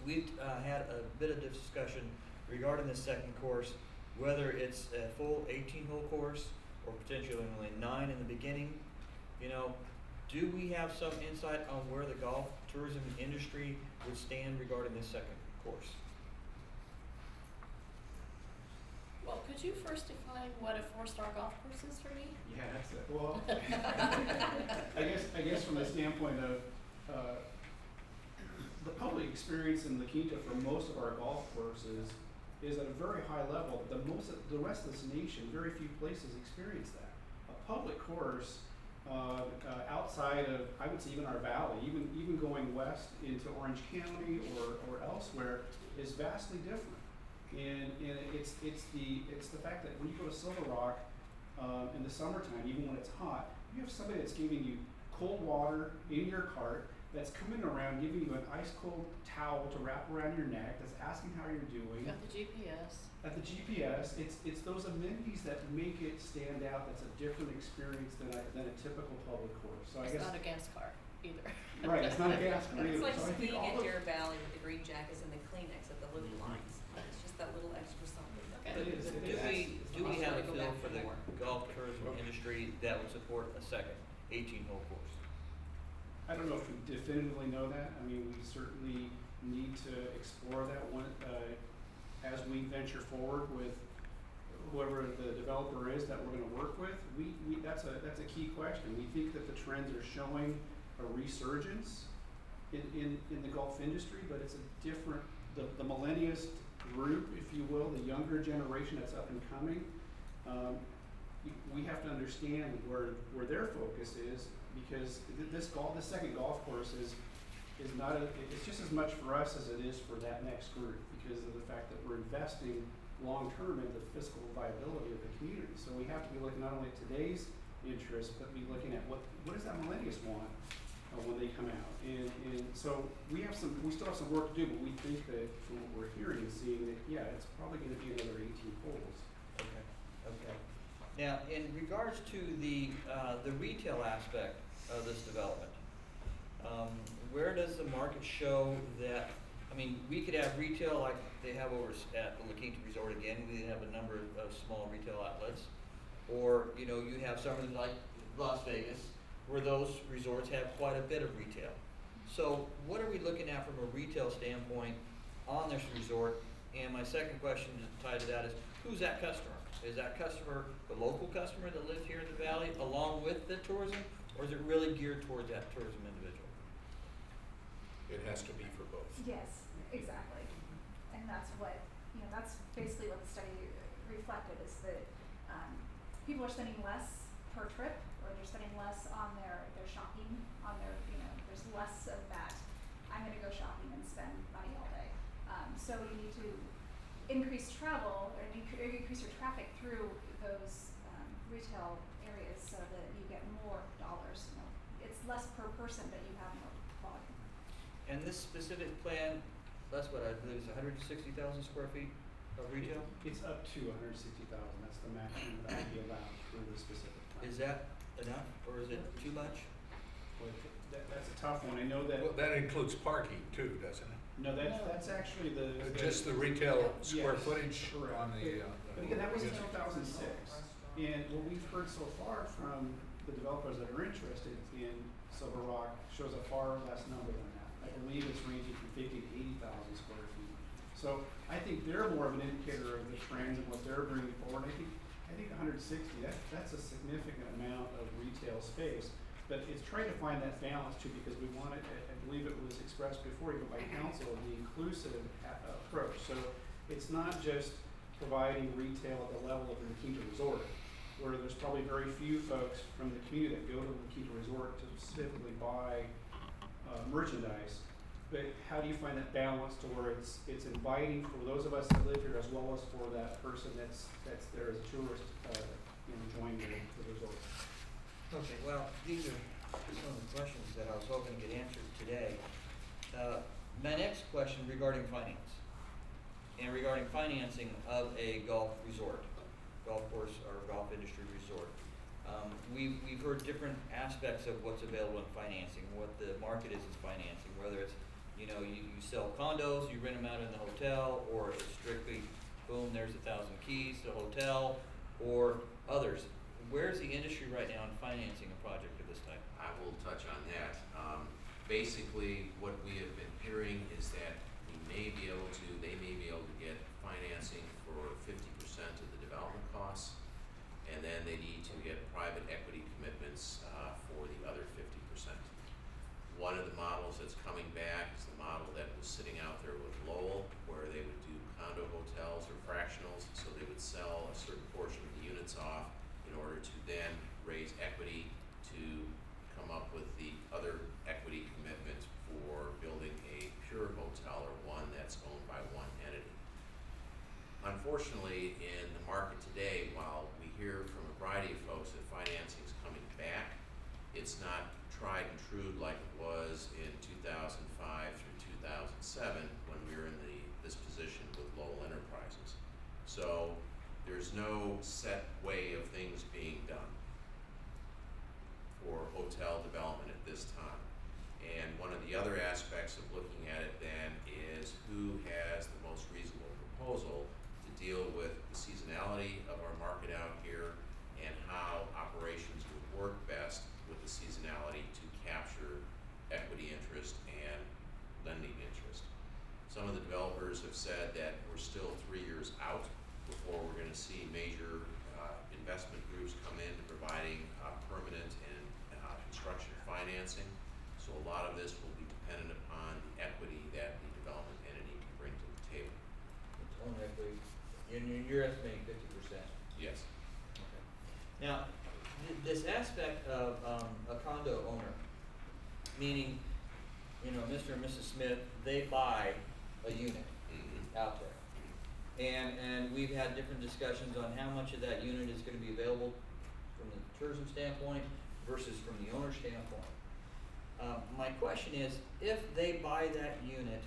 we've had a bit of discussion regarding the second course, whether it's a full 18-hole course or potentially only 9 in the beginning. You know, do we have some insight on where the golf tourism industry would stand regarding this second course? Well, could you first define what a 4-star golf course is for me? Yeah, that's it. Well, I guess from the standpoint of the public experience in La Quinta for most of our golf courses is at a very high level. The rest of this nation, very few places experience that. A public course outside of, I would say, even our valley, even going west into Orange County or elsewhere, is vastly different. And it's the fact that when you go to Silver Rock in the summertime, even when it's hot, you have somebody that's giving you cold water in your cart, that's coming around giving you an ice cold towel to wrap around your neck, that's asking how you're doing. Got the GPS. At the GPS, it's those amenities that make it stand out. That's a different experience than a typical public course. So I guess It's not a gas car either. Right, it's not a gas car either. It's like So I think skiing all at those- Deer Valley with the green jackets and the Kleenex at the little lines. It's just that little extra something. It is. Do we have a Go feel back for for the more. golf tourism industry that would support a second 18-hole course? I don't know if we definitively know that. I mean, we certainly need to explore that one as we venture forward with whoever the developer is that we're going to work with. That's a key question. We think that the trends are showing a resurgence in the golf industry, but it's a different, the millennialist group, if you will, the younger generation that's up and coming. We have to understand where their focus is, because this second golf course is not it's just as much for us as it is for that next group, because of the fact that we're investing long term in the fiscal viability of the community. So we have to be looking not only at today's interests, but be looking at what does that millennials want when they come out. And so we still have some work to do, but we think that from what we're hearing and seeing that, yeah, it's probably going to be another 18 holes. Okay. Now, in regards to the retail aspect of this development, where does the market show that, I mean, we could have retail like they have over at the La Quinta Resort again, we have a number of small retail outlets. Or, you know, you have something like Las Vegas, where those resorts have quite a bit of retail. So what are we looking at from a retail standpoint on this resort? And my second question tied to that is, who's that customer? Is that customer the local customer that lives here in the valley along with the tourism, or is it really geared towards that tourism individual? It has to be for both. Yes, exactly. And that's what, that's basically what the study reflected, is that people are spending less per trip, or they're spending less on their shopping, on their, there's less of that, I'm gonna go shopping and spend money all day. So you need to increase travel, or increase your traffic through those retail areas so that you get more dollars. It's less per person, but you have more volume. And this specific plan, that's what I believe is 160,000 square feet of retail? It's up to 160,000. That's the maximum that would be allowed for the specific plan. Is that enough, or is it too much? Well, that's a tough one. I know that. Well, that includes parking too, doesn't it? No, that's actually Just the retail square Yes, footage correct. on the. But again, that was in 2006. And what we've heard so far from the developers that are interested in Silver Rock shows a far less number than that. I believe it's ranging from 50 to 80,000 square feet. So I think they're more of an indicator of the trends and what they're bringing forward. I think I think 160, that's a significant amount of retail space. But it's trying to find that balance too, because we want it, I believe it was expressed before even by council, the inclusive approach. So it's not just providing retail at the level of the Quinta Resort, where there's probably very few folks from the community that go to the Quinta Resort to specifically buy merchandise. But how do you find that balance to where it's inviting for those of us that live here as well as for that person that's there as a tourist, enjoying the resort? Okay, well, these are some of the questions that I was hoping to get answered today. My next question regarding finance, and regarding financing of a golf resort, golf course or golf industry resort. We've heard different aspects of what's available in financing, what the market is financing, whether it's, you sell condos, you rent them out in the hotel, or it's strictly, boom, there's 1,000 keys to a hotel, or others. Where's the industry right now in financing a project of this type? I will touch on that. Basically, what we have been hearing is that they may be able to get financing for 50% of the development costs, and then they need to get private equity commitments for the other 50%. One of the models that's coming back is the model that was sitting out there with Lowell, where they would do condo hotels or fractionals, so they would sell a certain portion of the units off in order to then raise equity to come up with the other equity commitment for building a pure hotel or one that's owned by one entity. Unfortunately, in the market today, while we hear from a variety of folks that financing is coming back, it's not tried and true like it was in 2005 through 2007 when we were in this position with Lowell Enterprises. So there's no set way of things being done for hotel development at this time. And one of the other aspects of looking at it then is who has the most reasonable proposal to deal with the seasonality of our market out here and how operations would work best with the seasonality to capture equity interest and lending interest. Some of the developers have said that we're still 3 years out before we're going to see major investment groups come in to providing permanent and construction financing. So a lot of this will be dependent upon the equity that the development entity can bring to the table. Its own equity, and you're estimating 50%. Yes. Okay. Now, this aspect of a condo owner, meaning, Mr. and Mrs. Smith, they buy a unit out there. And we've had different discussions on how much of that unit is going to be available from the tourism standpoint versus from the owner standpoint. My question is, if they buy that unit,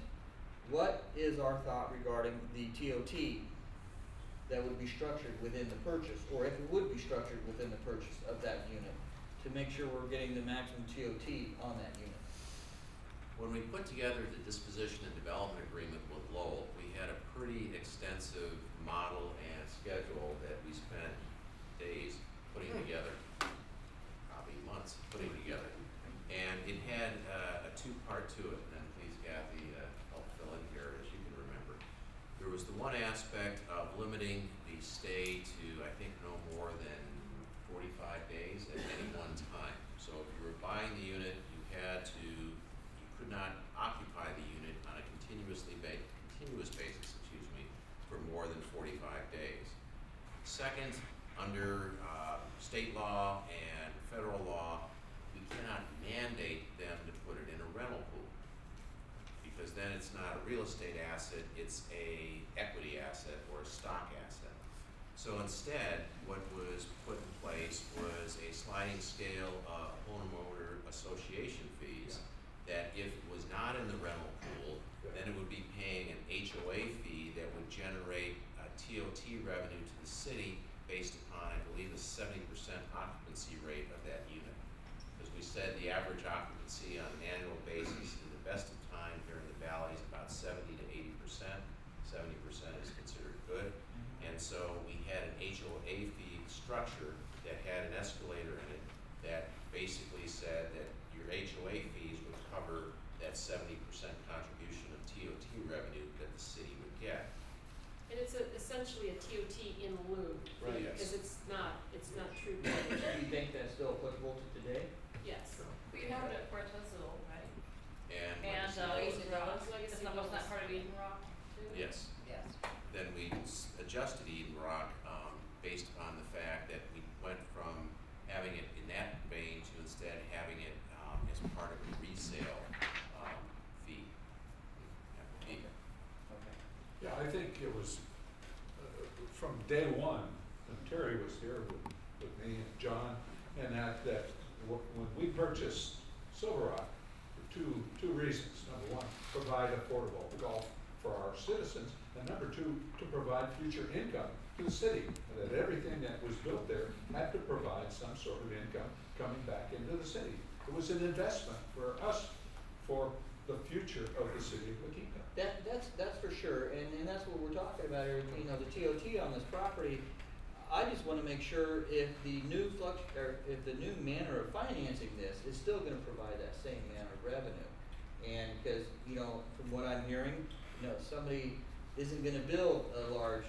what is our thought regarding the TOT that would be structured within the purchase, or if it would be structured within the purchase of that unit, to make sure we're getting the maximum TOT on that unit? When we put together the disposition and development agreement with Lowell, we had a pretty extensive model and schedule that we spent days putting together, probably months putting together. And it had a two-part to it, and please, Kathy, help fill in here as you can remember. There was the one aspect of limiting the stay to, I think, no more than 45 days at any one time. So if you were buying the unit, you could not occupy the unit on a continuous basis, for more than 45 days. Second, under state law and federal law, we cannot mandate them to put it in a rental pool, because then it's not a real estate asset, it's a equity asset or a stock asset. So instead, what was put in place was a sliding scale of homeowner association fees, that if it was not in the rental pool, then it would be paying an HOA fee that would generate a TOT revenue to the city based upon, I believe, a 70% occupancy rate of that unit. As we said, the average occupancy on an annual basis in the best of time here in the valley is about 70 to 80%. 70% is considered good. And so we had an HOA fee structure that had an escalator in it that basically said that your HOA fees would cover that 70% contribution of TOT revenue that the city would get. And it's essentially a TOT in lieu. Right. Because Yes. it's applicable to today? Yes, Sure. we have it at Puerto Azul, right? And And, Legacy Village. Is that was that part of Eden Rock too? Yes. Yes. Then we adjusted Eden Rock, based upon the fact that we went from having it in that vein to instead having it, as part of a resale, fee. Okay. Yeah, I think it was, from day one, and Terry was here with me and John, and that when we purchased Silver Rock, for two reasons. Number one, provide affordable golf for our citizens, and number two, to provide future income to the city. And that everything that was built there had to provide some sort of income coming back into the city. It was an investment for us, for the future of the city of La Quinta. That's for sure, and that's what we're talking about here, you know, the TOT on this property. I just wanna make sure if the new if the new manner of financing this is still gonna provide that same manner of revenue. And because, you know, from what I'm hearing, you know, somebody isn't gonna build a large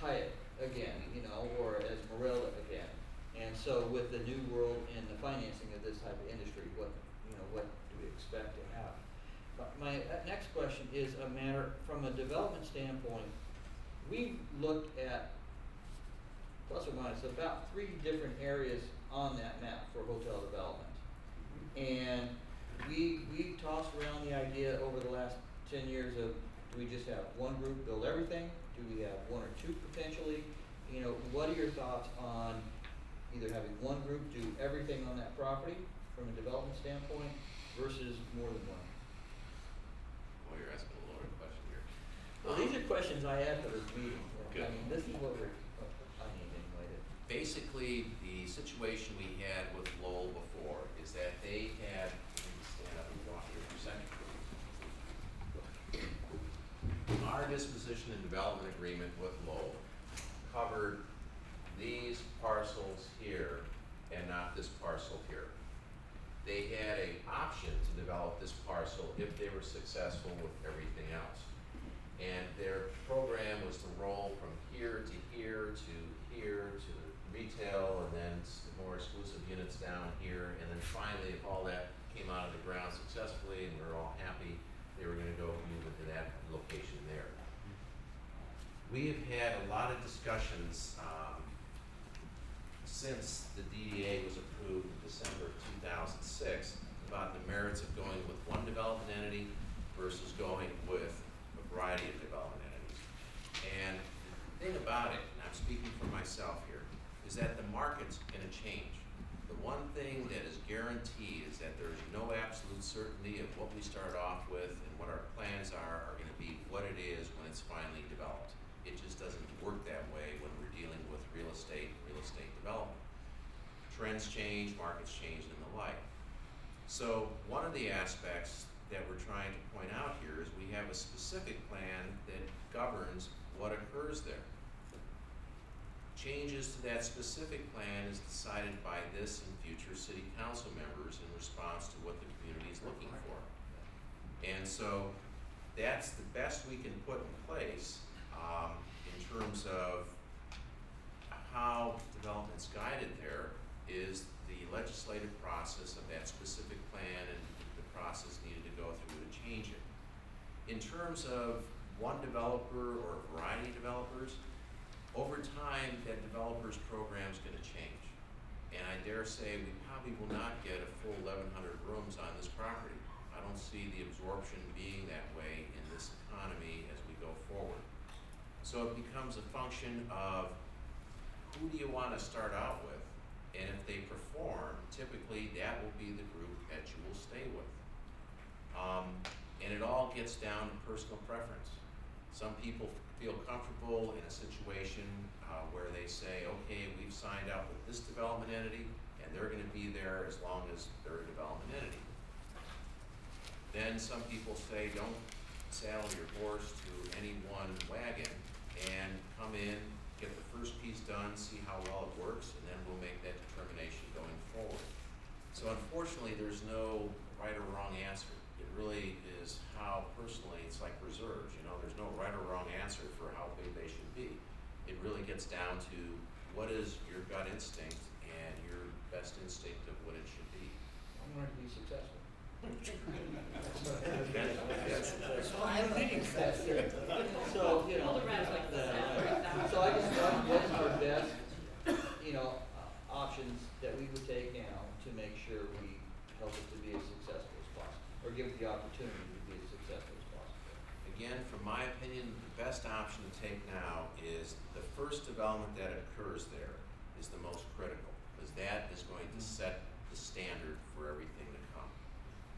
Hyatt again, you know, or as Morella again. And so with the new world and the financing of this type of industry, what do we expect to have? But my next question is a matter from a development standpoint. We've looked at plus or minus about 3 different areas on that map for hotel development. And we tossed around the idea over the last 10 years of, do we just have one group build everything? Do we have 1 or 2 potentially? You know, what are your thoughts on either having one group do everything on that property from a development standpoint versus more than one? Well, you're asking a loaded question here. Well, these are questions I had for this meeting. Good. I mean, this is what I need anyway to. Basically, the situation we had with Lowell before is that they had, let me stand up and walk here for a second. Our disposition and development agreement with Lowell covered these parcels here and not this parcel here. They had an option to develop this parcel if they were successful with everything else. And their program was to roll from here to here to here to the retail, and then more exclusive units down here, and then finally, if all that came out of the ground successfully and we were all happy, they were gonna go move into that location there. We have had a lot of discussions, since the DDA was approved in December of 2006 about the merits of going with one development entity versus going with a variety of development entities. And the thing about it, and I'm speaking for myself here, is that the market's gonna change. The one thing that is guaranteed is that there's no absolute certainty of what we start off with and what our plans are gonna be what it is when it's finally developed. It just doesn't work that way when we're dealing with real estate development. Trends change, markets change, and the like. So one of the aspects that we're trying to point out here is we have a specific plan that governs what occurs there. Changes to that specific plan is decided by this and future city council members in response to what the community is looking for. And so that's the best we can put in place in terms of how development's guided there is the legislative process of that specific plan and the process needed to go through to change it. In terms of one developer or a variety of developers, over time that developer's program is going to change. And I dare say we probably will not get a full 1,100 rooms on this property. I don't see the absorption being that way in this economy as we go forward. So it becomes a function of who do you want to start out with? And if they perform, typically that will be the group that you will stay with. And it all gets down to personal preference. Some people feel comfortable in a situation where they say, okay, we've signed up with this development entity and they're going to be there as long as they're a development entity. Then some people say, don't saddle your horse to any one wagon and come in, get the first piece done, see how well it works, and then we'll make that determination going forward. So unfortunately, there's no right or wrong answer. It really is how personally, it's like reserves, you know, there's no right or wrong answer for how big they should be. It really gets down to what is your gut instinct and your best instinct of what it should be. I want it to be successful. That's why I'm thinking that's it. So, you know, All the rest like that. so I just thought that's our best, you know, options that we would take now to make sure we help it to be as successful as possible, or give it the opportunity to be as successful as possible. Again, from my opinion, the best option to take now is the first development that occurs there is the most critical, because that is going to set the standard for everything to come.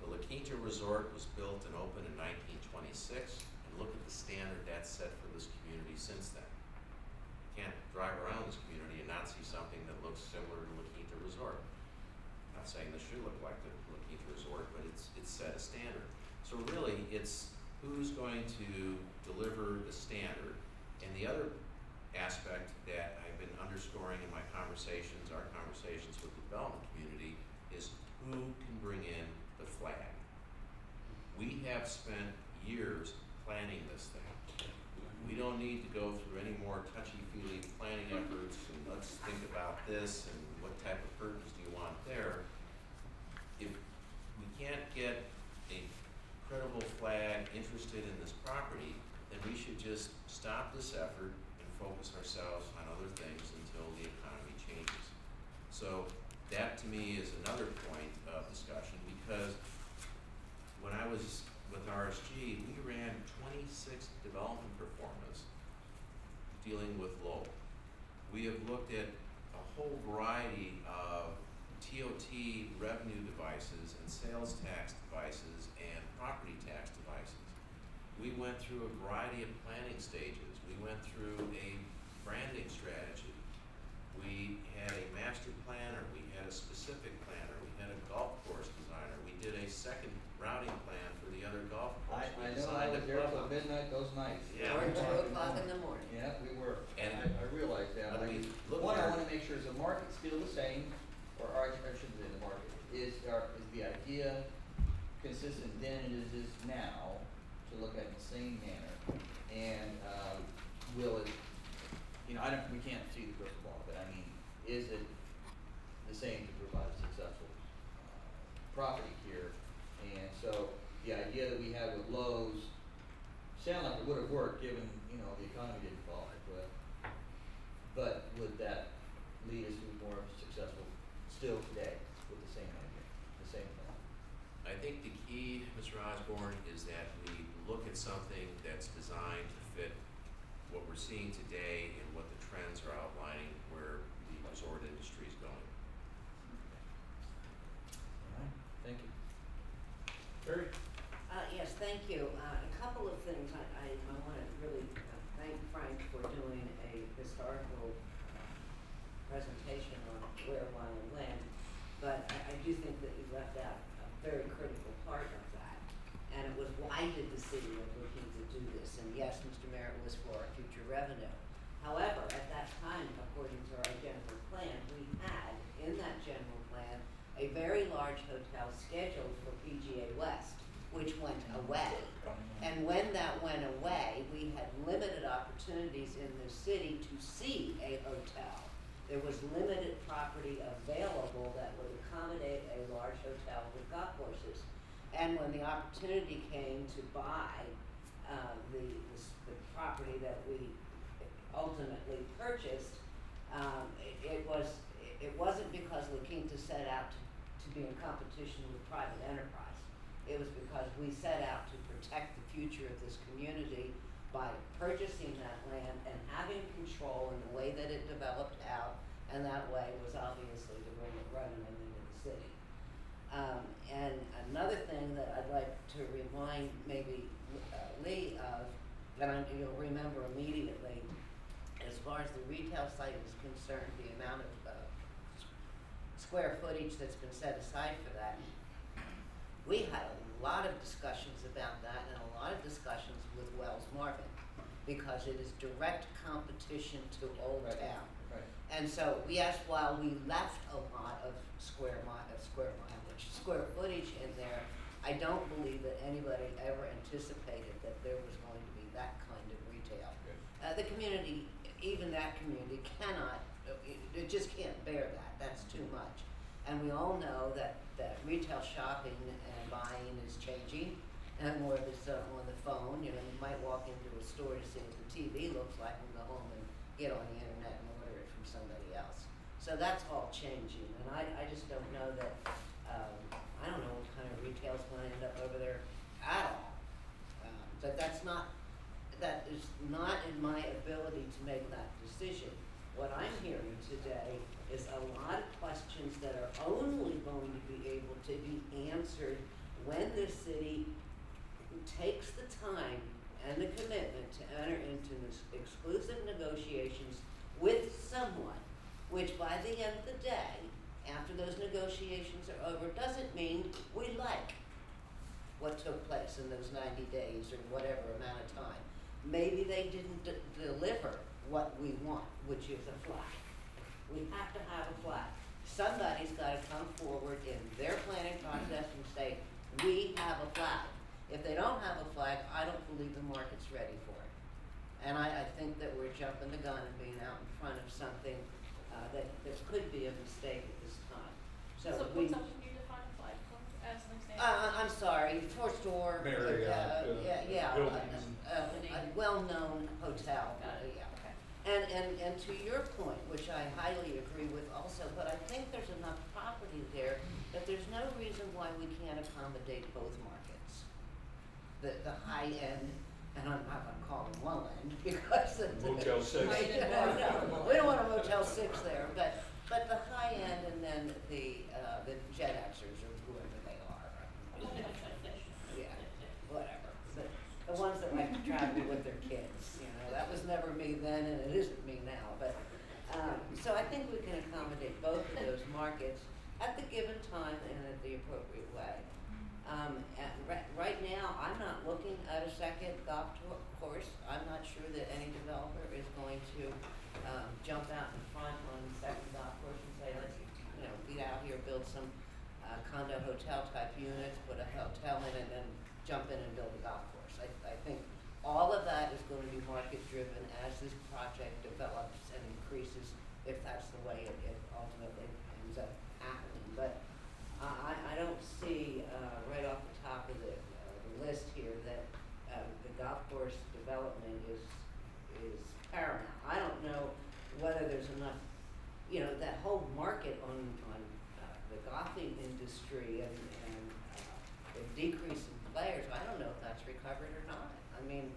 The La Quinta Resort was built and opened in 1926, and look at the standard that's set for this community since then. You can't drive around this community and not see something that looks similar to La Quinta Resort. I'm not saying this should look like the La Quinta Resort, but it's set a standard. So really, it's who's going to deliver the standard. And the other aspect that I've been underscoring in my conversations, our conversations with the development community, is who can bring in the flag. We have spent years planning this thing. We don't need to go through any more touchy-feely planning efforts and let's think about this and what type of curtains do you want there. If we can't get a credible flag interested in this property, then we should just stop this effort and focus ourselves on other things until the economy changes. So that to me is another point of discussion, because when I was with RSG, we ran 26 development performance dealing with Lowell. We have looked at a whole variety of TOT revenue devices and sales tax devices and property tax devices. We went through a variety of planning stages. We went through a branding strategy. We had a master planner. We had a specific planner. We had a golf course designer. We did a second routing plan for the other golf course. I know I was there till midnight those nights. Yeah. Or 2 o'clock in the morning. Yeah, we were. And I realize that. I mean, look One, I here. wanna make sure, is the market still the same, or I shouldn't say the market, is the idea consistent then as it is now, to look at in the same manner? And, will it, you know, we can't see the crystal ball, but I mean, is it the same to provide a successful, property here? And so, the idea that we had with Lowe's sound like it would have worked, given, you know, the economy didn't fall, but would that lead us to be more successful still today with the same idea, the same plan? I think the key, Mr. Osborne, is that we look at something that's designed to fit what we're seeing today and what the trends are outlining where the resort industry is going. All right, thank you. Barry? Yes, thank you. A couple of things. I want to really thank Frank for doing a historical presentation on where, why, and when. But I do think that you left out a very critical part of that. And it was, why did the city of looking to do this? And yes, Mr. Mayor, it was for our future revenue. However, at that time, according to our general plan, we had in that general plan a very large hotel scheduled for PGA West, which went away. And when that went away, we had limited opportunities in the city to see a hotel. There was limited property available that would accommodate a large hotel with golf courses. And when the opportunity came to buy the property that we ultimately purchased, it wasn't because La Quinta set out to be in competition with private enterprise. It was because we set out to protect the future of this community by purchasing that land and having control in the way that it developed out, and that way was obviously to bring revenue into the city. And another thing that I'd like to remind maybe Lee of, that you'll remember immediately, as far as the retail site is concerned, the amount of square footage that's been set aside for that. We had a lot of discussions about that and a lot of discussions with Wells Marvin, because it is direct competition to Old Town. Right. And so, yes, while we left a lot of square footage in there, I don't believe that anybody ever anticipated that there was going to be that kind of retail. The community, even that community cannot, it just can't bear that. That's too much. And we all know that retail shopping and buying is changing, and more of it's on the phone. You know, you might walk into a store to see what the TV looks like and go home and get on the internet and order it from somebody else. So that's all changing, and I just don't know that, I don't know what kind of retail's gonna end up over there at all. But that is not in my ability to make that decision. What I'm hearing today is a lot of questions that are only going to be able to be answered when the city takes the time and the commitment to enter into this exclusive negotiations with someone, which by the end of the day, after those negotiations are over, doesn't mean we like what took place in those 90 days or whatever amount of time. Maybe they didn't deliver what we want, which is a flag. We have to have a flag. Somebody's gotta come forward in their planning process and say, we have a flag. If they don't have a flag, I don't believe the market's ready for it. And I think that we're jumping the gun and being out in front of something that could be a mistake at this time. So we. What's up with you define a flag for, as an example? I'm sorry, for store. Marriott, buildings. A well-known hotel. Got it. Yeah. Okay. And to your point, which I highly agree with also, but I think there's enough property there that there's no reason why we can't accommodate both markets. The high end, and I'm not gonna call them low end because of the. Motel 6. No, we don't want a Motel 6 there, but the high end and then the Gen Xers or whoever they are. Yeah, whatever. The ones that like to travel with their kids, you know, that was never me then and it isn't me now, but, so I think we can accommodate both of those markets at the given time and at the appropriate way. Right now, I'm not looking at a second golf course. I'm not sure that any developer is going to, jump out in front on the second golf course and say, let's, you know, get out here, build some, condo hotel type units, put a hotel in and then jump in and build a golf course. I think all of that is going to be market driven as this project develops and increases, if that's the way it ultimately ends up happening. But I don't see right off the top of the list here that the golf course development is paramount. I don't know whether there's enough, you know, that whole market on the golfing industry and the decrease in players. I don't know if that's recovered or not. I mean,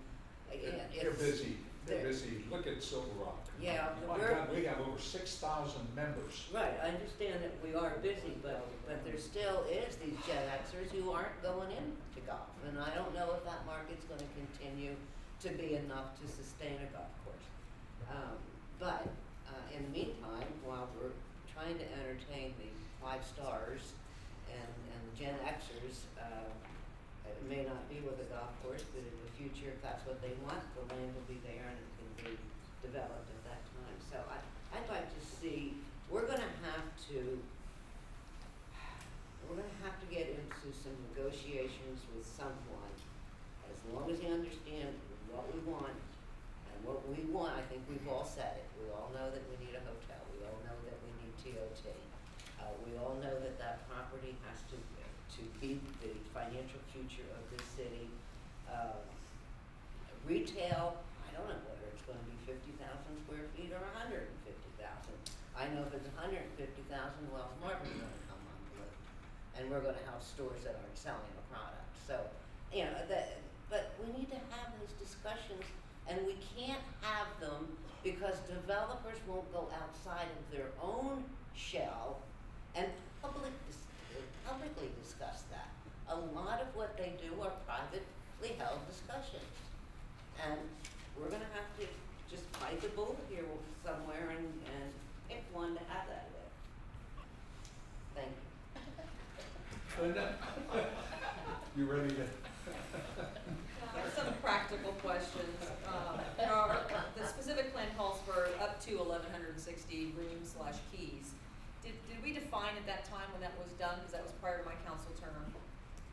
again, They're busy. They're busy. Look at Silver Rock. Yeah, My God, we have over 6,000 members. Right, I understand that we are busy, but there still is these Gen Xers who aren't going into golf. And I don't know if that market's gonna continue to be enough to sustain a golf course. But in the meantime, while we're trying to entertain the 5 stars and the Gen Xers, it may not be with a golf course, but in the future, if that's what they want, the land will be there and it can be developed at that time. So I'd like to see, we're gonna have to get into some negotiations with someone, as long as you understand what we want. And what we want, I think we've all said it, we all know that we need a hotel, we all know that we need TOT. We all know that that property has to be the financial future of this city. Retail, I don't know whether it's gonna be 50,000 square feet or 150,000. I know if it's 150,000, Wells Martin's gonna come on board. And we're gonna have stores that aren't selling the product. So, you know, but we need to have those discussions, and we can't have them because developers won't go outside of their own shell and publicly discuss that. A lot of what they do are privately held discussions. And we're gonna have to just bite the bullet here somewhere and pick one to have that with. Thank you. Linda, you ready to? Some practical questions. The specific plan calls for up to 1,160 rooms/keys. Did we define at that time when that was done, because that was prior to my council term,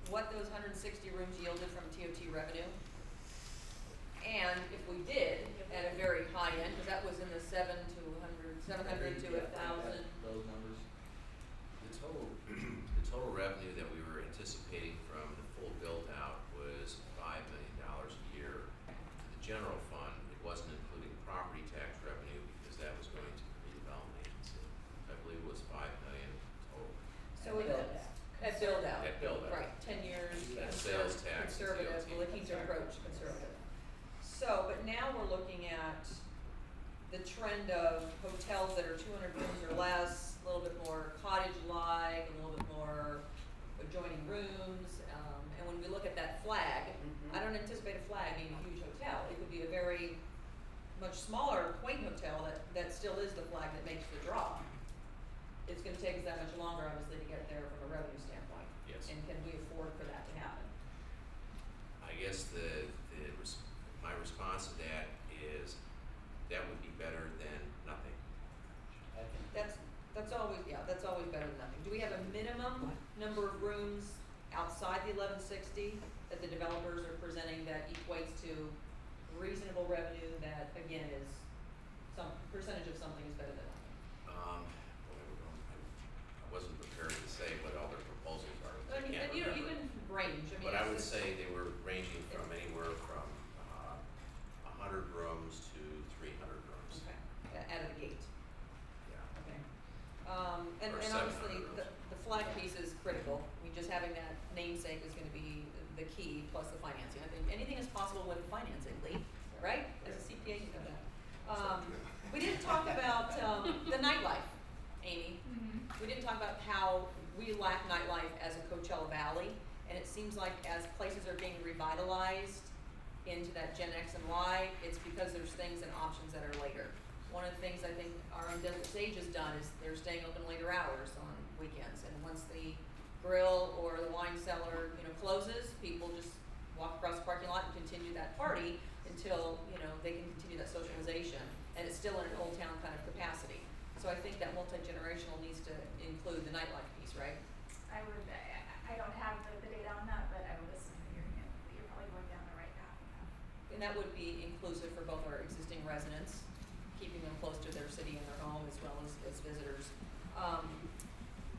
what those 160 rooms yielded from TOT revenue? And if we did, at a very high end, because that was in the 700 to 1,000. The total trend of hotels that are 200 rooms or less, a little bit more cottage-like, a little bit more adjoining rooms. And when we look at that flag, I don't anticipate a flag being a huge hotel. It could be a very much smaller, quaint hotel that still is the flag that makes the draw. It's gonna take us that much longer, obviously, to get there from a revenue standpoint. Yes. And can we afford for that to happen? I guess my response to that is that would be better than nothing. That's always, yeah, that's always better than nothing. Do we have a minimum number of rooms outside the 1160 that the developers are presenting that equates to reasonable revenue that, again, is some percentage of something is better than nothing? I wasn't prepared to say what all their proposals are. I mean, can't you remember. can range, I mean. But I would it's- say they were ranging from anywhere from 100 rooms to 300 rooms. Okay, out of the gate. Yeah. Okay. And Or obviously, 700 the flag piece is critical. I mean, just having that namesake is gonna be the key, plus the financing. I think anything is possible with financing, Lee, right? As a CPA, you know that. We didn't talk about, the nightlife, Amy. We didn't talk about how we lack nightlife as a Coachella Valley, and it seems like as places are being revitalized into that Gen X and Y, it's because there's things and options that are later. One of the things I think our own Desert Sage has done is they're staying open later hours on weekends, and once the grill or the wine cellar, closes, people just walk across the parking lot and continue that party until, they can continue that socialization, and it's still in an old town kind of capacity. So I think that multi-generational needs to include the nightlife piece, right? I don't have the data on that, but I would assume that you're probably going down the right path. And that would be inclusive for both our existing residents, keeping them close to their city and their home, as well as visitors.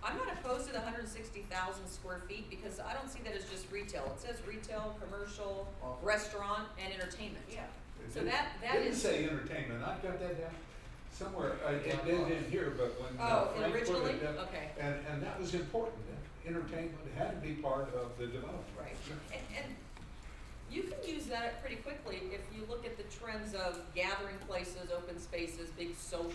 I'm not opposed to the 160,000 square feet because I don't see that as just retail. It says retail, commercial, restaurant, and entertainment. Yeah. So that Didn't is. say entertainment, I've got that down somewhere, it did in here, but when Oh, Frank put originally? it down. Okay. And that was important, entertainment had to be part of the development. Right, and you can use that pretty quickly if you look at the trends of gathering places, open spaces, big social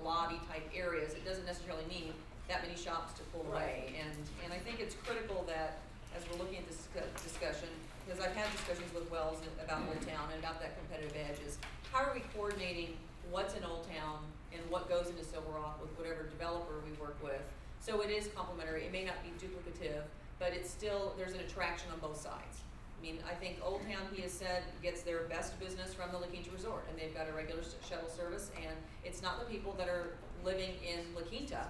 lobby type areas. It doesn't necessarily mean that many shops to pull away, and I think it's critical that as we're looking at this discussion, because I've had discussions with Wells about Old Town and about that competitive edge, is how are we coordinating what's in Old Town and what goes into Silver Rock with whatever developer we work with. So it is complementary, it may not be duplicative, but it's still, there's an attraction on both sides. I mean, I think Old Town, he has said, gets their best business from the La Quinta Resort, and they've got a regular shuttle service, and it's not the people that are living in La Quinta.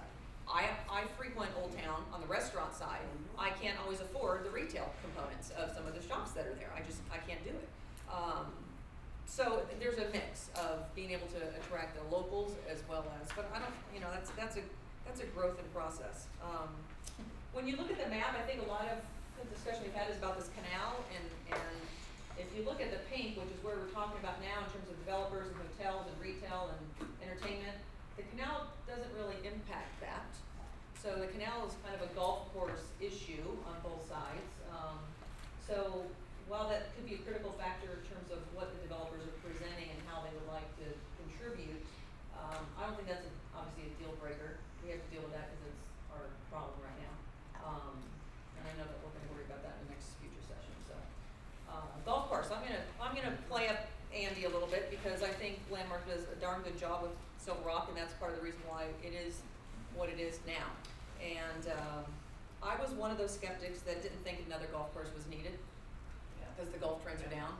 I frequent Old Town on the restaurant side. I can't always afford the retail components of some of the shops that are there. I can't do it. So there's a mix of being able to attract the locals as well as, but I don't, that's a growth in process. When you look at the map, I think a lot of the discussion we've had is about this canal, and if you look at the pink, which is where we're talking about now in terms of developers and hotels and retail and entertainment, the canal doesn't really impact that. So the canal is kind of a golf course issue on both sides. So while that could be a critical factor in terms of what the developers are presenting and how they would like to contribute, I don't think that's obviously a deal breaker. We have to deal with that because it's our problem right now. And I know that we're gonna worry about that in the next future session, so. Golf course, I'm gonna play up Andy a little bit because I think Landmark does a darn good job with Silver Rock, and that's part of the reason why it is what it is now. And I was one of those skeptics that didn't think another golf course was needed because the golf trends are down.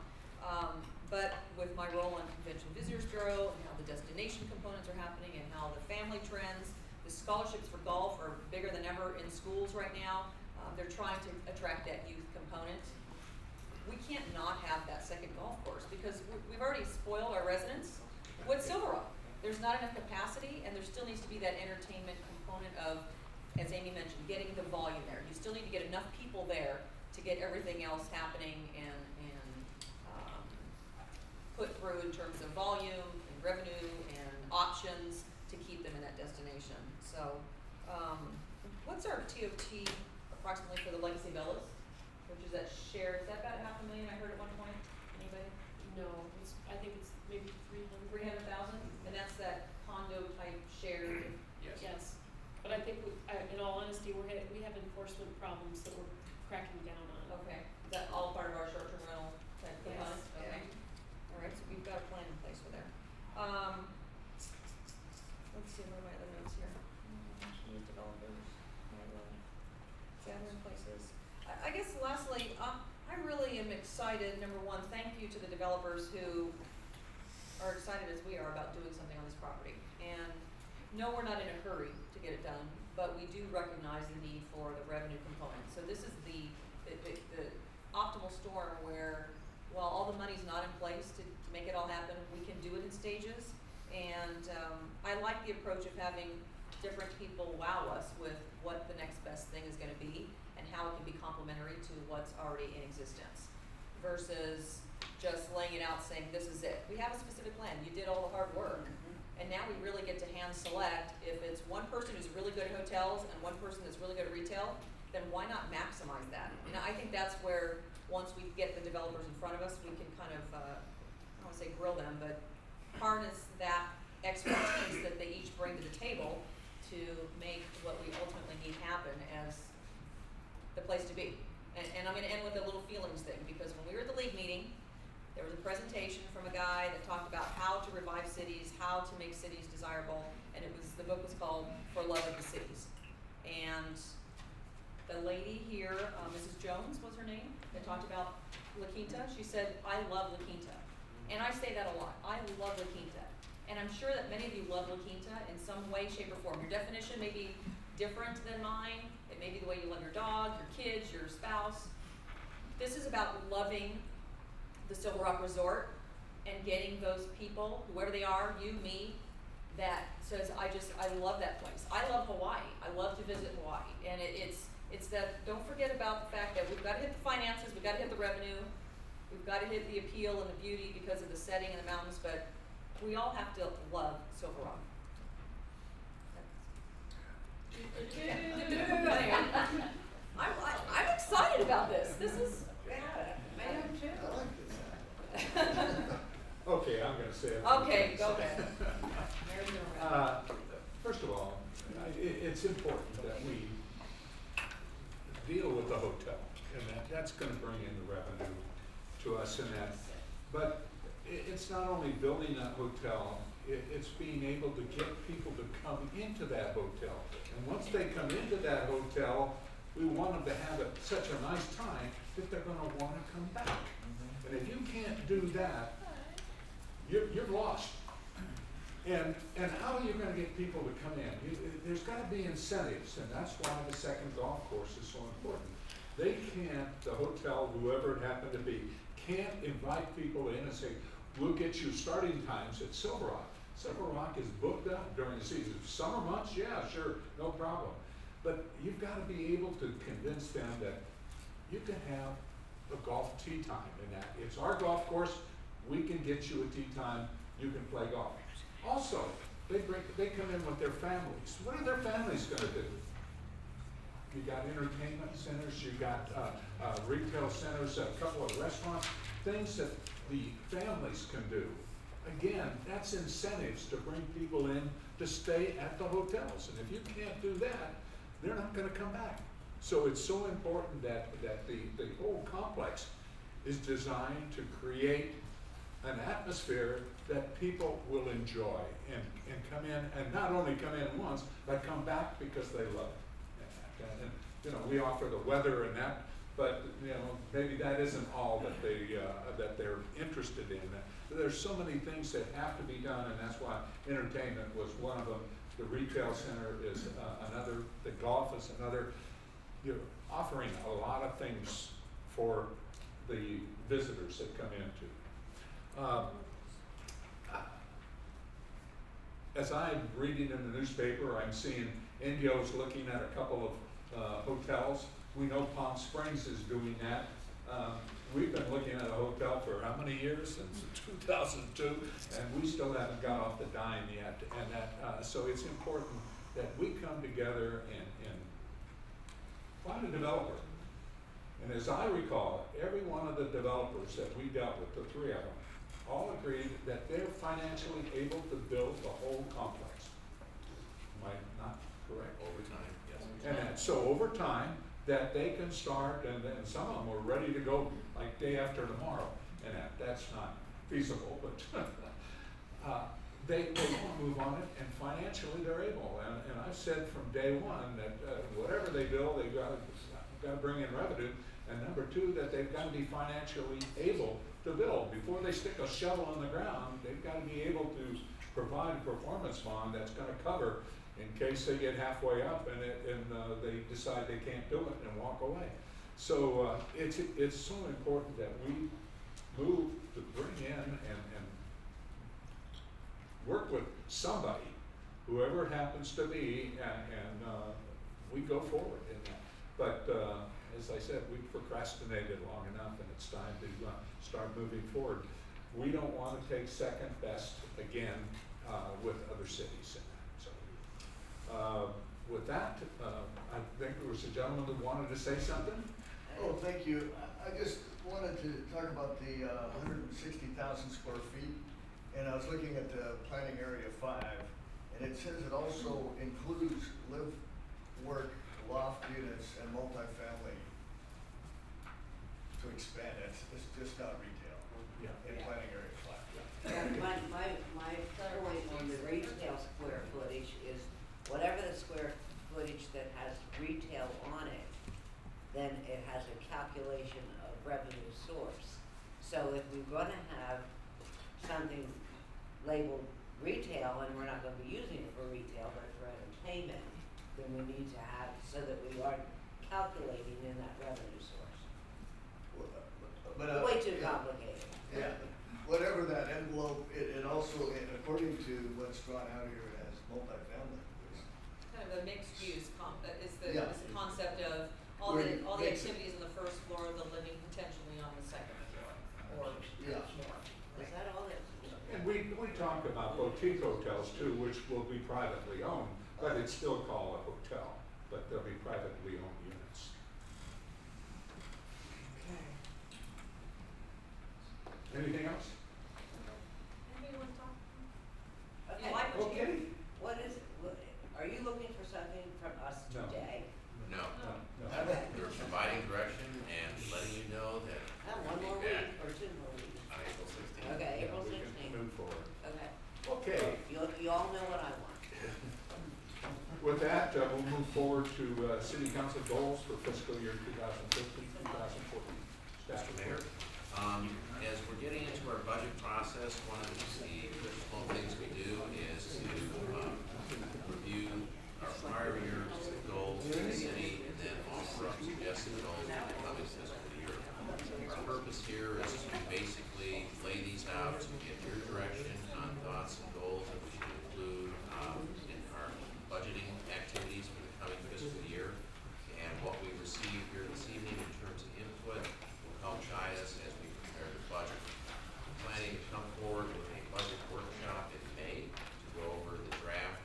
But with my role on Convention Visitors Bureau and how the destination components are happening and how the family trends, the scholarships for golf are bigger than ever in schools right now. They're trying to attract that youth component. We can't not have that second golf course because we've already spoiled our residents with Silver Rock. There's not enough capacity, and there still needs to be that entertainment component of, as Amy mentioned, getting the volume there. You still need to get enough people there to get everything else happening and put through in terms of volume and revenue and options to keep them in that destination. So, what's our TOT approximately for the Legacy Villas, which is that shared? Is that about $500,000? I heard at one point. Anybody? No, I think it's maybe 300. 300,000, and And that's that condo type shared. Yes. Yes, but I think in all honesty, we have enforcement problems that we're cracking down on. Okay, is that all part of our short-term rental type component? Yes. Okay. All right, so we've got a plan in place for there. Let's see, what are my other notes here? Need developers, gathering places. I guess lastly, I really am excited, number one, thank you to the developers who are excited as we are about doing something on this property. And no, we're not in a hurry to get it done, but we do recognize the need for the revenue component. So this is the optimal storm where, while all the money's not in place to make it all happen, we can do it in stages. And I like the approach of having different people wow us with what the next best thing is gonna be and how it can be complementary to what's already in existence versus just laying it out saying, this is it. We have a specific plan. You did all the hard work. And now we really get to hand select. If it's one person who's really good at hotels and one person that's really good at retail, then why not maximize that? And I think that's where, once we get the developers in front of us, we can kind of, I don't wanna say grill them, but harness that expertise that they each bring to the table to make what we ultimately need happen as the place to be. And I'm gonna end with a little feelings thing, because when we were at the league meeting, there was a presentation from a guy that talked about how to revive cities, how to make cities desirable, and the book was called For Love of the Cities. And the lady here, Mrs. Jones was her name, that talked about La Quinta, she said, I love La Quinta. And I say that a lot, I love La Quinta. And I'm sure that many of you love La Quinta in some way, shape, or form. Your definition may be different than mine. It may be the way you love your dog, your kids, your spouse. This is about loving the Silver Rock Resort and getting those people, whoever they are, you, me, that says, I love that place. I love Hawaii. I love to visit Hawaii. And it's that, don't forget about the fact that we've got to hit the finances, we've got to hit the revenue, we've got to hit the appeal and the beauty because of the setting and the mountains, but we all have to love Silver Rock. I'm excited about this. This is, I am too. Okay, I'm gonna say it. okay, go ahead. First of all, it's important that we deal with the hotel, and that's gonna bring in the revenue to us in that. But it's not only building that hotel, it's being able to get people to come into that hotel. And once they come into that hotel, we want them to have such a nice time that they're gonna wanna come back. And if you can't do that, you're lost. And how are you gonna get people to come in? There's gotta be incentives, and that's why the second golf course is so important. They can't, the hotel, whoever it happened to be, can't invite people in and say, we'll get you starting times at Silver Rock. Silver Rock is booked up during the season. Summer months, yeah, sure, no problem. But you've gotta be able to convince them that you can have a golf tee time in that. It's our golf course, we can get you a tee time, you can play golf. Also, they come in with their families. What are their families gonna do? You got entertainment centers, you got retail centers, a couple of restaurants, things that the families can do. Again, that's incentives to bring people in to stay at the hotels. And if you can't do that, they're not gonna come back. So it's so important that the whole complex is designed to create an atmosphere that people will enjoy and come in, and not only come in once, but come back because they love it. And you know, we offer the weather and that, but you know, maybe that isn't all that they're interested in. There's so many things that have to be done, and that's why entertainment was one of them. The retail center is another. The golf is another. You're offering a lot of things for the visitors that come into. As I'm reading in the newspaper, I'm seeing Indio's looking at a couple of hotels. We know Palm Springs is doing that. We've been looking at a hotel for how many years? Since 2002, and we still haven't got off the dime yet. And that, so it's important that we come together and find a developer. And as I recall, every one of the developers that we dealt with, the three of them, all agreed that they're financially able to build the whole complex. Am I not correct? Over time, yes. And that, so over time, that they can start, and then some of them are ready to go like day after tomorrow, and that's not feasible, but they want to move on it, and financially they're able. And I've said from day one that whatever they build, they've got to bring in revenue, and number two, that they've got to be financially able to build. Before they stick a shovel in the ground, they've got to be able to provide a performance bond that's going to cover in case they get halfway up and they decide they can't do it and walk away. So it's so important that we move to bring in and work with somebody, whoever it happens to be, and we go forward in that. But as I said, we procrastinated long enough, and it's time to start moving forward. We don't want to take second best again with other cities in that. So with that, I think there was a gentleman that wanted to say something. Oh, thank you. I just wanted to talk about the 160,000 square feet, and I was looking at the planning area 5, and it says it also includes live, work, loft units, and multifamily to expand. It's just not retail. Yeah. In planning area 5. My point on the retail square footage is whatever the square footage that has retail on it, then it has a calculation of revenue source. So if we're gonna have something labeled retail, and we're not gonna be using it for retail, but for entertainment, then we need to have, so that we are calculating in that revenue source. But Way too complicated. Yeah, whatever that envelope, it also, according to what's drawn out here, it has multifamily. Kind of a mixed use is the Yeah. concept of all the activities on the first floor, the living potentially on the second floor, or Yeah. more. Is that all it? And we talk about boutique hotels too, which will be privately owned, but it's still called a hotel, but they'll be privately owned units. Anything else? Anybody want to talk? Okay. You like what you hear? Okay. What is, are you looking for something from us No. today? No, No. Okay. we're providing direction and letting you know that One we'll more be back week or 2 more weeks? on April 16th. Okay, April We can 16th. move forward. Okay. Okay. You all know what I want. With that, we'll move forward to city council goals for fiscal year 2015, 2014. Mr. Mayor, as we're getting into our budget process, one of the traditional things we do is to review our prior year's goals for the city and then offer up suggested goals for the coming fiscal year. Our purpose here is to basically lay these out to get your direction on thoughts and goals that we should include in our budgeting activities for the coming fiscal year. And what we receive here this evening in terms of input will help guide us as we prepare the budget. We're planning to come forward with a budget workshop in May to go over the draft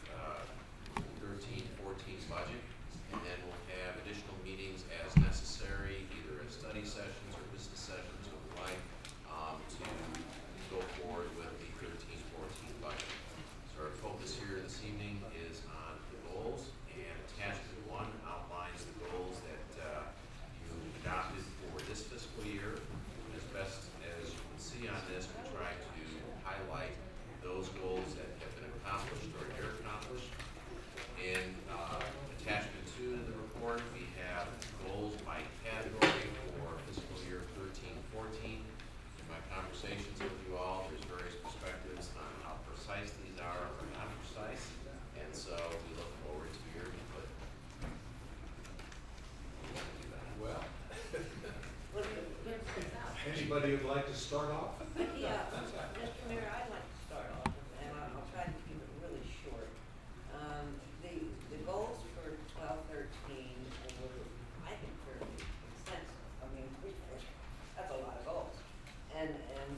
13-14 budget, and then we'll have additional meetings as necessary, either as study sessions or business sessions or the like, to go forward with the 13-14 budget. So our focus here this evening is on the goals, and attachment 1 outlines the goals that you adopted for this fiscal year. As best as you can see on this, we try to highlight those goals that have been accomplished or near accomplished. In attachment 2 to the report, we have goals by category for fiscal year 13-14. In my conversations with you all, there's various perspectives on how precise these are or not precise, and so we look forward to your input. Well, Let's anybody would like to start off? Yeah, Mr. Mayor, I'd like to start off, and I'll try to keep it really short. The goals for 12-13 were, I think, fairly extensive. I mean, that's a lot of goals. And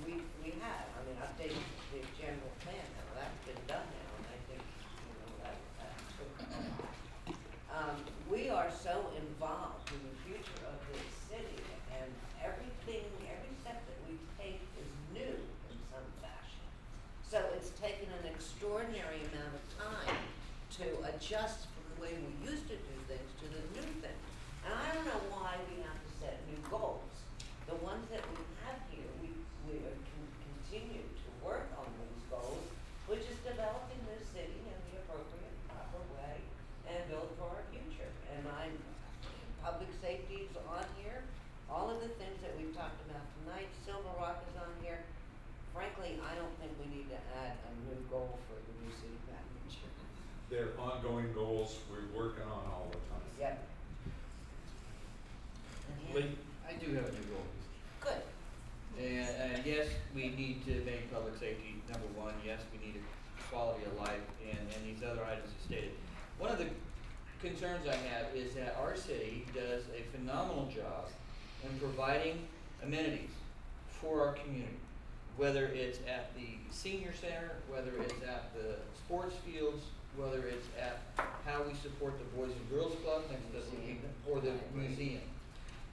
we have, I mean, updated the general plan, now that's been done now, and I think, that took a lot. We are so involved in the future of this city, and every step that we take is new adjust from the way we used to do things to the new things. And I don't know why we have to set new goals. The ones that we have here, we can continue to work on these goals, which is developing this city in the appropriate, proper way and build for our future. And public safety is on here. All of the things that we've talked about tonight, Silver Rock is on here. Frankly, I don't think we need to add a new goal for the new city manager. They're ongoing goals we're working on all the time. Yep. Lee? I do have a new goal. Good. And yes, we need to make public safety number one. Yes, we need a quality of life and these other items you stated. One of the concerns I have is that our city does a phenomenal job in providing amenities for our community. Whether it's at the senior center, whether it's at the sports fields, whether it's at how we support the Boys and Girls Club next to the, or the museum.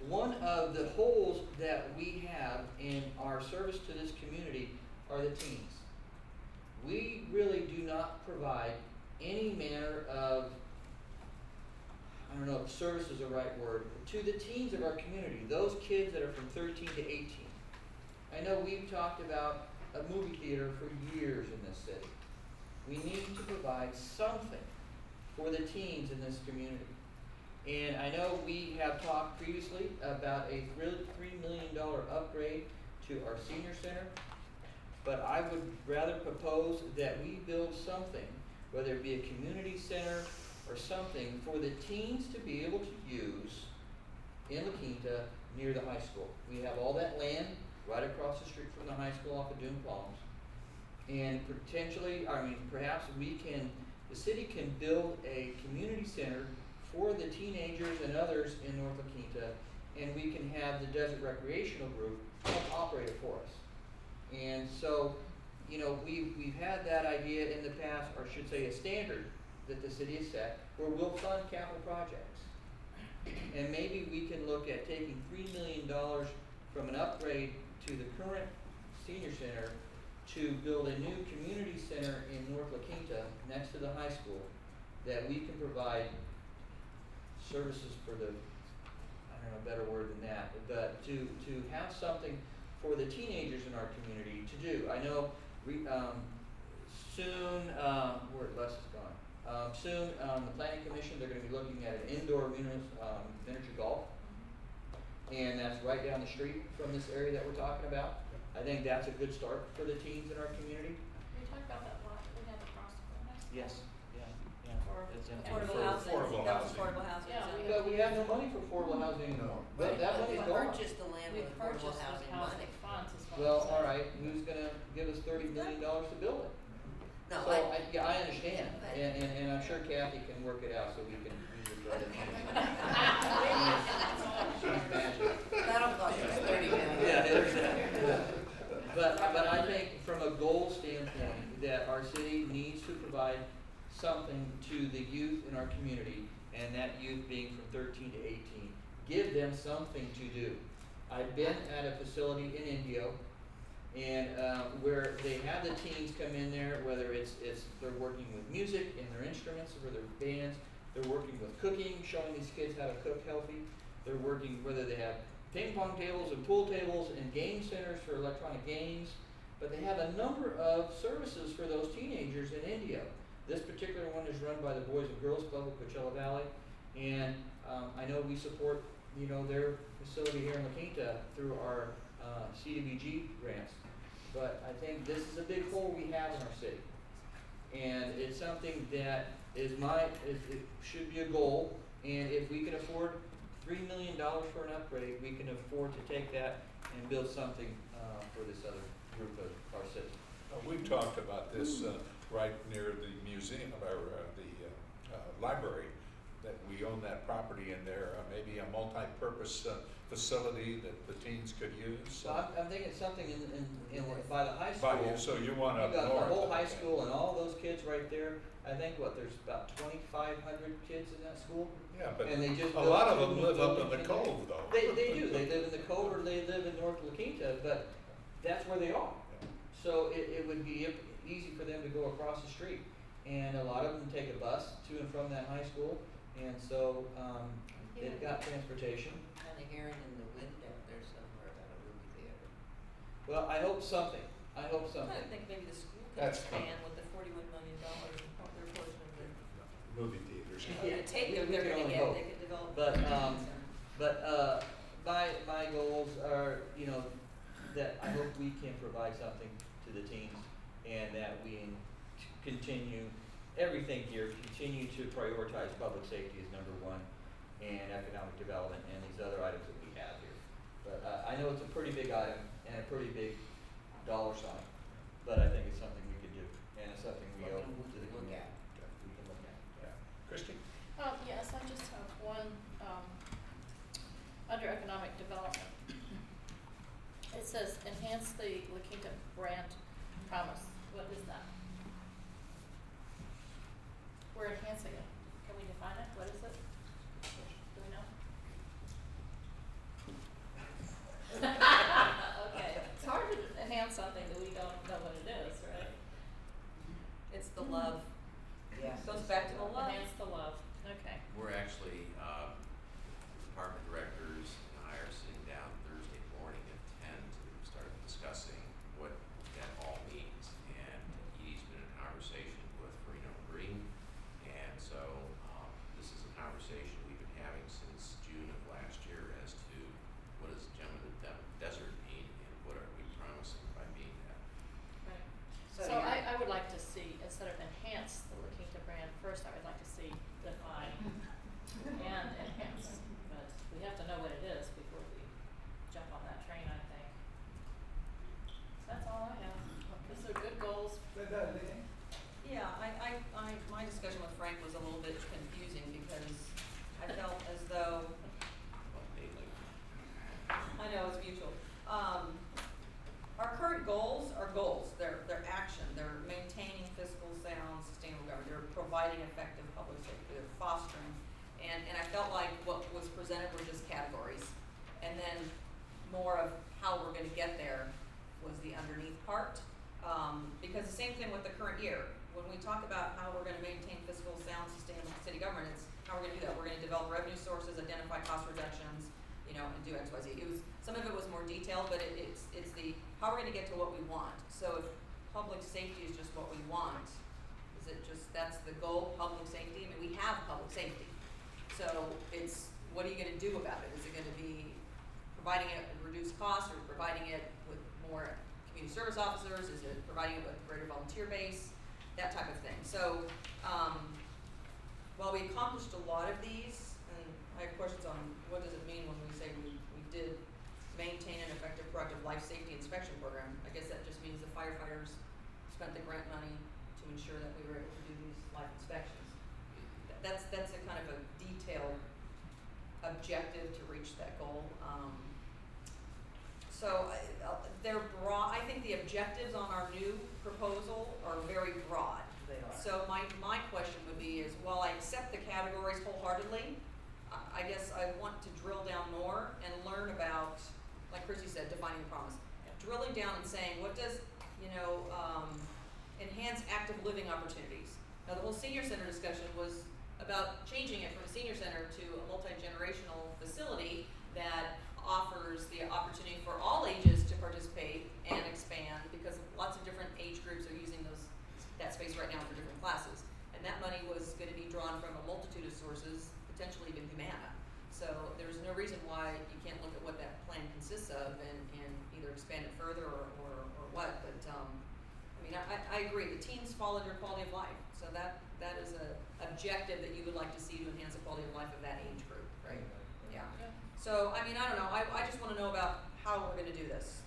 One of the holes that we have in our service to this community are the teens. We really do not provide any manner of, I don't know if service is the right word, to the teens of our community, those kids that are from 13 to 18. I know we've talked about a movie theater for years in this city. We need to provide something for the teens in this community. And I know we have talked previously about a $3 million upgrade to our senior center, but I would rather propose that we build something, whether it be a community center or something, for the teens to be able to use in La Quinta near the high school. We have all that land right across the street from the high school off of Dune Palms. And potentially, perhaps the city can build a community center for the teenagers and others in North La Quinta, and we can have the Desert Recreational Group help operate it for us. And so, we've had that idea in the past, or I should say a standard that the city has set, where we'll fund capital projects. And maybe we can look at taking $3 million from an upgrade to the current senior center to build a new community center in North La Quinta next to the high school that we can provide services for the, I don't know a better word than that, but to have something for the teenagers in our community to do. I know soon, where Les is gone, soon the Planning Commission, they're going to be looking at an indoor miniature golf. And that's right down the street from this area that we're talking about. I think that's a good start for the teens in our community. We talked about that lot we have across the next. Yes, yeah. Or It's in- Affordable housing, that was affordable housing. Yeah, so- But we have no money for affordable housing anymore. That money's We gone. purchased the land we with affordable purchased those housing housing money. funds as well. Well, all right, who's gonna give us $30 million to build it? No, So, I understand, and I'm sure Kathy can work it out so we can use it for other things. She's magic. that'll cost us $30 million. Yeah, there's that. But I think from a goal standpoint, that our city needs to provide something to the youth in our community, and that youth being from 13 to 18. Give them something to do. I've been at a facility in Indio, and where they have the teens come in there, whether it's they're working with music and their instruments or their bands, they're working with cooking, showing these kids how to cook healthy. They're working, whether they have ping pong tables and pool tables and game centers for electronic games, but they have a number of services for those teenagers in Indio. This particular one is run by the Boys and Girls Club of Coachella Valley, and I know we support their facility here in La Quinta through our CDBG grants. But I think this is a big hole we have in our city, and it's something that it should be a goal. And if we can afford $3 million for an upgrade, we can afford to take that and build something for this other group of our citizens. We've talked about this right near the museum, or the library, that we own that property in there, maybe a multi-purpose facility that the teens could use. So I'm thinking something by the high school. So you want up You got north. the whole high school and all those kids right there. I think there's about 2,500 kids in that school. Yeah, but And they just a built lot of two them new live up in buildings the in there. cove, though. They do. They live in the cove, or they live in North La Quinta, but that's where they are. So it would be easy for them to go across the street. and a lot of them take a bus to and from that high school, and so, they've got transportation. Kind of hearing in the wind out there somewhere about a movie theater. Well, I hope something, I hope I'm something. trying to think maybe the school could That's expand with the $41 million and their portion of the. Movie theaters. Yeah, take We- them, we they're can gonna only get, hope. they could develop. But, a community center. my goals are, you know, that I hope we can provide something to the teens, and that we continue, everything here, continue to prioritize public safety as number one, and economic development, and these other items that we have here. But, I know it's a pretty big item, and a pretty big dollar sign, but I think it's something we could do, and it's something we owe to the Look community. at. We can look at. Yeah. Christie? Yes, I just have one, under economic development. It says enhance the La Quinta brand promise. What is that? We're enhancing it. Can we define it? What is it? Do we know? Okay, it's hard to enhance something that we don't know what it is, right? It's the love. Yeah. Goes back to the love. Enhance the love, okay. We're actually, department directors and I are sitting down Thursday morning at 10 to start discussing what that all means. And Edie's been in conversation with Farino Green, and so, this is a conversation we've been having since June of last year as to what does Gem of the Desert mean, and what are we promising by being that. Right. So So you're- I would like to see, instead of enhance the La Quinta brand, first I would like to see define and enhance. But we have to know what it is before we jump on that train, I think. That's all I have. These are good goals. Yeah, my discussion with Frank was a little bit confusing because I felt as though, Well, mainly, I know it's mutual. Our current goals are goals, they're action, they're maintaining fiscal sound, sustainable government, they're providing effective public safety, they're fostering. And I felt like what was presented were just categories. And then more of how we're gonna get there was the underneath part. Because the same thing with the current year, when we talk about how we're gonna maintain fiscal sound, sustainable city government, it's how we're gonna do that. We're gonna develop revenue sources, identify cost reductions, you know, and do X, Y, Z. Some of it was more detailed, but it's the, how we're gonna get to what we want. So if public safety is just what we want, is it just, that's the goal, public safety? I mean, we have public safety. So it's, what are you gonna do about it? Is it gonna be providing it at reduced cost, or providing it with more community service officers? Is it providing it with greater volunteer base? That type of thing. So, while we accomplished a lot of these, and I have questions on what does it mean when we say we did maintain an effective proactive life safety inspection program. I guess that just means the firefighters spent the grant money to ensure that we were able to do these life inspections. That's a kind of a detailed objective to reach that goal. So they're broad. I think the objectives on our new proposal are very broad. They are. So my question would be is, while I accept the categories wholeheartedly, I guess I want to drill down more and learn about, like Christy said, defining the promise. Drilling down and saying, what does, enhance active living opportunities? Now, the whole senior center discussion was about changing it from a senior center to a multi-generational facility that offers the opportunity for all ages to participate and expand, because lots of different age groups are using that space right now for different classes. And that money was going to be drawn from a multitude of sources, potentially even Humana. So there's no reason why you can't look at what that plan consists of and either expand it further or what. But I agree. The teens fall under quality of life. So that is a objective that you would like to see to enhance the quality of life of that age group, right? Yeah. So, I don't know, I just wanna know about how we're gonna do this.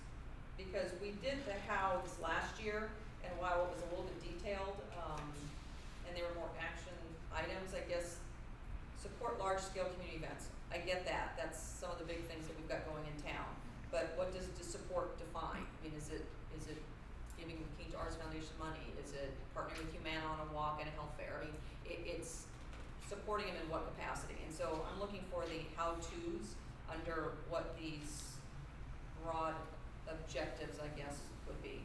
Because we did the how this last year, and while it was a little bit detailed, and there were more action items, I guess, support large-scale community events. I get that, that's some of the big things that we've got going in town. But what does support define? Is it giving the Quinta Arts Foundation money? Is it partnering with Humana on a walk and a health fair? It's supporting them in what capacity? And so I'm looking for the how-tos under what these broad objectives, I guess, would be.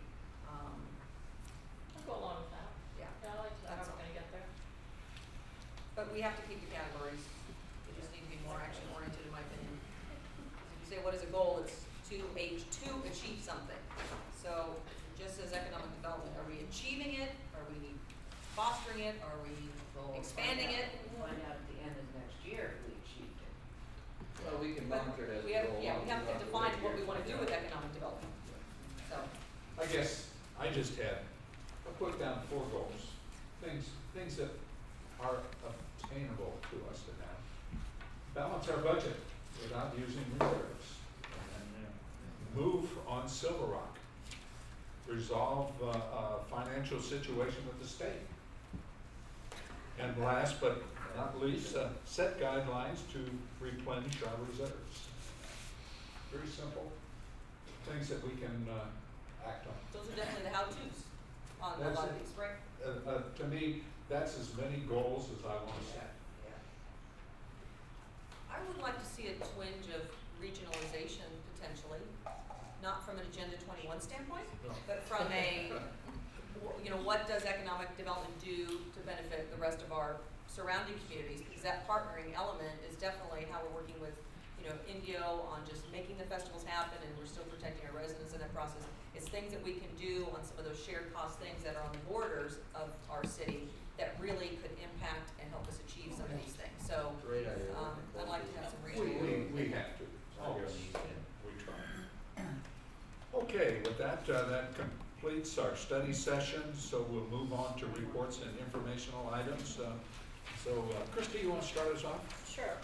I'll go along with that. Yeah. Yeah, I like the That's all. opportunity But we have to keep the categories, they just need to be more action oriented in my opinion. If you say what is a goal, it's to achieve something. So just as economic development, are we achieving it, are we fostering it, are we expanding it? We'll find out at the end of next year if we achieved it. Well, we can But monitor it as we have, we go yeah, along. we have to throughout the define what year. we wanna do with economic development. So, I guess I just had, I put down 4 goals, things that are obtainable to us to have. Balance our budget without using reserves. Move on Silver Rock. Resolve financial situation with the state. And last but not least, set guidelines to replenish our reserves. Very simple, things that we can act on. those are definitely the how-tos on a That's lot of it. these, right? To me, that's as many goals as I want to set. I would like to see a twinge of regionalization potentially, not from an Agenda 21 standpoint, No. but from a, you know, what does economic development do to benefit the rest of our surrounding communities? Because that partnering element is definitely how we're working with, you know, Indio on just making the festivals happen, and we're still protecting our residents in that process. It's things that we can do on some of those shared cost things that are on the borders of our city that really could impact and help us achieve some of these things. So, Great idea. I'd like to have some regional. We have to, always, we try. Okay, with that, that completes our study session, so we'll move on to reports and informational items. Christie, you want to start us off? Sure.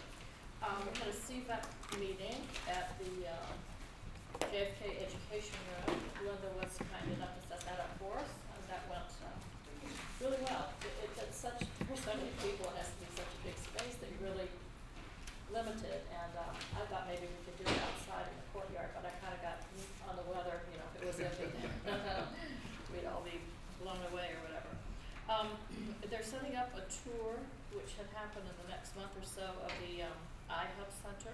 We had a CVAC meeting at the JFK Education Room. Linda was kind enough to set that up for us, and that went really well. It's such, for so many people, it has to be such a big space that you're really limited, and I thought maybe we could do it outside in the courtyard, but I kind of got on the weather, you know, if it was empty, we'd all be blown away or whatever. They're setting up a tour, which had happened in the next month or so, of the iHub Center.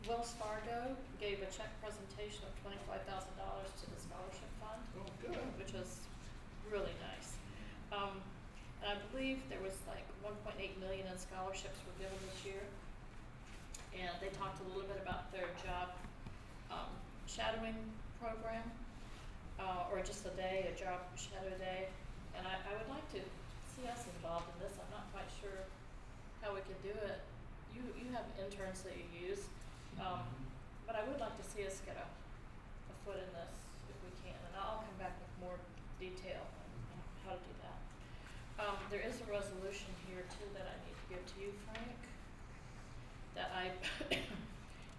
Wells Fargo gave a check presentation of $25,000 to the scholarship fund, which was really nice. And I believe there was like 1.8 million in scholarships were given this year. And they talked a little bit about their job shadowing program, or just a day, a job shadow day. And I would like to see us involved in this. I'm not quite sure how we can do it. You have interns that you use, but I would like to see us get a foot in this if we can. And I'll come back with more detail on how to do that. There is a resolution here too that I need to give to you, Frank.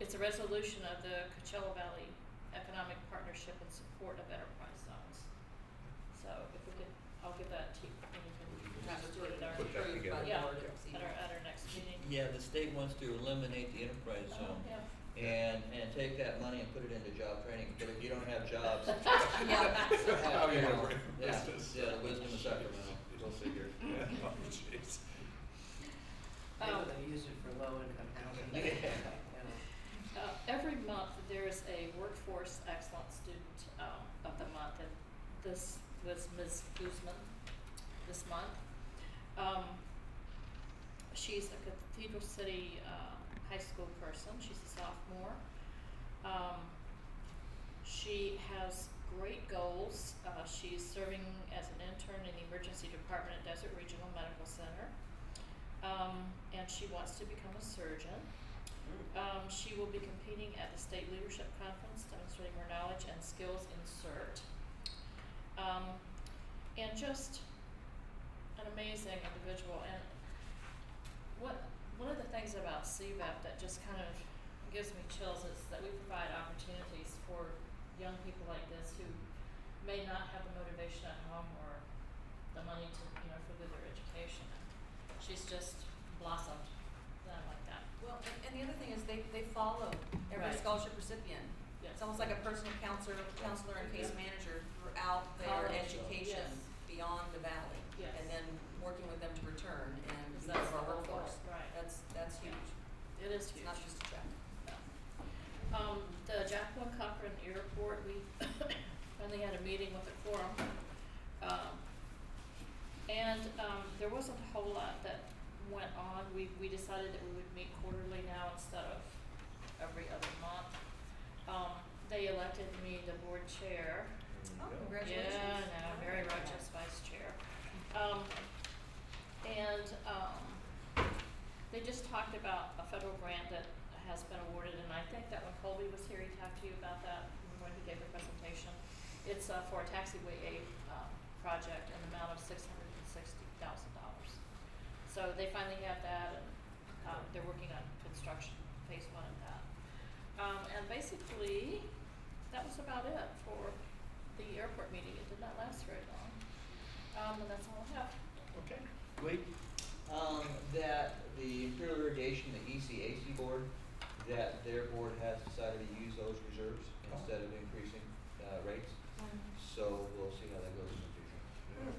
It's a resolution of the Coachella Valley Economic Partnership in support of enterprise zones. So if we could, I'll give that to you, and you can just do it at our, Put that together. yeah, at our next meeting. Yeah, the state wants to eliminate the enterprise zone. Yeah. And take that money and put it into job training, but if you don't have jobs. Yeah. How you know, Yeah, business. yeah, the wisdom of Sacramento, go figure. Oh, jeez. Maybe they use it for low income housing. Every month, there's a workforce excellence student of the month, and this was Ms. Guzman this month. She's a Cathedral City high school person. She's a sophomore. She has great goals. She's serving as an intern in the emergency department at Desert Regional Medical Center. And she wants to become a surgeon. She will be competing at the State Leadership Conference, demonstrating her knowledge and skills in CERT. And just an amazing individual. And one of the things about CVAP that just kind of gives me chills is that we provide opportunities for young people like this who may not have the motivation at home or the money to, you know, further their education. She's just blossomed. And I like that. Well, and the other thing is they follow every Right. scholarship recipient. Yes. It's almost like a personal counselor and case manager throughout their College, education yes. beyond the valley. Yes. And then working with them to return and be That's part of our the whole workforce. goal, right. That's huge. It is It's huge. not just a check. The Jacqueline Cochran Airport, we finally had a meeting with the quorum. And there was a we decided that we would meet quarterly now instead of every other month. They elected me the board chair. Oh, congratulations. Yeah, no, very righteous vice chair. They just talked about a federal grant that has been awarded, and I think that when Colby was here, he talked to you about that when he gave the presentation. It's for a taxiway aid project in the amount of $660,000. So they finally have that, and they're working on construction, phase 1 of that. And basically, that was about it for the airport meeting. It did not last very long. And that's all I have. Okay. Wait. That the Imperial Irrigation, the ECAC board, that their board has decided to use those reserves instead of increasing rates. So we'll see how that goes in the future.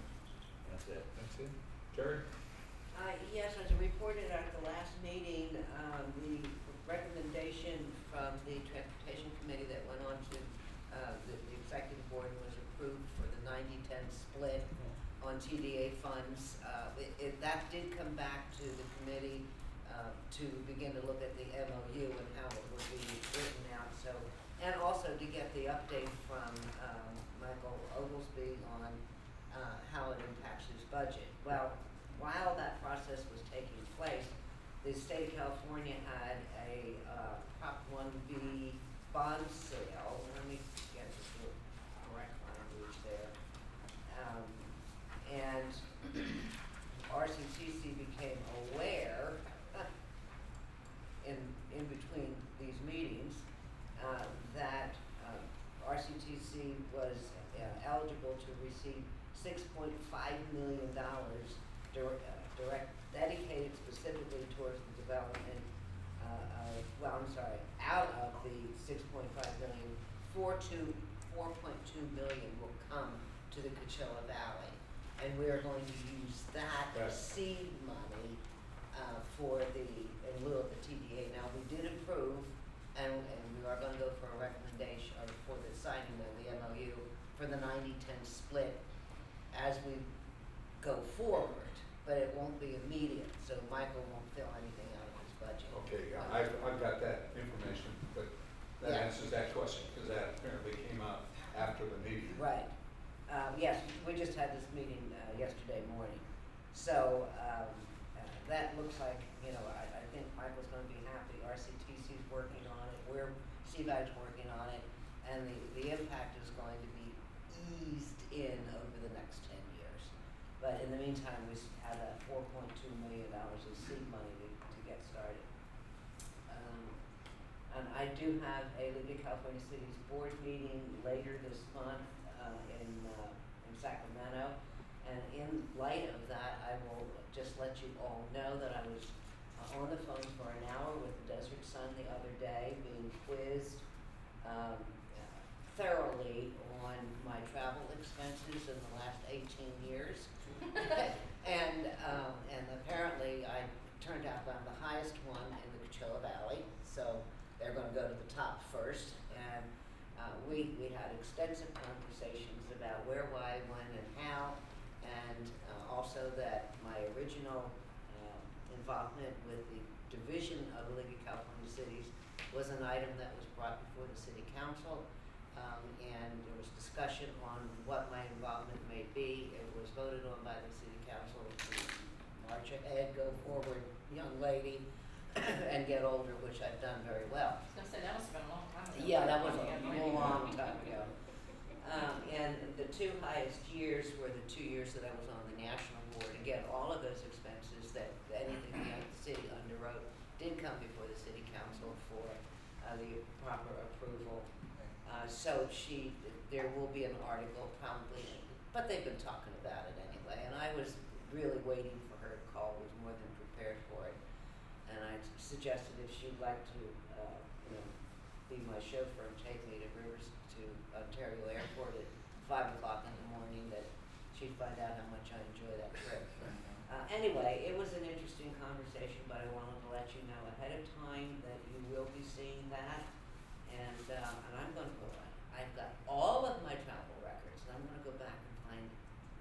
That's it. That's it. Terry? Yes, as reported at the last meeting, the recommendation from the Transportation Committee that went on to the Executive Board was approved for the 90-10 split on TDA funds. That did come back to the committee to begin to look at the MOU and how it would be written out. So, and also to get the update from Michael Oglesby on how it impacts his budget. Well, while that process was taking place, the state of California had a Prop 1B bond sale. Let me get the correct language there. And RCTC became aware in between these meetings that RCTC was eligible to receive $6.5 million dedicated specifically towards the development out of the $6.5 million, 4.2 million will come to the Coachella Valley. And we are going to use that as seed money in lieu of the TDA. Now, we did approve, and we are going to go for a recommendation, or for the signing of the MOU for the 90-10 split as we go forward, but it won't be immediate, so Michael won't fill anything out of his budget. Okay, I've got that information, but that answers that question, because that apparently came out after the meeting. Right. Yes, we just had this meeting yesterday morning. So that looks like, I think Michael's going to be happy. RCTC's working on it. CVAG's working on it. And the impact is going to be eased in over the next 10 years. But in the meantime, we have that $4.2 million of seed money to get started. And I do have a League of California Cities board meeting later this month in Sacramento. And in light of that, I will just let you all know that I was on the phone for an hour with the Desert Sun the other day, being quizzed thoroughly on my travel expenses in the last 18 years. and apparently I turned out I'm the highest one in the Coachella Valley, so they're going to go to the top first. And we had extensive conversations about where, why, when, and how, and also that my original involvement with the division of the League of California Cities was an item that was brought before the City Council, and there was discussion on what my involvement may be. It was voted on by the City Council to march ahead, go forward, young lady, and get older, which I've done very well. I was gonna say, that must have been a long time ago. Yeah, that was a long time ago. And the two highest years were the 2 years that I was on the national board. Again, all of those expenses that anything the city underwrote did come before the City Council for the proper approval. So there will be an article probably, but they've been talking about it anyway. And I was really waiting for her to call, was more than prepared for it. And I suggested if she'd like to, be my chauffeur and take me to Ontario Airport at 5 o'clock in the morning, that she'd find out how much I enjoy that trip. Anyway, it was an interesting conversation, but I wanted to let you know ahead of time that you will be seeing that. And I'm going to go on. I've got all of my travel records, and I'm going to go back and find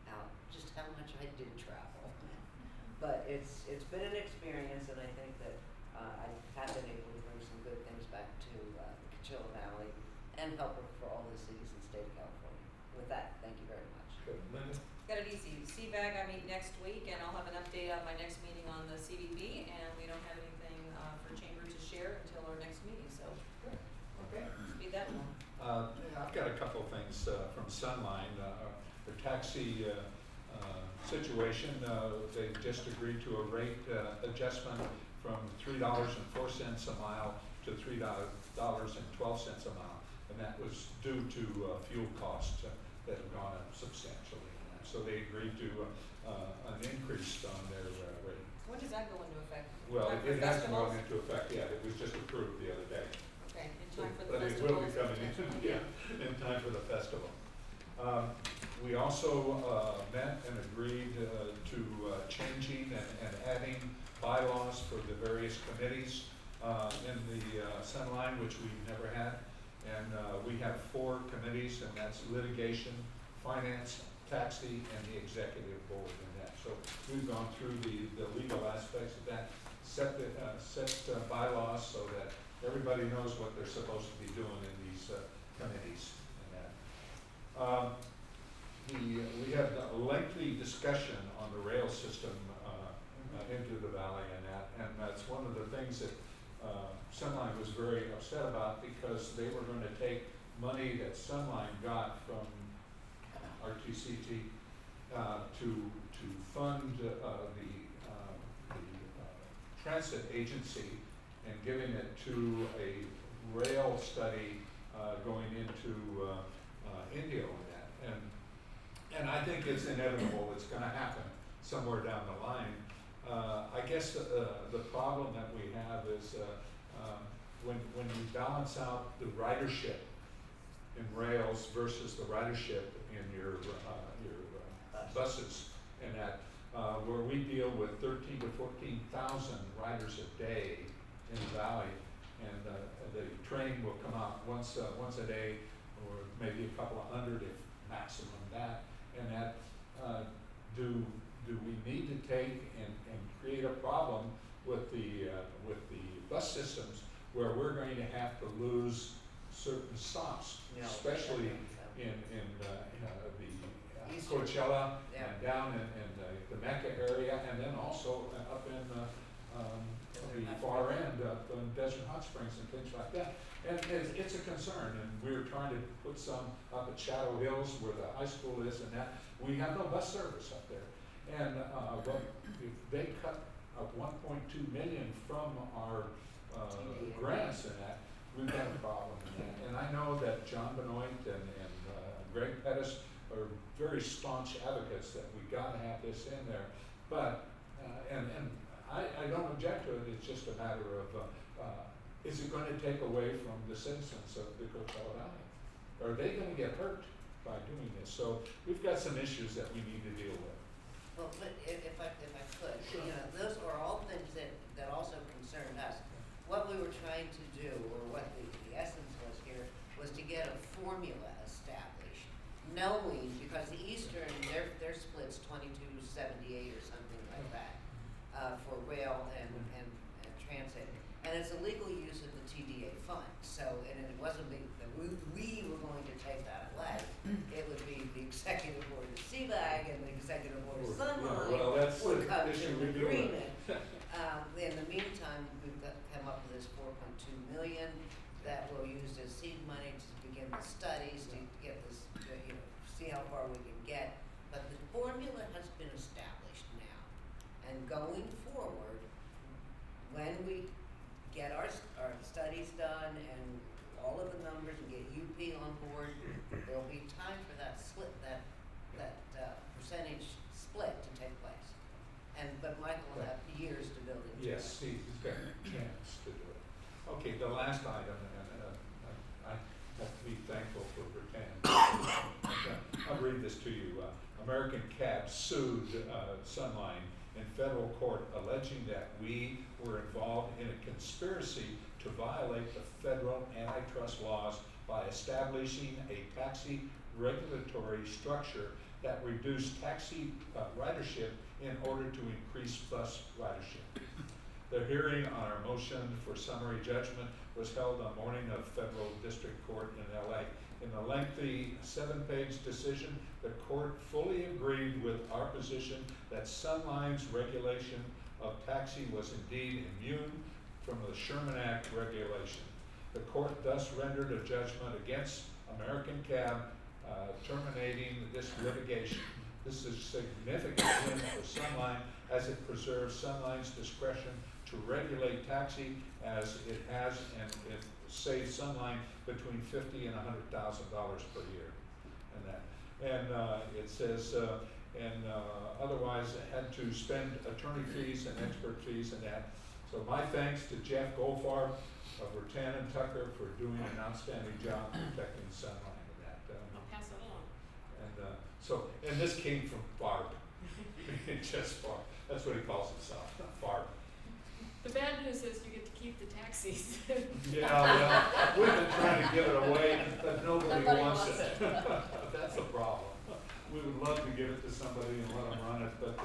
out just how much I did travel. But it's been an experience, and I think that, I have been able to bring some good things back to, the Coachella Valley and help for all the cities in the state of California. With that, thank you very much. Good. Linda? Got it easy. CVAG, I meet next week, and I'll have an update on my next meeting on the CVB, and we don't have anything, for Chamber to share until our next meeting, so Okay. speed that along. Yeah, I've got a couple things from Sunline. The taxi situation, they just agreed to a rate adjustment from $3.04 a mile to $3.12 a mile. And that was due to fuel costs that have gone up substantially. So they agreed to an increase on their rate. When does that go into effect? Well, Time for it hasn't festivals? gone into effect yet. It was just approved the other day. Okay, in time for the But it festivals? will be coming in, yeah, in time for the festival. We also met and agreed to changing and adding bylaws for the various committees in the Sunline, which we've never had. And we have 4 committees, and that's litigation, finance, taxi, and the executive board in that. So we've gone through the legal aspects of that, set bylaws so that everybody knows what they're supposed to be doing in these committees and that. We had a lengthy discussion on the rail system into the valley and that's one of the things that Sunline was very upset about, because they were going to take money that Sunline got from RTCT to fund the transit agency and giving it to a rail study going into Indio and that. And I think it's inevitable, it's gonna happen somewhere down the line. I guess the problem that we have is when you balance out the ridership in rails versus the ridership in your buses, and that where we deal with 13 to 14,000 riders a day in the valley, and the train will come out once a day, or maybe a couple of hundred if maximum that, and that do we need to take and create a problem with the bus systems where we're going to have to lose certain stops, No, especially I don't think so. in the Eastern. Coachella Yeah. and down in the Mecca area, and then also up in the far end, up in Desert Hot Springs and things like that. And it's a concern, and we're trying to put some up at Shadow Hills where the high school is, and that we have no bus service up there. And but if they cut up 1.2 million from our grants and that, we've got a problem in that. And I know that John Benoit and Greg Pettis are very staunch advocates that we gotta have this in there. But, and I don't object to it, it's just a matter of, is it gonna take away from the citizens of the Coachella Valley? Are they gonna get hurt by doing this? So we've got some issues that we need to deal with. Well, but if I could, Sure. you know, those are all things that also concern us. What we were trying to do, or what the essence was here, was to get a formula established, knowing, because the Eastern, their split's 2278 or something like that, for rail and transit. And it's a legal use of the TDA fund, so, and it wasn't that we were going to take that away. It would be the executive board of CVAG and the executive board of Sunline Well, that's would the come to issue an we deal with. agreement. In the meantime, we've come up with this 4.2 million that we'll use as seed money to begin the studies, to get this, see how far we can get. But the formula has been established now. And going forward, when we get our studies done and all of the numbers and get UP on board, there'll be time for that split, that percentage split to take place. But Michael will have years to build into it. Yes, he's got a chance to do it. Okay, the last item, and I have to be thankful for Britannia. I'll read this to you. American Cab sued Sunline in federal court alleging that we were involved in a conspiracy to violate the federal antitrust laws by establishing a taxi regulatory structure that reduce taxi ridership in order to increase bus ridership. The hearing on our motion for summary judgment was held on morning of Federal District Court in LA. In the lengthy 7-page decision, the court fully agreed with our position that Sunline's regulation of taxi was indeed immune from the Sherman Act regulation. The court thus rendered a judgment against American Cab, terminating this litigation. This is a significant win for Sunline as it preserves Sunline's discretion to regulate taxi as it has, and it saves Sunline between $50,000 and $100,000 per year. It says, otherwise it had to spend attorney fees and expert fees and that. So my thanks to Jeff Goldfarb of Rattan and Tucker for doing an outstanding job protecting Sunline in that. I'll pass it along. And this came from Barb. Just Barb. That's what he calls himself, Barb. The bad news is you get to keep the taxis. Yeah, well, we've been trying to give it away, but nobody wants it. That's the problem. We would love to give it to somebody and let them run it, but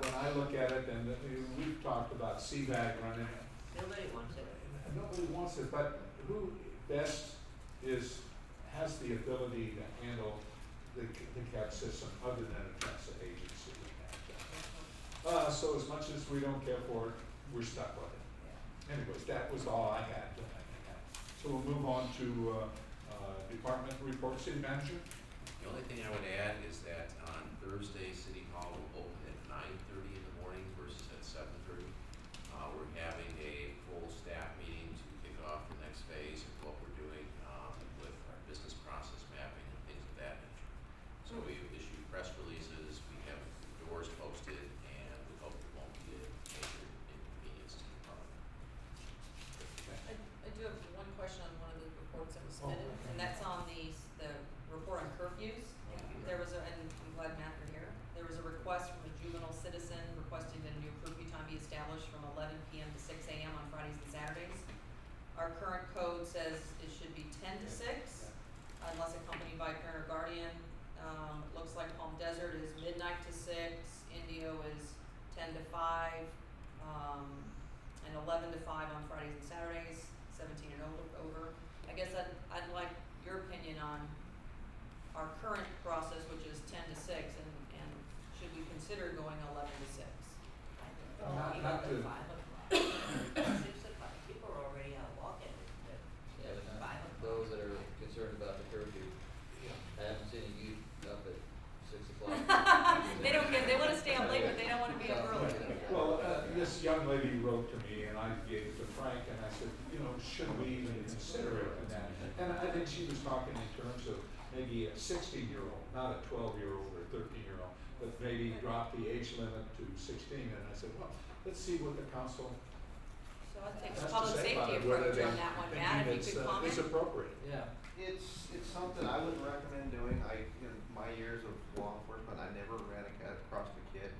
when I look at it, and we've talked about CVAG running it. Nobody wants it. Nobody wants it, but who best has the ability to handle the cab system other than a transit agency? So as much as we don't care for it, we're stuck with it. Anyways, that was all I had. So we'll move on to department report. City Manager? The only thing I would add is that on Thursday, City Hall will open at 9:30 in the morning versus at 7:30. We're having a full staff meeting to kick off the next phase of what we're doing with our business process mapping and things of that nature. So we've issued press releases, we have doors posted, and we hope it won't be a major inconvenience to the public. I do have one question on one of the reports that was submitted, and that's on the report on curfews. There was and I'm glad Matt are here, there was a request from a juvenile citizen requesting that a new curfew time be established from 11 p.m. to 6 a.m. on Fridays and Saturdays. Our current code says it should be 10 to 6, unless accompanied by a parent or guardian. It looks like Palm Desert is midnight to 6, Indio is 10 to 5, and 11 to 5 on Fridays and Saturdays, 17 and over. I guess I'd like your opinion on our current process, which is 10 to 6, and should we consider going 11 to 6? Not to. 5 o'clock. 6 o'clock. People are already out walking at Yeah, but 5 o'clock. those that are concerned about the curfew, I haven't seen a youth up at 6 o'clock. They wanna stay up late, but they don't wanna be up early. Well, this young lady wrote to me, and I gave it to Frank, and I said, should we even consider it in that? And I think she was talking in terms of maybe a 16-year-old, not a 12-year-old or 13-year-old, but maybe drop the age limit to 16. And I said, well, let's see what the council So I'd take has the to public say about safety it, whether approach they on that one, think Matt, if you it's, could comment. it's appropriate. Yeah. It's something I wouldn't recommend doing. In my years of law enforcement, I never ran across a kid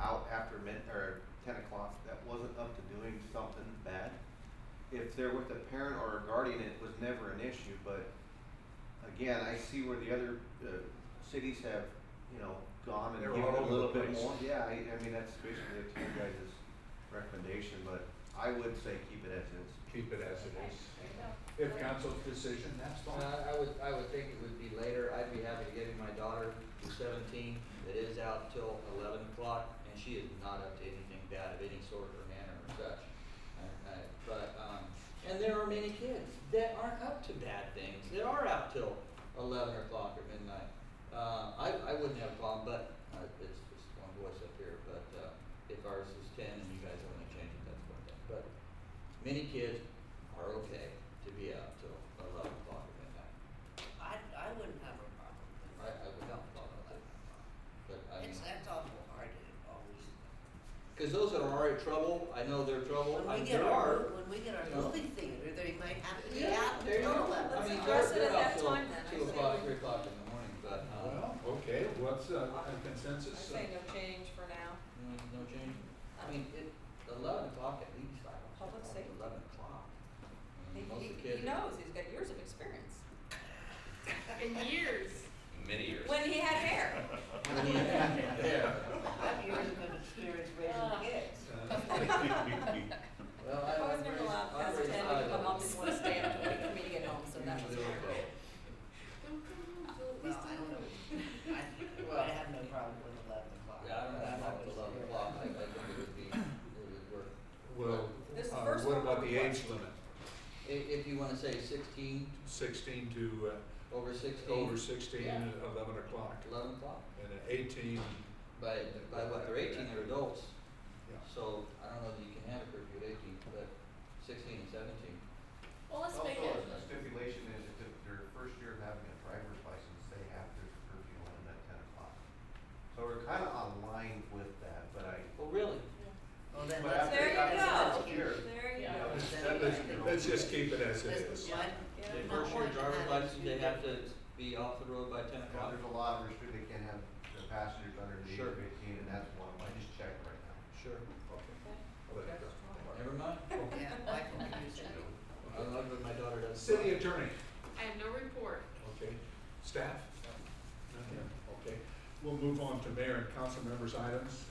out after 10 o'clock that wasn't up to doing something bad. If they're with a parent or a guardian, it was never an issue, but again, I see where the other cities have, gone and They're given all a over little the bit place. more. Yeah, I mean, that's basically up to you guys' recommendation, but I would say keep it as is. Keep it as it is. If council's decision, that's fine. I would think it would be later. I'd be happy to give my daughter, who's 17, that is out till 11 o'clock, and she is not up to anything bad of any sort or manner or such. And there are many kids that aren't up to bad things, that are out till 11 o'clock or midnight. I wouldn't have a problem, but it's one voice up here, but if ours is 10 and you guys want to change it, that's one thing. But many kids are okay to be out till 11 o'clock or midnight. I wouldn't have a problem with I that. would not follow that. But I mean, That's awful hard to always. because those that are already trouble, I know they're trouble. When we get there when we get our you know. movie theater, they might have to be Yeah, out there you until go. 11. I mean, address it they're at out that till time then. I 2 say o'clock, we- 3 o'clock in the morning, but, Well, okay, what's a consensus? I say no change for now. no change. I mean, 11 o'clock at least, I don't. Public safety. 11 o'clock. I mean, most of the He kids. knows, he's got years of experience. In years. Many years. When he had hair. Well, I was never allowed past raised 10 five because my mom of didn't them. want to stay up to wait for me to get home, so that was Usually weird. okay. Well, I don't know. I have no problem with 11 o'clock. Yeah, I don't have up to 11 o'clock, I think it would be, it would work. Well, This is the first what one about we're the age requesting. limit? If you wanna say 16, 16 to, over 16. over 16, Yeah. 11 o'clock. 11 o'clock. And at 18, By what, they're 18, they're adults, yeah. so I don't know that you can have a curfew at 18, but 16 and 17. Well, let's Also, make it, a stipulation is if it's their first year of having a driver's license, they have their curfew on at 10 o'clock. So we're kind of on line with that, but I. Oh, really? Well, then But let's, after There you after go. the first year, There you Yeah. go. Let's just keep it as it is. What? Yeah. Their Not first more year than driver's that. license, they have to be off the road by 10 yeah, o'clock? there's a lot of restricted, they can't have the passengers under the age Sure. of 18, and that's one of them. I just checked right now. Sure. Okay. I'll let it go. Never mind. Yeah, I can use it. I love what my daughter does. City attorney, I have no report. okay. Staff? Nothing? Okay. We'll move on to mayor and council members' items.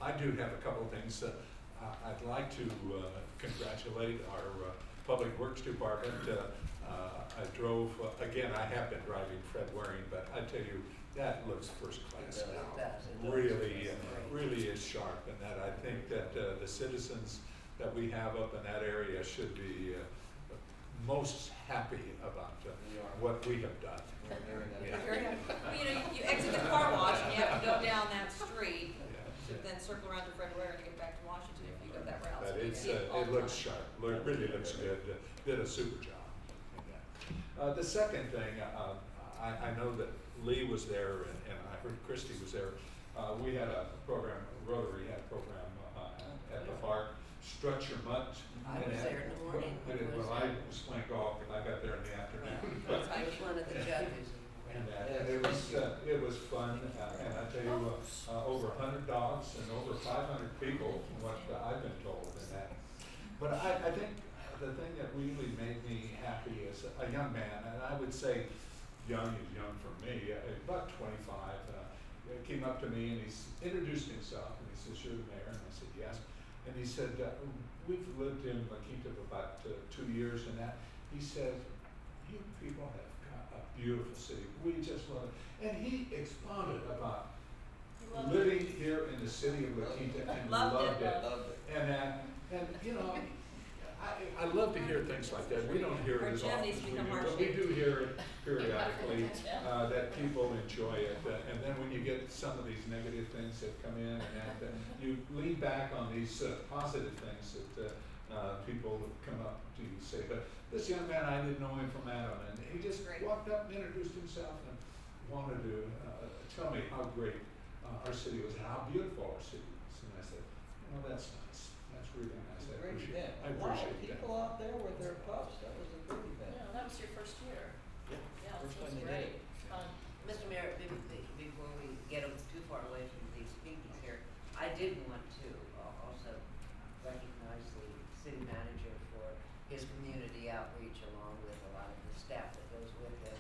I do have a couple of things. I'd like to congratulate our Public Works Department. I drove, again, I have been driving Fred Waring, but I tell you, that looks first class It now. does, it does. Really, It's great. really is sharp, and that I think that the citizens that we have up in that area should be most happy about what we have done. Yeah. Well, you know, you exit the car wash and you have to go down that street, Yeah. then circle around to Fred Ware to get back to Washington if you go that route. But So you it's, see all it the looks time. sharp, really looks good, did a super job. The second thing, I know that Lee was there and I heard Christie was there. We had a program, Rotary had a program at the park, Structure Mutt. I was there in the morning. Well, I was playing golf, and I got there in the afternoon. I was one of the judges. And it was fun, and I tell you, over 100 dogs and over 500 people, from what I've been told in that. But I think the thing that really made me happy as a young man, and I would say young is young for me, about 25, came up to me and he introduced himself, and he says, "You're the mayor?" And I said, "Yes." And he said, "We've lived in La Quinta for about 2 years," and that, he said, "You people have got a beautiful city. We just love it." And he expounded about living here in the city of La Quinta and loved it. And you know, I love to hear things like that. We don't hear it as often as we do, but we do hear it periodically, that people enjoy it. And then when you get some of these negative things that come in, and you lean back on these positive things that people come up to you and say. But this young man, I didn't know him from Adam, and he just walked up and introduced himself and wanted to tell me how great our city was and how beautiful our city was. And I said, that's nice. That's really nice. I Great appreciate event. I A lot of appreciate that. people out there with their pups, that was a great event. yeah, that was your first year. Yeah. Yeah, First this was time they did great. it. Fun. Mr. Mayor, before we get too far away from these speakers here, I did want to also recognize the city manager for his community outreach along with a lot of the staff that goes with him.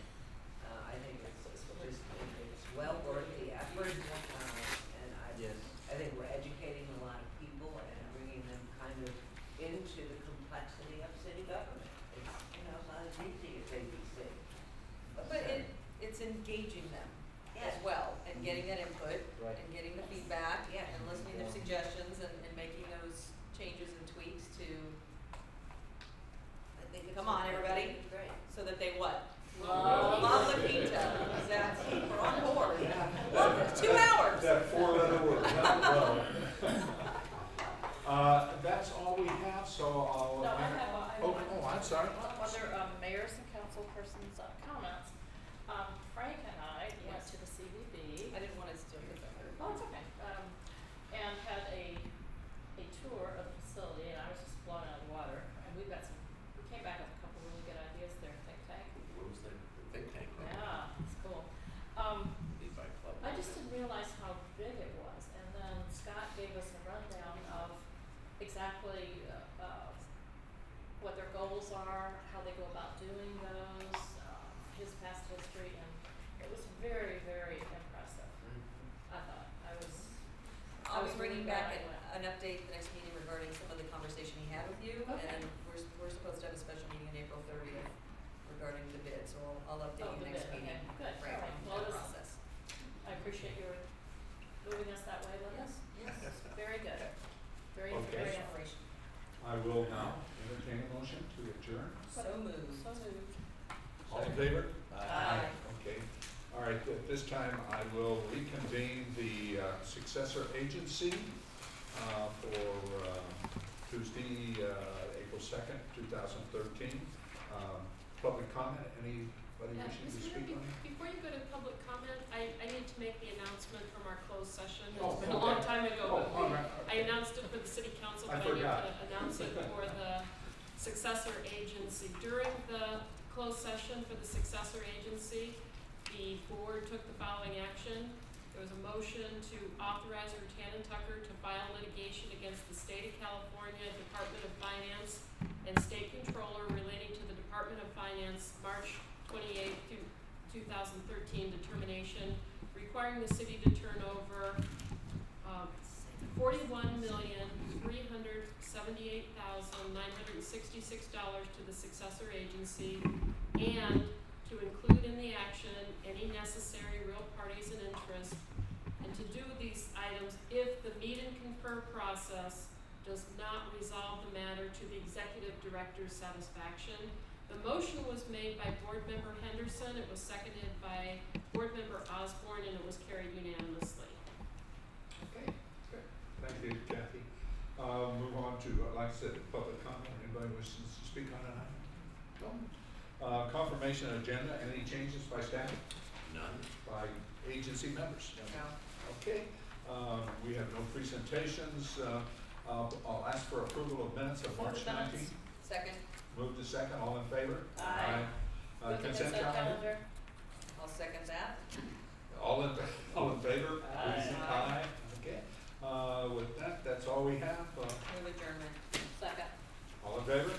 I think it's well worth the effort, and Yes. I think we're educating a lot of people and bringing them kind of into the complexity of city government. It's not as easy as ABC. But it's engaging them as Yes. well, and getting that input, Right. and getting the feedback, Yes. and listening to their suggestions, and making those changes and tweaks to, I think it's come on, everybody, great. so that they what? Love Love La Quinta, exactly, we're on board. Love it, 2 hours. That four-letter word, that's all we have, so I'll. No, I have Oh, I'm sorry. Other mayors and council persons' comments. Frank and I went to the CVB. I didn't want to steal your thunder. Oh, it's okay. And had a tour of the facility, and I was just blown out of the water. And we came back with a couple really good ideas there, think tank. What was the think tank? Yeah, it's cool. Levi Club. I just didn't realize how big it was, and then Scott gave us a rundown of exactly what their goals are, how they go about doing those, his past history, and it was very, very impressive. I thought. I I'll was be bringing really back glad I went. an update the next meeting regarding some of the conversation he had with you. Okay. And we're supposed to have a special meeting on April 30th regarding the bid, so I'll update Oh, you the next bid, meeting. okay, good, Right, all right. on Well, that it was- process. I appreciate your moving us that way, Linda. Yes. Very good. Very, Okay. very Operation. I will now entertain a motion to adjourn. So moved. So moved. All in favor? Aye. Okay. All right, at this time, I will reconvene the successor agency for Tuesday, April 2nd, 2013. Public comment, anybody Yeah, wishing to Mr. speak Mayor, on it? before you go to public comment, I need to make the announcement from our closed session. Oh, It's been a long okay. time ago, Oh, but all right, I okay. announced it for the city council, I but I need forgot. to announce it for the successor agency. During the closed session for the successor agency, the board took the following action. There was a motion to authorize Rutan and Tucker to file litigation against the state of California Department of Finance and state controller relating to the Department of Finance March 28, 2013 determination requiring the city to turn over $41,378,966 to the successor agency, and to include in the action any necessary real parties in interest, and to do these items if the meet and confer process does not resolve the matter to the executive director's satisfaction. The motion was made by Board Member Henderson, it was seconded by Board Member Osborne, and it was carried unanimously. Okay, good. Thank you, Kathy. Move on to, like I said, public comment. Anybody wishes to speak on an item? No. Confirmation agenda, any changes by staff? None? By agency members? No. Okay, we have no presentations. I'll ask for approval of minutes of March 19th. Second. Move to second, all in favor? Aye. Consent calendar? I'll second that. All in favor? Aye. Please say aye. Okay, with that, that's all we have. Move adjournment. Second. All in favor?